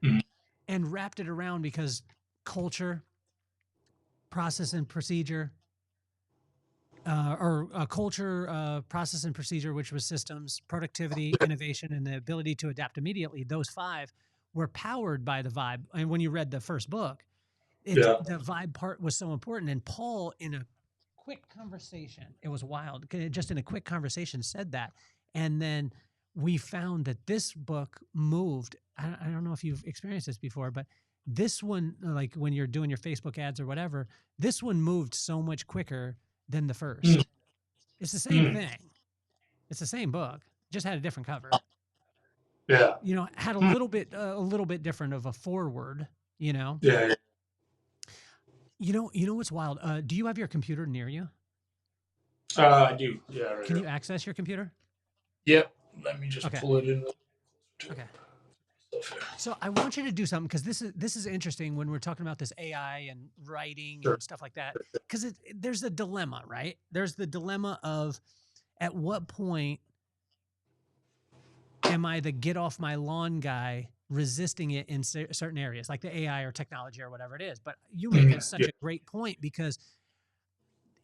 And wrapped it around because culture, process and procedure, culture, process and procedure, which was systems, productivity, innovation, and the ability to adapt immediately. Those 5 were powered by the vibe. And when you read the first book, the vibe part was so important. And Paul, in a quick conversation. It was wild. Just in a quick conversation said that. And then we found that this book moved. I don't know if you've experienced this before, but this one, like when you're doing your Facebook ads or whatever, this one moved so much quicker than the first. It's the same thing. It's the same book, just had a different cover. Yeah. You know, had a little bit different of a forward, you know? Yeah. You know what's wild? Do you have your computer near you? I do. Yeah. Right Can here. you access your computer? Yep. Let me just pull it in. Okay. So I want you to do something because this is interesting when we're talking about this AI and writing and stuff like that. Because there's a dilemma, right? There's the dilemma of at what point am I the get off my lawn guy resisting it in certain areas, like the AI or technology or whatever it is. But you make such a great point because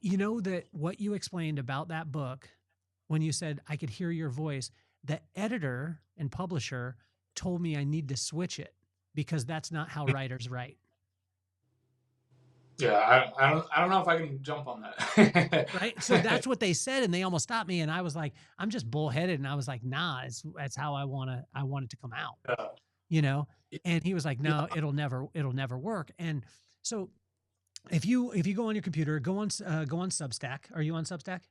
you know that what you explained about that book when you said I could hear your voice, the editor and publisher told me I need to switch it because that's not how writers write. Yeah, I don't know if I can jump on that. Right. So that's what they said, and they almost stopped me. And I was like, I'm just bullheaded. And I was like, nah, that's how I want it to come out. You know? And he was like, no, it'll never work. And so if you go on your computer, go on Substack. Are you on Substack?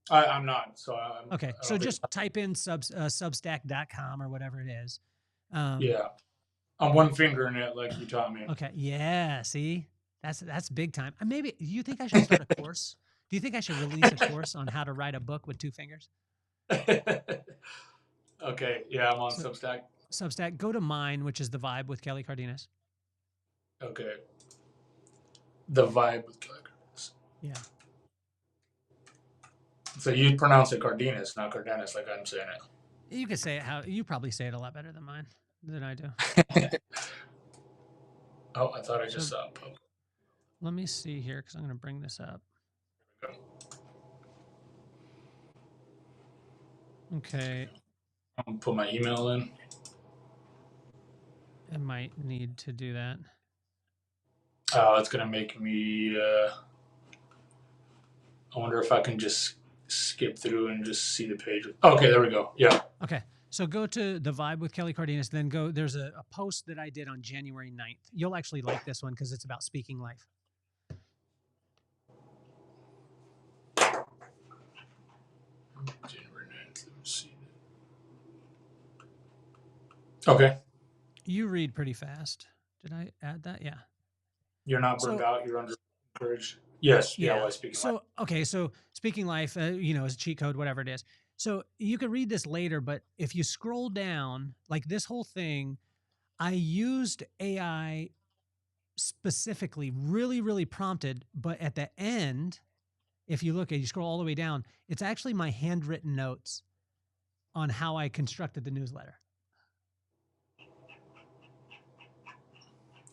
I'm not. So okay. So just type in substack.com or whatever it is. Yeah. I'm one finger in it, like you taught me. Okay. Yeah. See, that's big time. Maybe you think I should start a course? Do you think I should release a course on how to write a book with 2 fingers? Okay. Yeah, I'm on Substack. Substack. Go to mine, which is The Vibe with Kelly Cardenas. Okay. The Vibe with Kelly Cardenas. Yeah. So you pronounce it Cardenas, not Cardenas, like I'm saying it. You can say it how you probably say it a lot better than I do. Oh, I thought I just saw it. Let me see here because I'm going to bring this up. Okay. I'm going to put my email in. I might need to do that. Oh, it's going to make me... I wonder if I can just skip through and just see the page. Okay, there we go. Yeah. Okay. So go to The Vibe with Kelly Cardenas, then go, there's a post that I did on January 9th. You'll actually like this one because it's about speaking life. January 9th. Let me see. Okay. You read pretty fast. Did I add that? Yeah. You're not burned out. You're under encouraged. Yes. Yeah. Why speaking life? Okay. So speaking life, is a cheat code, whatever it is. So you can read this later, but if you scroll down, like this whole thing, I used AI specifically, really, really prompted. But at the end, if you scroll all the way down, it's actually my handwritten notes on how I constructed the newsletter.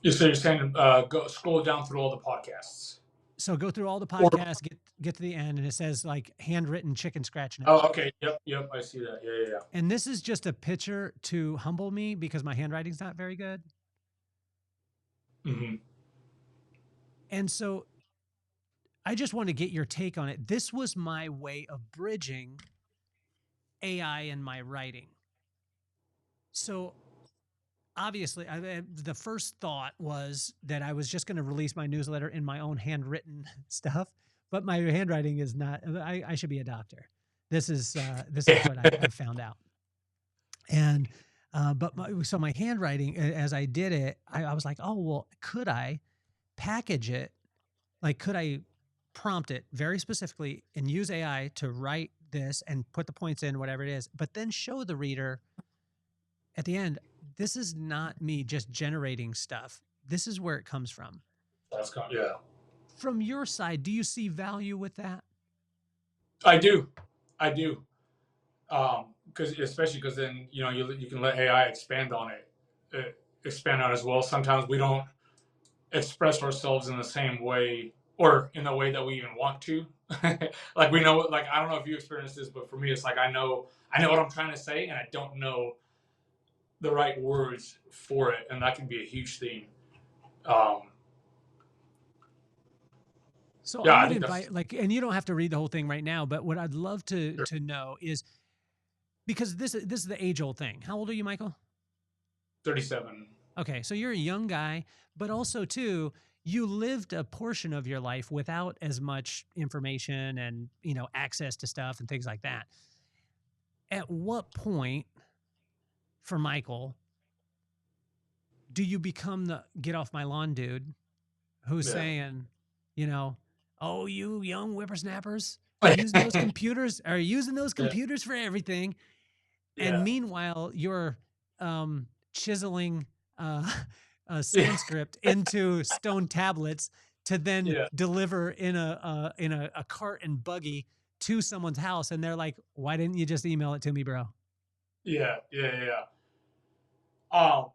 So you're saying go scroll down through all the podcasts. So go through all the podcasts, get to the end, and it says like handwritten chicken scratch notes. Oh, okay. Yep. I see that. Yeah. And this is just a picture to humble me because my handwriting's not very good. Mm-hmm. And so I just want to get your take on it. This was my way of bridging AI in my writing. So obviously, the first thought was that I was just going to release my newsletter in my own handwritten stuff, but my handwriting is not. I should be a doctor. This is what I found out. And so my handwriting, as I did it, I was like, oh well, could I package it? Like, could I prompt it very specifically and use AI to write this and put the points in, whatever it is, but then show the reader at the end, this is not me just generating stuff. This is where it comes from. Yeah. From your side, do you see value with that? I do. Especially because then you can let AI expand on it, as well. Sometimes we don't express ourselves in the same way or in the way that we even want to. Like we know, like I don't know if you experienced this, but for me, it's like I know what I'm trying to say, and I don't know the right words for it, and that can be a huge thing. So Yeah, I I would think that's invite, like, and you don't have to read the whole thing right now, but what I'd love to sure. know is, because this is the age old thing. How old are you, Michael? 37. Okay, so you're a young guy, but also too, you lived a portion of your life without as much information and, access to stuff and things like that. At what point for Michael do you become the get off my lawn dude who's Yeah. saying, you know, oh, you young whippersnappers using those computers are using those Yeah. computers for everything. And Yeah. meanwhile, you're chiseling a Yeah. Sanskrit into stone tablets to then Yeah. deliver in a cart and buggy to someone's house, and they're like, "Why didn't you just email it to me, bro?" Yeah. Yeah. Yeah.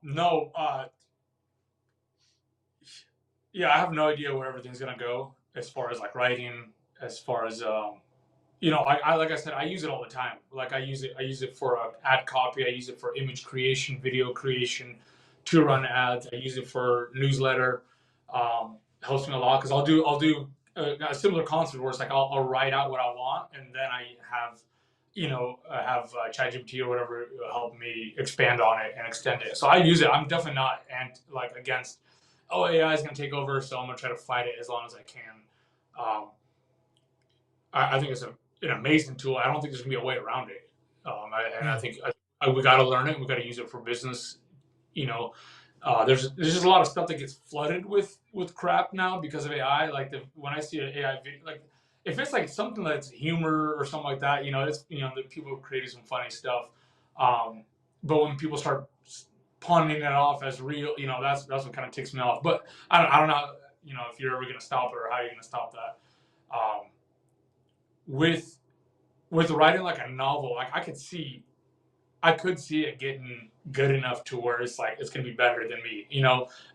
No. Yeah, I have no idea where everything's gonna go as far as like writing, as far as I like I said, I use it all the time. Like I use it for ad copy. I use it for image creation, video creation, to Yeah, run ads. I use it for newsletter. Helps me a lot because I'll do a similar concept where it's like I'll write out what I want and then I have have ChatGPT or whatever help me expand on it and extend it. So I use it. I'm definitely not against. Oh, AI is going to take over, so I'm going to try to fight it as long as I can. Um, I think it's an amazing tool. I don't think there's gonna be a way around it. I yeah, think we got to learn it. We got to use it for business. You know, there's just a lot of stuff that gets flooded with crap now because of AI. Like when I see an AI video, like if it's like something that's humor or something like that, it's the people have created some funny stuff. Um, but when people start pawning it off as real, that's what kind of ticks me off. But I don't know, if you're ever gonna stop it or how you're gonna stop that. Um, with writing like a novel, like I could see it getting good enough to where it's like it's gonna be better than me,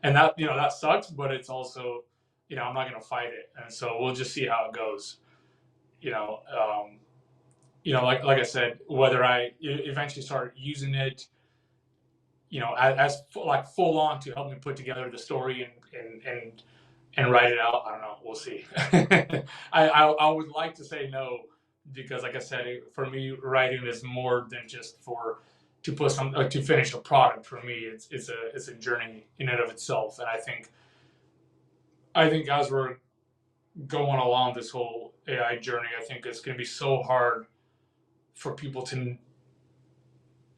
and that sucks, but it's also, I'm not gonna fight it, and so we'll just see how it goes, you know. Like I said, whether I eventually start using it, like full on to help me put together the story and write it out. I don't know. We'll see. I would like to say no because, like I said, for me, writing is more than just to put to finish a product. For me, it's a journey in and of itself, and I think as we're going along this whole AI journey, I think it's going to be so hard for people to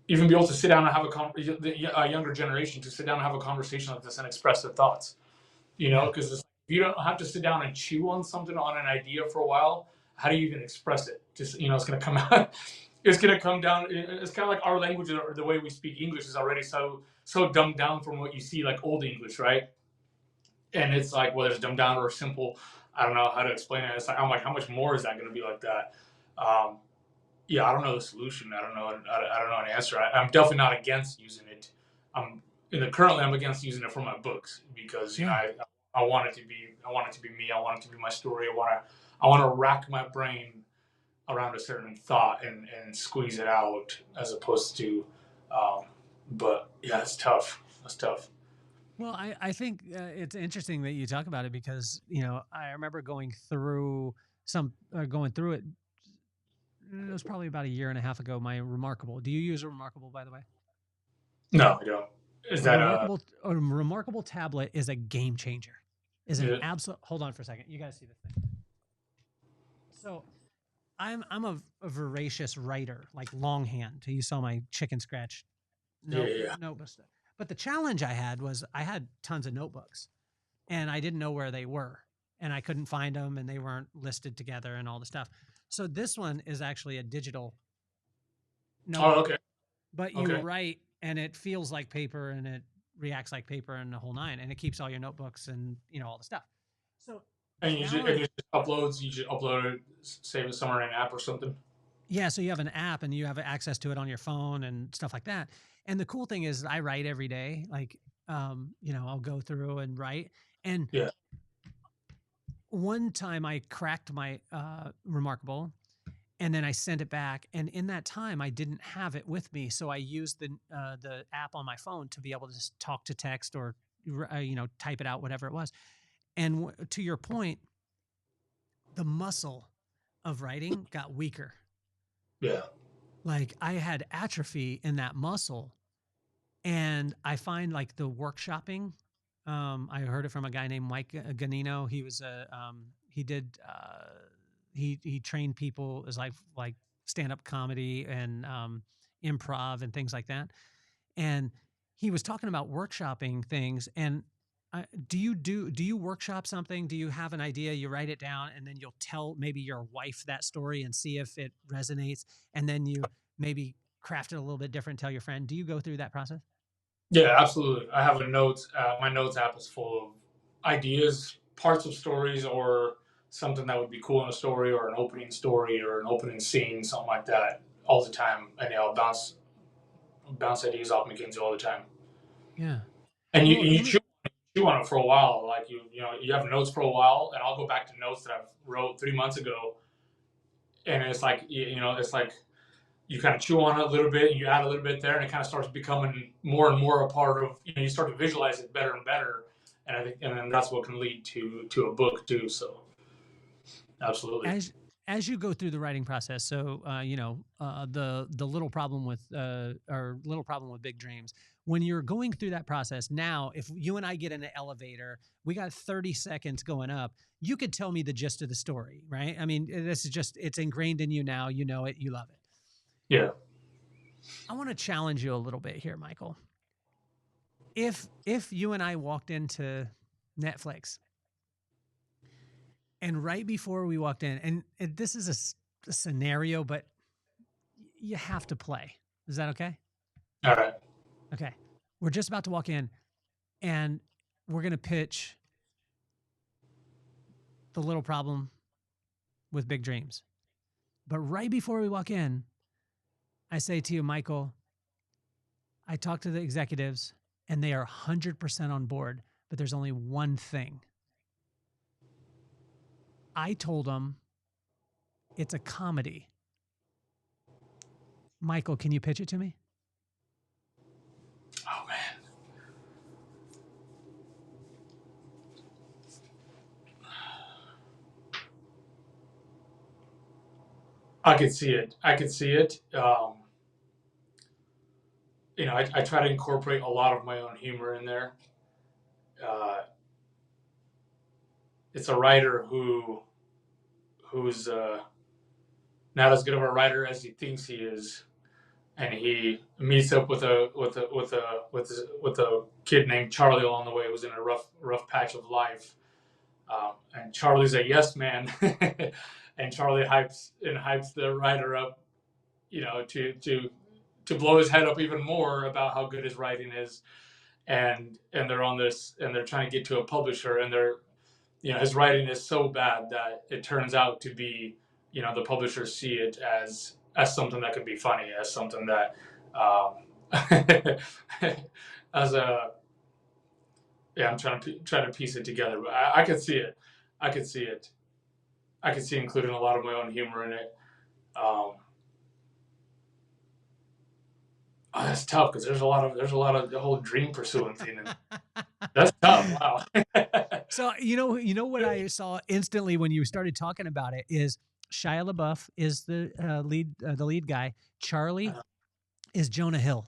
even be able to sit down and have a younger generation to sit down and have a conversation like this and express their thoughts. yeah. Because if you don't have to sit down and chew on something, on an idea for a while, how do you even express it? Just, it's going to come out. It's going to come down. It's kind of like our language or the way we speak English is already so dumbed down from what you see like old English, right? And it's like whether it's dumbed down or simple, I don't know how to explain it. It's like I'm like, how much more is that going to be like that? Um, yeah, I don't know the solution. I don't know. I don't know an answer. I'm definitely not against using it. I'm currently I'm against using it for my books because Yeah. I want it to be me. I want it to be my story. I want to rack my brain around a certain thought and squeeze it out as opposed to. Um, but yeah, it's tough. That's tough. Well, I think it's interesting that you talk about it because I remember going through it. It was probably about a year and a half ago. My Remarkable. Do you use a Remarkable, by the way? No, I don't. Is A that remarkable tablet is a game changer. Is an is it? absolute. Hold on for a second. You guys see this thing. So I'm a voracious writer, like longhand. You saw my chicken scratch Yeah, yeah, notebook stuff. But the challenge I had was I had tons of notebooks and I didn't know where they were and I couldn't find them and they weren't listed together and all the stuff. So this one is actually a digital Oh, notebook, okay, but you okay. write and it feels like paper and it reacts like paper and the whole nine and it keeps all your notebooks and all the stuff. So the And challenge, it just uploads. You just upload it, save it somewhere in an app or something. yeah, so you have an app and you have access to it on your phone and stuff like that. And the cool thing is I write every day. Like, I'll go through and write. And Yeah. one time I cracked my Remarkable and then I sent it back. And in that time, I didn't have it with me. So I used the app on my phone to be able to just talk to text or, type it out, whatever it was. And to your point, the muscle of writing got weaker. Yeah. Like I had atrophy in that muscle. And I find like the workshopping, I heard it from a guy named Mike Ganino. He was he trained people as like stand-up comedy and improv and things like that. And he was talking about workshopping things. And do you workshop something? Do you have an idea? You write it down, and then you'll tell maybe your wife that story and see if it resonates, and then you maybe craft it a little bit different. Tell your friend. Do you go through that process? Yeah, absolutely. I have a notes. My notes app is full of ideas, parts of stories, or something that would be cool in a story, or an opening story, or an opening scene, something like that, all the time. And yeah, I'll bounce ideas off McKinsey all the time. Yeah. And Well, you let me. chew on it for a while. Like you know, you have notes for a while, and I'll go back to notes that I've wrote 3 months ago, and it's like you know, it's like you kind of chew on it a little bit, and you add a little bit there, and it kind of starts becoming more and more a part of. You know, you start to visualize it better and better, and I think, and then that's what can lead to a book too. So, absolutely. As you go through the writing process, so the little problem with or little problem with big dreams. When you're going through that process, now if you and I get in an elevator, we got 30 seconds going up. You could tell me the gist of the story, right? I mean, this is just it's ingrained in you now. You know it, you love it. Yeah. I want to challenge you a little bit here, Michael. If you and I walked into Netflix and right before we walked in, and this is a scenario, but you have to play. Is that okay? All right. Okay. We're just about to walk in and we're going to pitch the little problem with big dreams. But right before we walk in, I say to you, Michael, I talked to the executives and they are 100% on board, but there's only one thing. I told them it's a comedy. Michael, can you pitch it to me? Oh man. I could see it. I could see it. You know, I try to incorporate a lot of my own humor in there. Uh, it's a writer who's not as good of a writer as he thinks he is, and he meets up with a kid named Charlie along the way who's in a rough patch of life, and Charlie's a yes man, and Charlie hypes the writer up, you know, to blow his head up even more about how good his writing is, and they're on this and they're trying to get to a publisher, and they're, you know, his writing is so bad that it turns out to be, you know, the publishers see it as something that could be funny, as something that as a yeah, I'm trying to piece it together, but I could see it. I could see it. I could see including a lot of my own humor in it. Oh, that's tough because there's a lot of the whole dream pursuing thing, and that's tough. Wow. So you know what I saw instantly when you started talking about it is Shia LaBeouf is the lead guy. Charlie is Jonah Hill,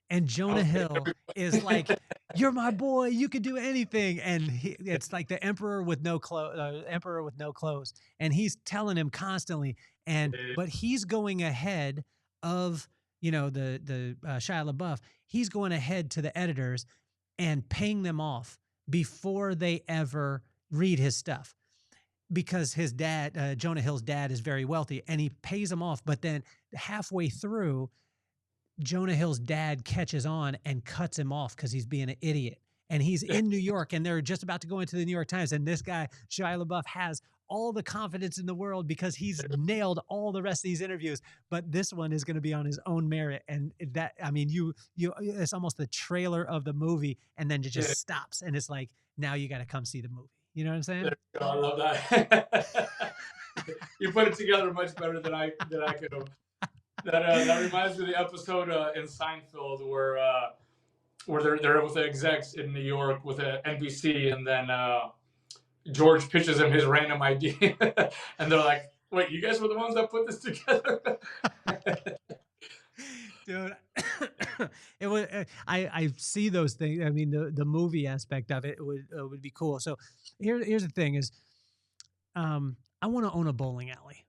and Jonah Hill is like, "You're my boy. You can do anything." And it's like the emperor with no clothes, and he's telling him constantly. But he's going ahead of the Shia LaBeouf. He's going ahead to the editors and paying them off before they ever read his stuff, because his dad, Jonah Hill's dad, is very wealthy, and he pays him off. But then halfway through, Jonah Hill's dad catches on and cuts him off because he's being an idiot. And he's in New York, and they're just about to go into the New York Times. And this guy, Shia LaBeouf, has all the confidence in the world because he's nailed all the rest of these interviews. But this one is going to be on his own merit. And that, I mean, it's almost the trailer of the movie, and then it just stops. And it's like, now you got to come see the movie. You know what I'm saying? I love that. You put it together much better than I could have. That reminds me of the episode in Seinfeld where they're with the execs in New York with NBC, and then George pitches him his random idea, and they're like, "Wait, you guys were the ones that put this together?" Dude, it would. I see those things. I mean, the movie aspect of it would be cool. So here's the thing: is I want to own a bowling alley.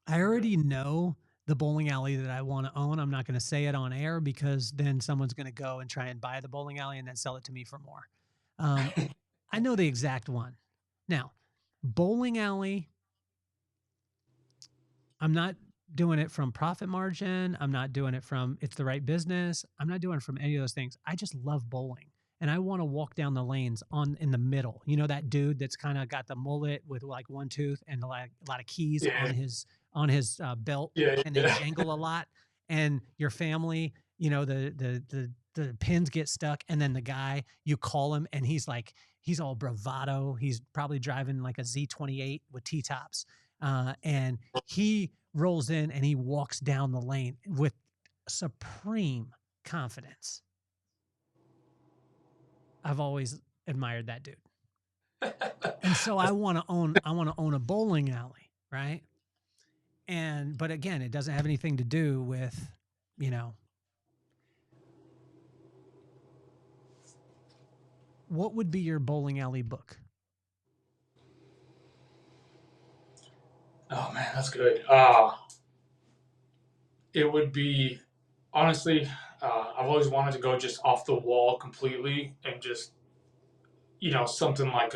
I already know the bowling alley that I want to own. I'm not going to say it on air because then someone's going to go and try and buy the bowling alley and then sell it to me for more. I know the exact one. Now, bowling alley, I'm not doing it from profit margin. I'm not doing it from it's the right business. I'm not doing it from any of those things. I just love bowling. And I want to walk down the lanes in the middle. You know that dude that's kind of got the mullet with like one tooth and like a lot of keys Yeah, on his belt, yeah, and they yeah. jangle a lot. And your family, you know, the pins get stuck, and then the guy you call him, and he's all bravado. He's probably driving like a Z28 with T tops, and he rolls in and he walks down the lane with supreme confidence. I've always admired that dude. And so I want to own a bowling alley, right? But again, it doesn't have anything to do with, you know, what would be your bowling alley book? Oh man, that's good. It would be honestly. I've always wanted to go just off the wall completely and just something like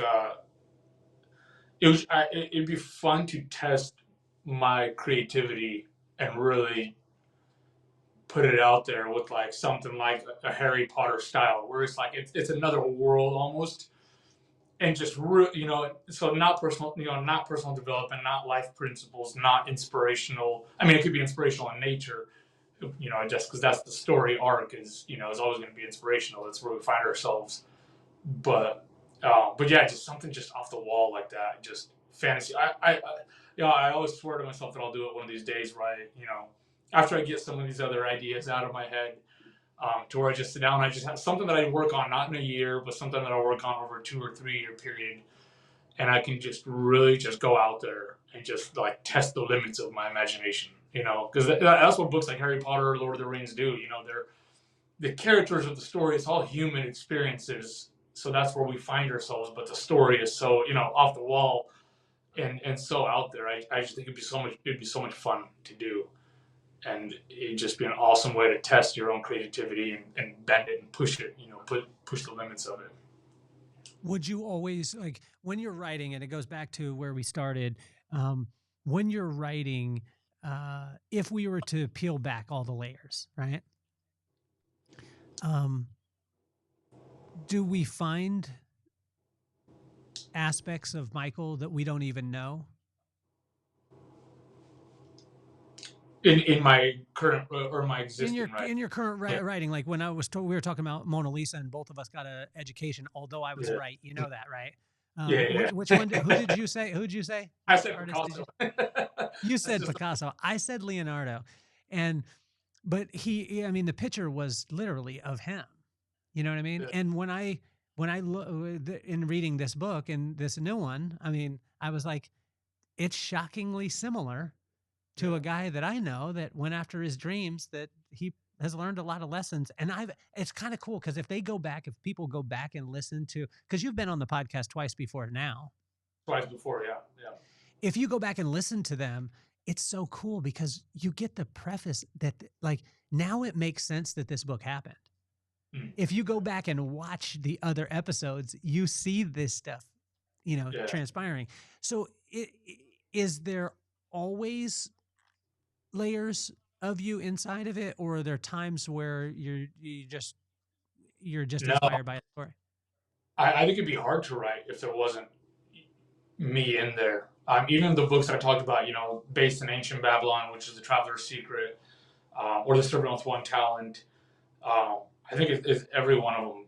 it'd be fun to test my creativity and really put it out there with like something like a Harry Potter style, where it's like it's another world almost, and just so not personal, not personal development, not life principles, not inspirational. I mean, it could be inspirational in nature, just because that's the story arc is always going to be inspirational. That's where we find ourselves, but yeah, just something just off the wall like that, just fantasy. I always swear to myself that I'll do it one of these days, right? After I get some of these other ideas out of my head, to where I just sit down and I just have something that I work on, not in a year, but something that I work on over a 2 or 3 year period, and I can just really just go out there and just like test the limits of my imagination, because that's what books like Harry Potter or Lord of the Rings do. They're the characters of the story. It's all human experiences, so that's where we find ourselves. But the story is so off the wall and so out there. I just think it'd be so much fun to do, and it'd just be an awesome way to test your own creativity and bend it and push it. Push the limits of it. Would you always like when you're writing, and it goes back to where we started, when you're writing, if we were to peel back all the layers, right? Do we find aspects of Michael that we don't even know? In my current or my existing In your current writing, like when we were talking about Mona Lisa, and both of us got an education, although I was right, you know that, right? Yeah. Which one? Who did you say? Who did you say? I said Artist, Picasso. you said Picasso. I said Leonardo, but I mean, the picture was literally of him. You know what I mean? Yeah. And when I look in reading this book and this new one, I mean, I was like, it's shockingly similar to a guy that I know that went after his dreams, that he has learned a lot of lessons. And it's kind of cool because if people go back and listen to, because you've been on the podcast twice before now. Twice before, yeah. If you go back and listen to them, it's so cool because you get the preface that like now it makes sense that this book happened. If you go back and watch the other episodes, you see this stuff, transpiring. So is there always layers of you inside of it, or are there times where you're just inspired by a story? I think it'd be hard to write if there wasn't me in there. Even the books that I talked about, based in ancient Babylon, which is the Traveler's Secret, or the Servant with One Talent. I think it's every one of them.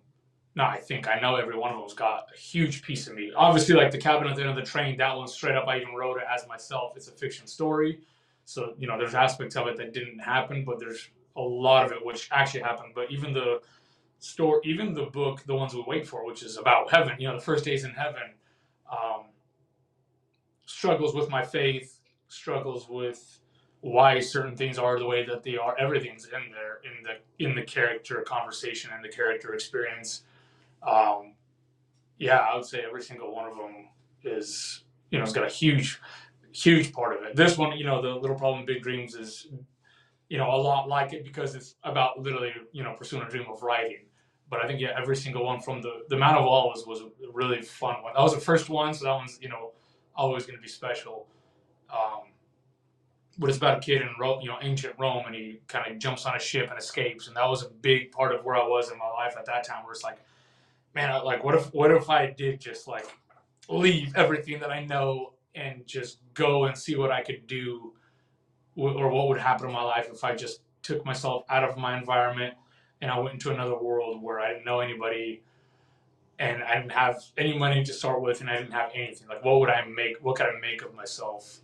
No, I know every one of them's got a huge piece of me. Obviously, like the cabin at the end of the train, that one straight up, I even wrote it as myself. It's a fiction story. So, there's aspects of it that didn't happen, but there's a lot of it which actually happened. But even the book, The Ones We Wait For, which is about heaven, the first days in heaven, um, struggles with my faith, struggles with why certain things are the way that they are. Everything's in there in the character conversation and the character experience. Um, yeah, I would say every single one of them is, it's got a huge part of it. This one, the Little Problem Big Dreams is, a lot like it because it's about literally, pursuing a dream of writing. But I think, yeah, every single one from the Man of All was a really fun one. That was the first one, so that one's, always going to be special. Um, but it's about a kid in ancient Rome, and he kind of jumps on a ship and escapes. And that was a big part of where I was in my life at that time, where it's like, man, like, what if I did just like leave everything that I know and just go and see what I could do, or what would happen in my life if I just took myself out of my environment and I went into another world where I didn't know anybody and I didn't have any money to start with and I didn't have anything. Like, what would I make? What could I make of myself?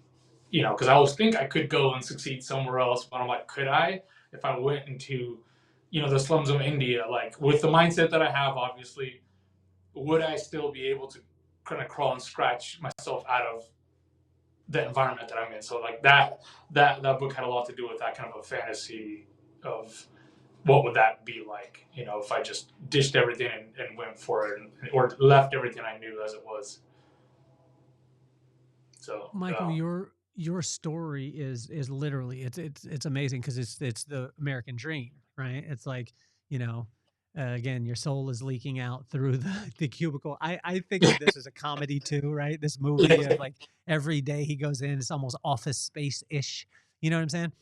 Because I always think I could go and succeed somewhere else, but I'm like, could I? If I went into, the slums of India, like with the mindset that I have, obviously, would I still be able to kind of crawl and scratch myself out of the environment that I'm in? So like that book had a lot to do with that kind of a fantasy of what would that be like, if I just dished everything and went for it, or left everything I knew as it was. So Michael, your story is literally it's amazing because it's the American dream, right? It's like, you know, again, your soul is leaking out through the cubicle. I think of this as a comedy too, right? This movie of like every day he goes in, it's almost Office Space ish. You know what I'm saying?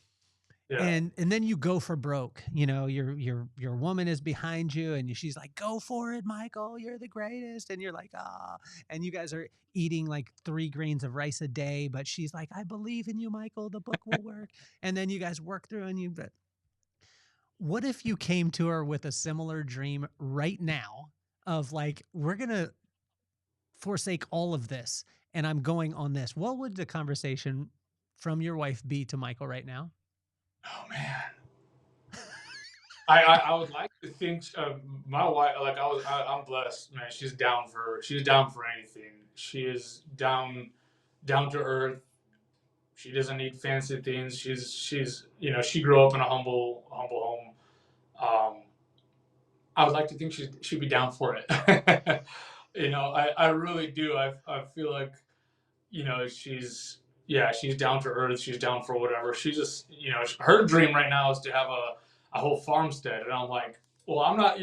yeah. And then you go for broke. Your woman is behind you, and she's like, "Go for it, Michael. You're the greatest." And you're like, "Ah." And you guys are eating like 3 grains of rice a day, but she's like, "I believe in you, Michael. The book will work." And then you guys work through, and but what if you came to her with a similar dream right now of like, we're gonna forsake all of this, and I'm going on this? What would the conversation from your wife be to Michael right now? Oh man. I would like to think, my wife, like I'm blessed, man. She's down for anything. She is down to earth. She doesn't need fancy things. She grew up in a humble home. I would like to think she'd be down for it. I really do. I feel like, she's down to earth. She's down for whatever. She just, her dream right now is to have a whole farmstead. And I'm like, well, I'm not,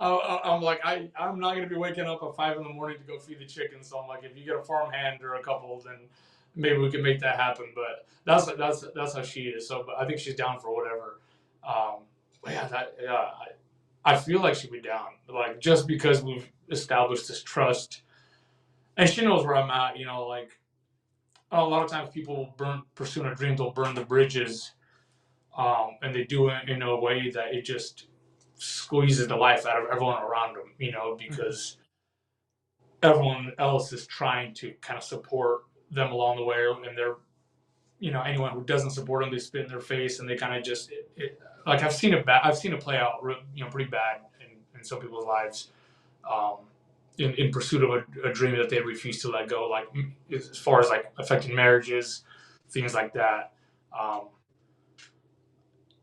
I'm like, I'm not going to be waking up at 5 in the morning to go feed the chickens. So I'm like, if you get a farm hand or a couple, then maybe we can make that happen. But that's how she is. So, but I think she's down for whatever. But I feel like she'd be down, like, just because we've established this trust, and she knows where I'm at. Like, a lot of times people pursuing a dream, they'll burn the bridges, and they do it in a way that it just squeezes the life out of everyone around them. Because everyone else is trying to kind of support them along the way, and they're, anyone who doesn't support them, they spit in their face, and they kind of just, like, I've seen it play out, pretty bad in some people's lives, um, in pursuit of a dream that they refuse to let go, like, as far as like affecting marriages, things like that. Um,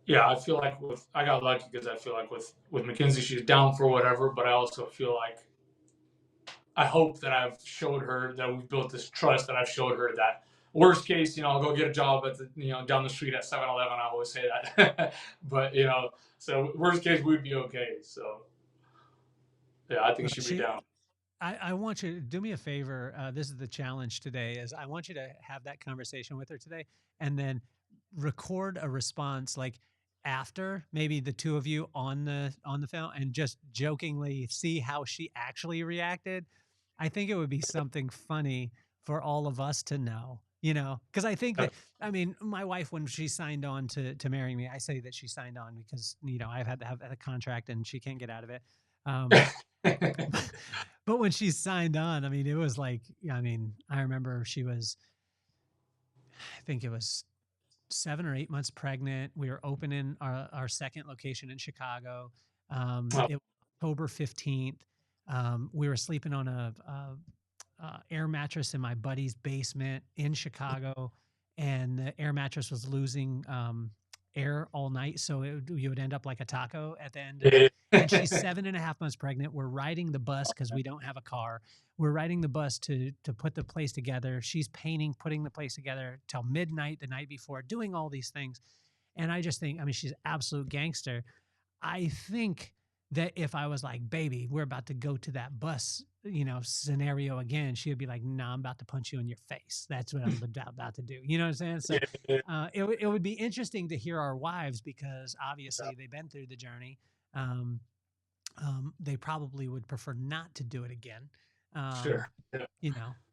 yeah, I feel like I got lucky because I feel like with Mackenzie, she's down for whatever, but I also feel like I hope that I've showed her that we've built this trust, that I've showed her that worst case, I'll go get a job at down the street at 7-Eleven. I always say that. But, so worst case, we'd be okay. So, yeah, I think Well, she'd be down. I want you to do me a favor. This is the challenge today. Is I want you to have that conversation with her today, and then record a response like after, maybe the two of you on the phone, and just jokingly see how she actually reacted. I think it would be something funny for all of us to know. Because I think that, I mean, my wife, when she signed on to marry me, I say that she signed on because I've had to have a contract and she can't get out of it. But when she signed on, I mean, it was like, I mean, I remember she was, I think it was 7 or 8 months pregnant. We were opening our second location in Chicago. Oh, It was October 15th. We were sleeping on a air mattress in my buddy's basement in Chicago, and the air mattress was losing air all night, so you would end up like a taco at the end of the. And she's 7.5 months pregnant. We're riding the bus because we don't have a car. We're riding the bus to put the place together. She's painting, putting the place together till midnight the night before, doing all these things. And I just think, I mean, she's absolute gangster. I think that if I was like, baby, we're about to go to that bus, scenario again, she would be like, nah, I'm about to punch you in your face. That's what I'm about to do. You know what I'm saying? So it would be interesting to hear our wives, because obviously they've been through the journey. They probably would prefer not to do it again. Sure.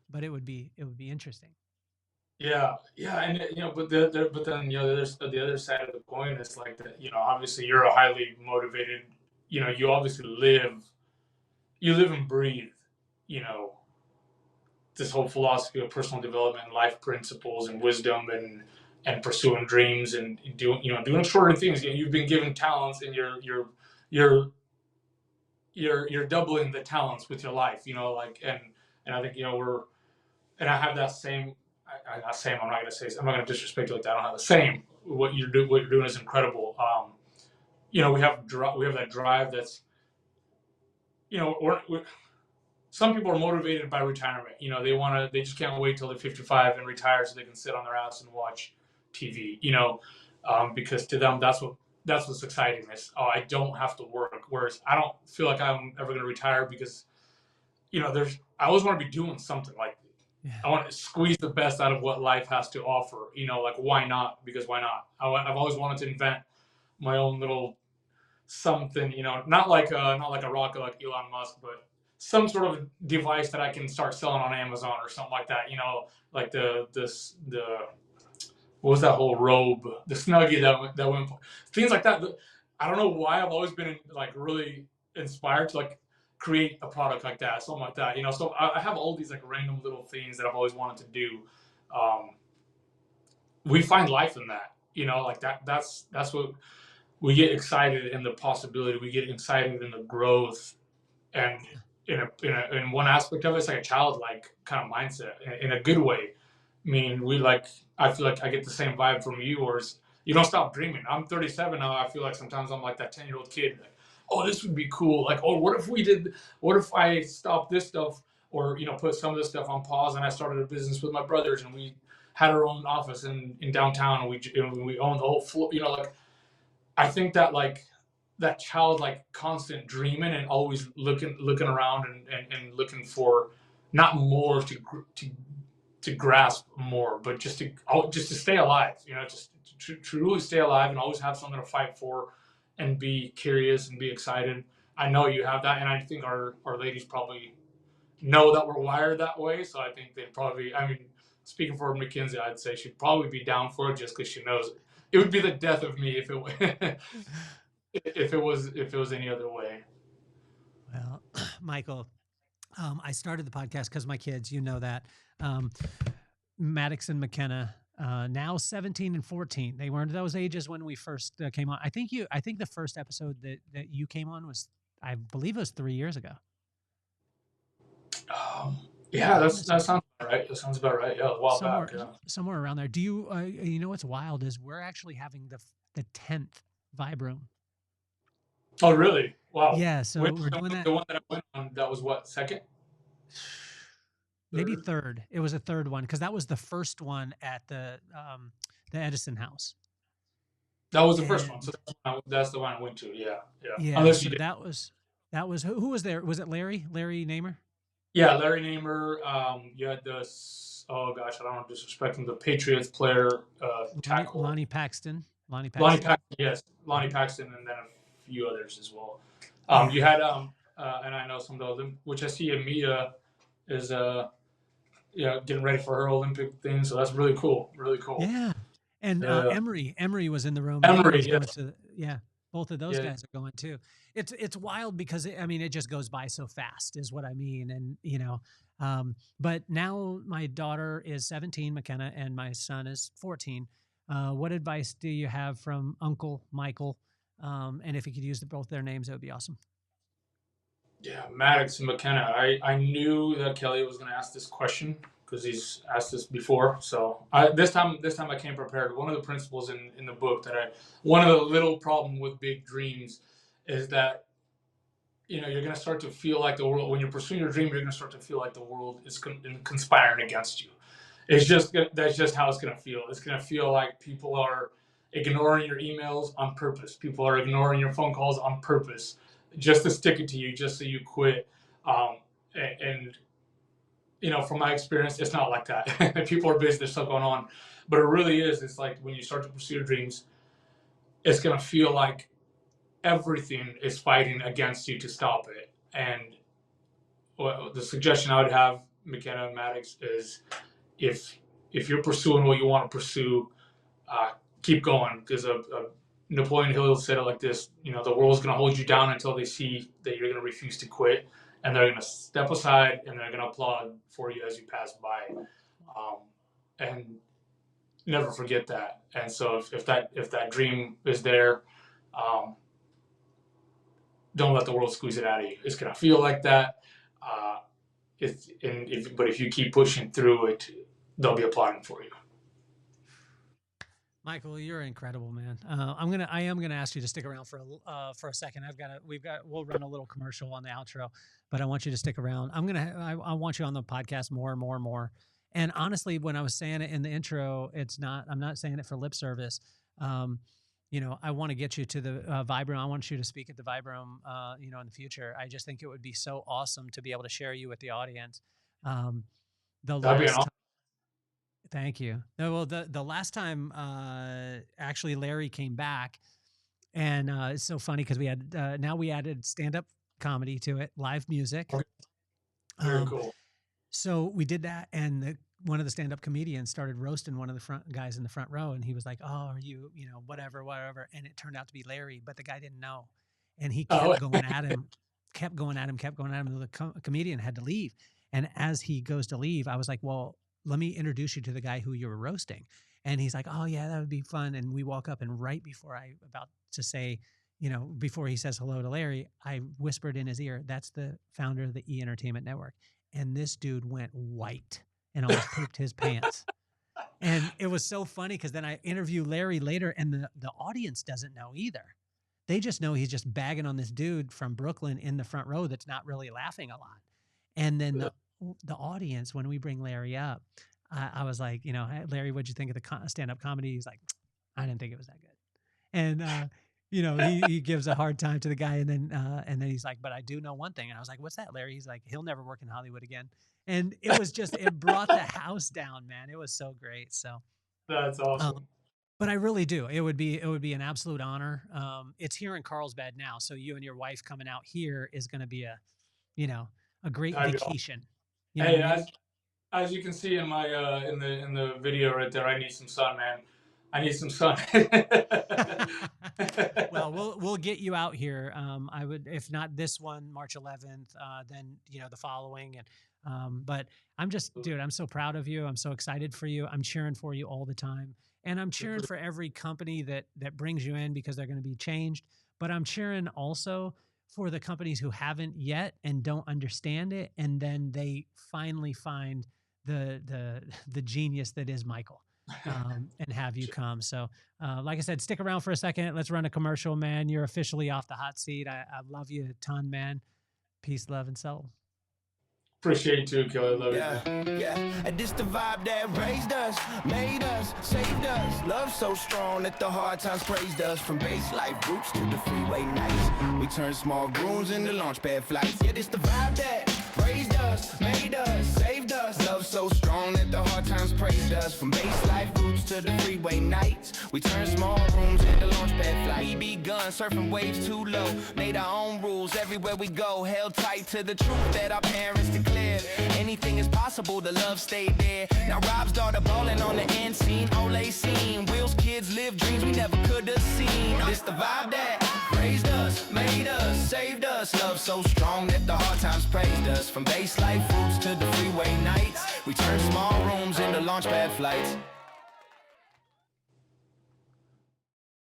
But it would be interesting. Yeah, and but then the other side of the coin is like that. Obviously you're a highly motivated. You obviously live and breathe. This whole philosophy of personal development, life principles, and wisdom, and pursuing dreams, and doing extraordinary things. You've been given talents, and you're doubling the talents with your life. And I think and I have that same. I'm not saying I'm not going to say. I'm not going to disrespect you like that. I don't have the same. What you're doing is incredible. We have that drive. That's some people are motivated by retirement. They just can't wait till they're 55 and retire so they can sit on their ass and watch TV. Because to them that's what's exciting is, I don't have to work. Whereas I don't feel like I'm ever going to retire because I always want to be doing something. Like I want to squeeze the best out of what life has to offer. Like why not? Because why not? I've always wanted to invent my own little something. Not like a rocket like Elon Musk, but some sort of device that I can start selling on Amazon or something like that. Like the what was that whole robe, the Snuggie that went, things like that. I don't know why I've always been like really inspired to like create a product like that, something like that. So I have all these like random little things that I've always wanted to do. We find life in that, like that's what we get excited in the possibility. We get excited in the growth, and in one aspect of it, it's like a childlike kind of mindset in a good way. I mean, I feel like I get the same vibe from you, or you don't stop dreaming. I'm 37 now. I feel like sometimes I'm like that 10-year-old kid. Like, oh, this would be cool. Like, oh, what if I stopped this stuff, or, put some of this stuff on pause, and I started a business with my brothers, and we had our own office in downtown, and we owned the whole floor, like, I think that like that childlike constant dreaming and always looking around and looking for not more to grasp more, but just to stay alive, just to truly stay alive and always have something to fight for and be curious and be excited. I know you have that, and I think our ladies probably know that we're wired that way, so I think they'd probably, I mean, speaking for Mackenzie, I'd say she'd probably be down for it just because she knows it would be the death of me if it if it was any other way. Well, Michael, I started the podcast because my kids, that, Maddox and McKenna, now 17 and 14. They weren't those ages when we first came on. I think the first episode that you came on was, I believe it was 3 years ago. Yeah, that sounds about right. That sounds about right. Yeah, a while back. Yeah. Somewhere around there. Do you, what's wild is we're actually having the 10th Vibe Room. Oh, really? Wow. Yeah, so we're doing that. The one that I went on, that was what, second? Maybe third. It was a third one because that was the first one at the Edison House. That was the first one. So that's the one I went to. Yeah. Yeah. Unless so that was who was there? Was it Larry Namer? Yeah, Larry Namer. You had oh gosh, I don't want to disrespect him. The Patriots player, tackle. Lonnie Paxton. Yes, Lonnie Paxton, and then a few others as well. You had and I know some of them, which I see Amia is getting ready for her Olympic thing, so that's really cool. Really cool. Yeah, and Emery was in the room. Yes. Both of those guys are going too. It's wild because it just goes by so fast, is what I mean. And but now my daughter is 17, McKenna, and my son is 14. What advice do you have from Uncle Michael? And if you could use both their names, that would be awesome. Yeah, Maddox and McKenna. I knew that Kelly was going to ask this question because he's asked this before. So this time I came prepared. One of the principles in the book one of the little problem with big dreams is that you're going to start to feel like the world when you're pursuing your dream. You're going to start to feel like the world is conspiring against you. That's just how it's going to feel. It's going to feel like people are ignoring your emails on purpose. People are ignoring your phone calls on purpose, just to stick it to you, just so you quit. And from my experience, it's not like that. People are busy, there's stuff going on, but it really is. It's like when you start to pursue your dreams, it's going to feel like everything is fighting against you to stop it. And the suggestion I would have, McKenna and Maddox, is if you're pursuing what you want to pursue, keep going, because Napoleon Hill said it like this: the world's going to hold you down until they see that you're going to refuse to quit, and they're going to step aside and they're going to applaud for you as you pass by, and never forget that. And so if that dream is there, don't let the world squeeze it out of you. It's going to feel like that. But if you keep pushing through it, they'll be applauding for you. Michael, you're incredible, man. I am gonna ask you to stick around for a second. We'll run a little commercial on the outro, but I want you to stick around. I want you on the podcast more and more and more. And honestly, when I was saying it in the intro, I'm not saying it for lip service. I want to get you to the Vibram. I want you to speak at the Vibram, in the future. I just think it would be so awesome to be able to share you with the audience. Thank you. No, well, the last time, actually Larry came back, and it's so funny because we had now we added stand-up comedy to it, live music. Very cool. So we did that, and one of the stand-up comedians started roasting one of the front guys in the front row, and he was like, "Oh, are you, whatever," and it turned out to be Larry, but the guy didn't know, and he kept going at him, kept going at him. And the comedian had to leave, and as he goes to leave, I was like, "Well, let me introduce you to the guy who you were roasting." And he's like, "Oh yeah, that would be fun." And we walk up, and right before about to say, before he says hello to Larry, I whispered in his ear, "That's the founder of the E Entertainment Network." And this dude went white and almost pooped his pants. And it was so funny because then I interview Larry later, and the audience doesn't know either. They just know he's just bagging on this dude from Brooklyn in the front row that's not really laughing a lot. And then the audience, when we bring Larry up, I was like, "Hey, Larry, what'd you think of the stand-up comedy?" He's like, "I didn't think it was that good." And, he gives a hard time to the guy. And then he's like, "But I do know one thing." And I was like, "What's that, Larry?" He's like, "He'll never work in Hollywood again." And it was just, it brought the house down, man. It was so great. So That's awesome. but I really do. It would be an absolute honor. It's here in Carlsbad now. So you and your wife coming out here is going to be a great vacation. Hey, as you can see in my in the video right there, I need some sun, man. I need some sun. Well, we'll get you out here. I would, if not this one, March 11th, then the following. And but dude, I'm so proud of you. I'm so excited for you. I'm cheering for you all the time, and I'm cheering for every company that brings you in, because they're going to be changed. But I'm cheering also for the companies who haven't yet and don't understand it, and then they finally find the genius that is Michael, and have you come. So like I said, stick around for a second. Let's run a commercial, man. You're officially off the hot seat. I love you a ton, man. Peace, love, and soul. Appreciate you too, Kelly. Love you. Yeah. And this the vibe that raised us, made us, saved us. Love so strong that the hard times praised us. From base life roots to the freeway nights, we turn small rooms into launch pad flights. Yeah, this the vibe that raised us, made us, saved us. Love so strong that the hard times praised us. From base life roots to the freeway nights, we turn small rooms into launch pad flights. We begun surfing waves too low, made our own rules everywhere we go. Held tight to the truth that our parents declared. Anything is possible, the love stayed there. Now Rob's daughter ballin' on the end scene. Ole scene, Will's kids live dreams we never could have seen. This the vibe that raised us, made us, saved us. Love so strong that the hard times praised us. From base life roots to the freeway nights, we turn small rooms into launch pad flights.